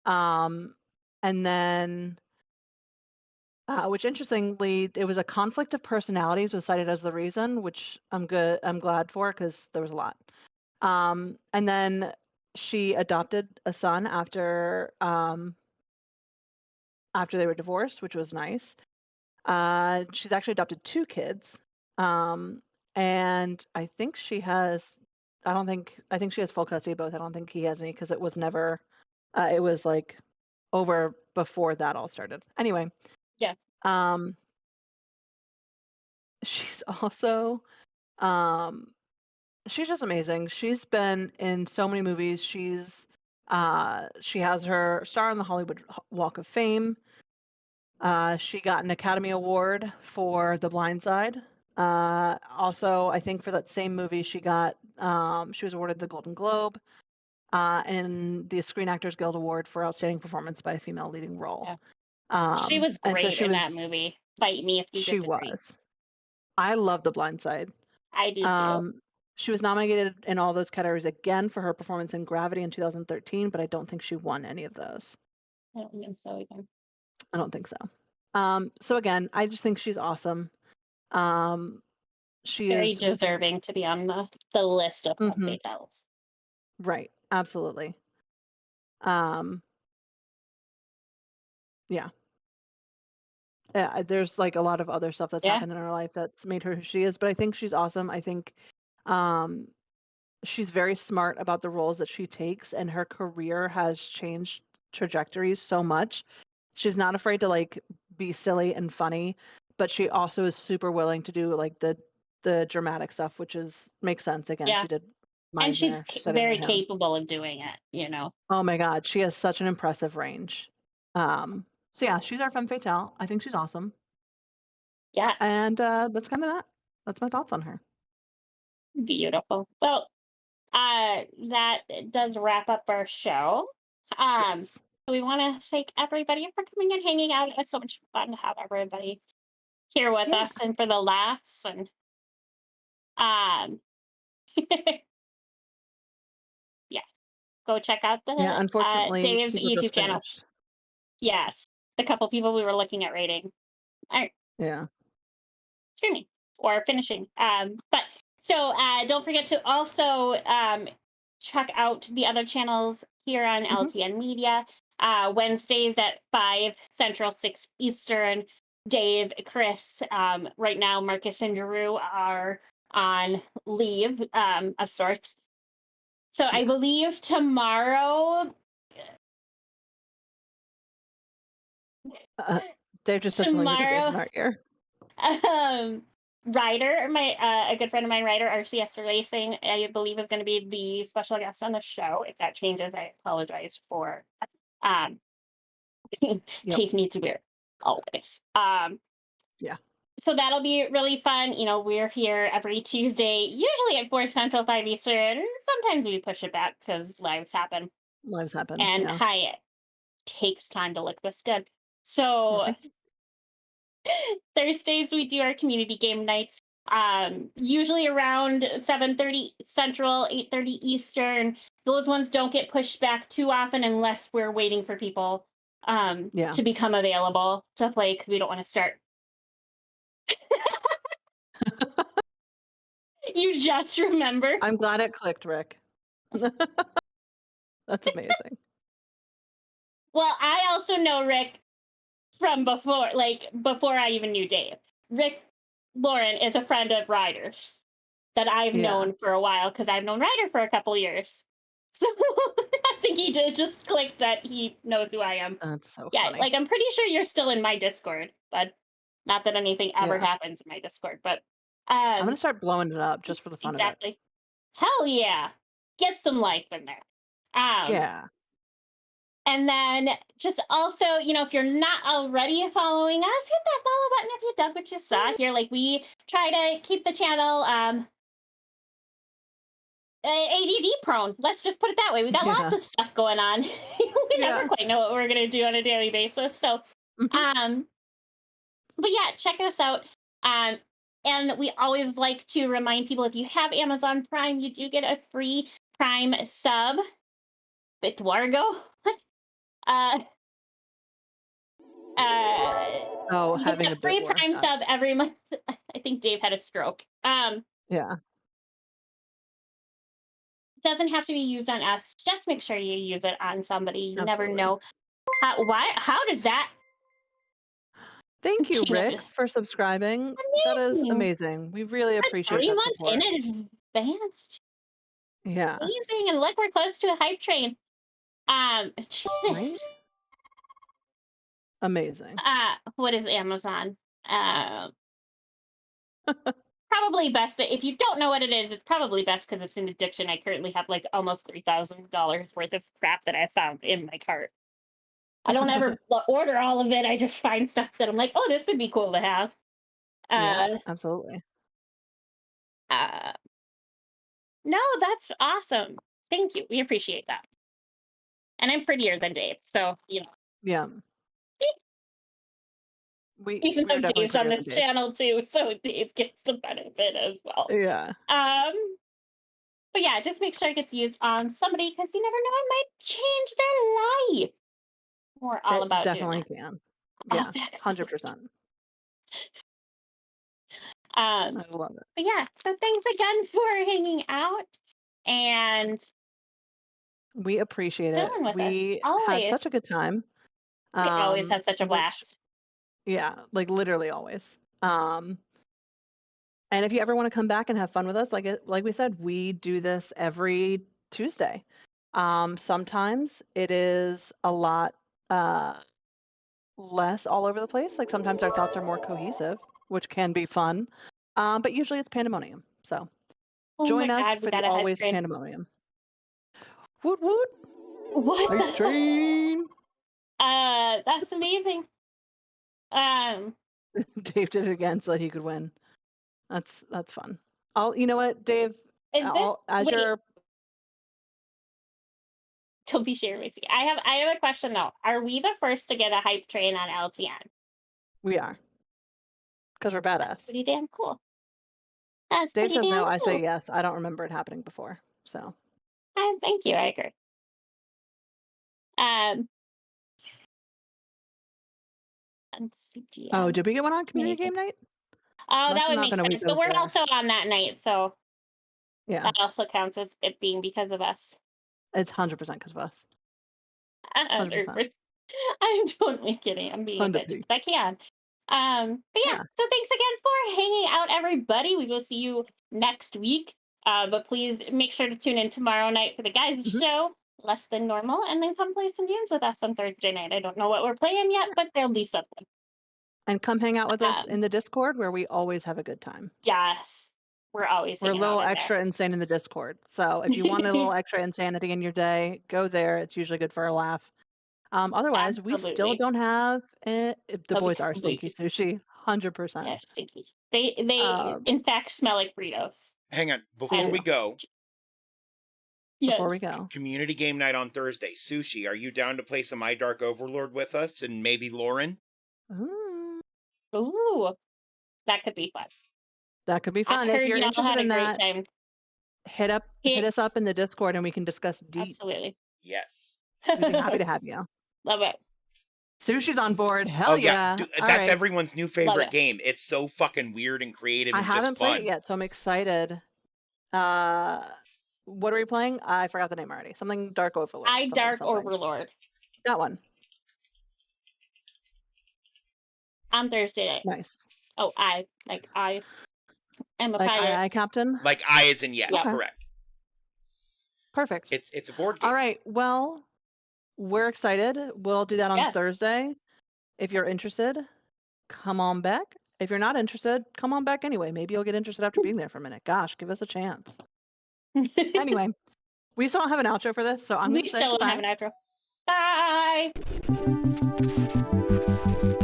A: Um, and then which interestingly, it was a conflict of personalities was cited as the reason, which I'm glad for because there was a lot. And then she adopted a son after they were divorced, which was nice. She's actually adopted two kids. Um, and I think she has full custody of both. I don't think he has any because it was like over before that all started. Anyway,
B: Yeah.
A: um, she's also um, she's just amazing. She's been in so many movies. She has her star on the Hollywood Walk of Fame. She got an Academy Award for The Blind Side. Also, I think for that same movie, she was awarded the Golden Globe and the Screen Actors Guild Award for Outstanding Performance by a Female Leading Role.
B: Yeah. She was
A: And so
B: great in that movie. Fight me if you
A: she
B: disagree.
A: was. I love The Blind Side.
B: I do too.
A: Um, she was nominated in all those categories again for her performance in Gravity in 2013, but I don't think she won any of those.
B: I don't think so either.
A: I don't think so. So again, I just think she's awesome. Um, she
B: Very
A: is
B: deserving to be on the list of
A: mhm,
B: monthly tells.
A: right, absolutely. Um, yeah. Yeah, there's like a lot of other stuff that's
B: Yeah.
A: happened in her life that's made her who she is, but I think she's awesome. I think um, she's very smart about the roles that she takes, and her career has changed trajectories so much. She's not afraid to like be silly and funny, but she also is super willing to do like the dramatic stuff, which is makes sense. Again,
B: Yeah.
A: she did
B: And
A: Meisner. She studied under
B: very
A: him.
B: capable of doing it, you know.
A: Oh my God, she has such an impressive range. So yeah, she's our femme fatale. I think she's awesome,
B: Yes.
A: and that's kind of that. That's my thoughts on her.
B: Beautiful. Well, that does wrap up our show.
A: Yes.
B: We want to thank everybody for coming and hanging out. It's so much fun to have everybody here with
A: Yeah.
B: us and for the laughs and um yeah, go check out
A: Yeah.
B: the
A: Unfortunately,
B: Dave's
A: people just
B: YouTube channel.
A: finished.
B: Yes, the couple people we were looking at rating are
A: Yeah.
B: streaming or finishing. But so don't forget to also check out the other channels here on
A: Hmm.
B: LTN Media. Wednesdays at 5 Central, 6 Eastern. Dave, Chris, right now, Marcus and Drew are on leave of sorts. So I
A: Yeah.
B: believe tomorrow,
A: Uh, Dave just said something really weird
B: tomorrow
A: in our ear.
B: um Ryder, my a good friend of mine, Ryder RCS Racing, I believe is going to be the special guest on the show. If that changes, I apologize for um
A: Yep.
B: Chief needs beer always.
A: Yeah.
B: So that'll be really fun. You know, we're here every Tuesday, usually at 4 Central, 5 Eastern. Sometimes we push it back because lives happen.
A: Lives happen.
B: And
A: Yeah.
B: hi, it takes time to look this good. So
A: Right.
B: Thursdays we do our community game nights. Usually around 7:30 Central, 8:30 Eastern. Those ones don't get pushed back too often unless we're waiting for people
A: Yeah.
B: to become available to play because we don't want to start. You just remember.
A: I'm glad it clicked, Rick. That's amazing.
B: Well, I also know Rick from before, like before I even knew Dave. Rick Lauren is a friend of Ryder's that I've
A: Yeah.
B: known for a while because I've known Ryder for a couple years. So I think he just clicked that he knows who I am.
A: That's so
B: Yeah,
A: funny.
B: like I'm pretty sure you're still in my Discord, but not that anything ever
A: Yeah.
B: happens in my Discord. But
A: I'm gonna start blowing it up just for the fun of it.
B: exactly. Hell yeah. Get some life in there. Um,
A: Yeah.
B: and then just also, you know, if you're not already following us, hit that follow button if you dug what you saw here. Like we try to keep the channel ADD prone. Let's just put it that way. We got lots
A: Yeah.
B: of stuff going on. We never
A: Yeah.
B: quite know what we're gonna do on a daily basis. So
A: Mhm.
B: um, but yeah, check us out. Um, and we always like to remind people if you have Amazon Prime, you do get a free Prime sub. Bitwargo. What? Uh,
A: Oh,
B: you get
A: having
B: a
A: a bit
B: free
A: war.
B: Prime
A: Got it.
B: sub every month. I think Dave had a stroke.
A: Yeah.
B: Doesn't have to be used on us. Just make sure you use it on somebody. You never
A: Absolutely.
B: know how does that
A: Thank you,
B: peanut
A: Rick, for subscribing. That is
B: amazing?
A: amazing. We really
B: We're
A: appreciate
B: 3
A: that
B: months in
A: support.
B: advance.
A: Yeah.
B: Amazing. And look, we're close to a hype train.
A: Right?
B: Jesus.
A: Amazing.
B: What is Amazon? Uh, Probably best that if you don't know what it is, it's probably best because it's an addiction. I currently have like almost $3,000 worth of crap that I found in my cart. I don't ever order all of it. I just find stuff that I'm like, oh, this would be cool to have.
A: Yep,
B: Uh,
A: absolutely.
B: uh, no, that's awesome. Thank you. We appreciate that. And I'm prettier than Dave, so you know,
A: Yeah. We
B: even
A: we are
B: though
A: definitely
B: Dave's on
A: prettier than
B: this
A: Dave.
B: channel too, so Dave gets the benefit as well.
A: Yeah.
B: Um, but yeah, just make sure it gets used on somebody because you never know, it might change their life. We're all
A: It
B: about doing
A: definitely
B: that.
A: can.
B: All
A: Yeah.
B: that.
A: 100%.
B: Um,
A: I love it.
B: but yeah, so thanks again for hanging out and
A: We appreciate it.
B: chilling with us.
A: We had
B: Always.
A: such a good time.
B: We always had such a
A: Which
B: blast.
A: yeah, like literally always. And if you ever want to come back and have fun with us, like we said, we do this every Tuesday. Sometimes it is a lot less all over the place. Like sometimes our thoughts are more cohesive. which can be fun. But usually it's pandemonium. So
B: Oh
A: join
B: my
A: us
B: god, we
A: for the
B: got a hype
A: always
B: train.
A: pandemonium. Woot woot!
B: What the
A: Hype
B: hell?
A: train!
B: That's amazing.
A: Dave did it again so that he could win. That's fun. You know what, Dave?
B: Is this
A: As
B: wait,
A: your
B: don't be sharing with me. I have a question though. Are we the first to get a hype train on LTN?
A: we are, because we're badass.
B: Pretty damn cool. That's
A: Dave
B: pretty
A: says no,
B: damn
A: I say
B: cool.
A: yes. I don't remember it happening before. So
B: Thank you, I agree. Let's see.
A: oh, did we get one on community
B: Maybe.
A: game night?
B: Oh,
A: Must
B: that
A: have
B: would
A: not
B: make
A: been a week
B: sense.
A: I
B: But
A: was
B: we're
A: there.
B: also on that night, so
A: Yeah,
B: that also counts as it being because of us.
A: it's 100% because of us. 100%.
B: I'm totally kidding. I'm being a bitch
A: 100%.
B: if I can. But yeah,
A: Yeah.
B: so thanks again for hanging out, everybody. We will see you next week. But please make sure to tune in tomorrow night for the guys'
A: Mhm.
B: show, less than normal, and then come play some games with us on Thursday night. I don't know what we're playing yet, but there'll be something.
A: And come hang out with us
B: Um,
A: in the Discord where we always have a good time.
B: yes, we're always
A: We're a
B: hanging out
A: little
B: in
A: extra insane in the Discord. So if you want a
B: there.
A: little extra insanity in your day, go there. It's usually good for a laugh. Otherwise, we still
B: Absolutely.
A: don't have the boys are stinky
B: Boys,
A: sushi, 100%.
B: they're stinky. They
A: Um,
B: in fact smell like Fritos.
C: Hang on.
A: They
C: Before
B: And
C: we
A: do.
C: go,
A: Before we
B: yes,
A: go.
C: community game night on Thursday. Sushi, are you down to play some My Dark Overlord with us and maybe Lauren?
A: Ooh,
B: ooh, that could be fun.
A: that could be
B: I
A: fun. If
B: heard
A: you're
B: y'all
A: interested
B: had a
A: in
B: great
A: that,
B: time.
A: hit
B: Hit
A: us up in the Discord and we can discuss deets.
B: absolutely.
C: Yes.
A: We'd be happy to have you.
B: Love it.
A: Sushi's on board. Hell
C: Oh yeah,
A: yeah.
C: dude,
A: All
C: that's
A: right.
C: everyone's new
B: Love
C: favorite
B: it.
C: game. It's so fucking weird and creative
A: I
C: and just
A: haven't played it
C: fun.
A: yet, so I'm excited. What are we playing? I forgot the name already. Something Dark Overlord.
B: I
A: something,
B: Dark
A: something.
B: Overlord
A: That one.
B: on Thursday night.
A: Nice.
B: Oh, I am a
A: Like
B: pirate.
A: aye, Captain.
C: Like I is in yes,
B: Yep.
A: Okay.
C: correct.
A: Perfect.
C: It's a board game.
A: All right. Well, we're excited. We'll do that on
B: Yes.
A: Thursday. If you're interested, come on back. If you're not interested, come on back anyway. Maybe you'll get interested after being there for a minute. Gosh, give us a chance. Anyway, we still don't have an outro for this, so I'm
B: We
A: going to say
B: still don't have
A: goodbye.
B: an outro. Bye.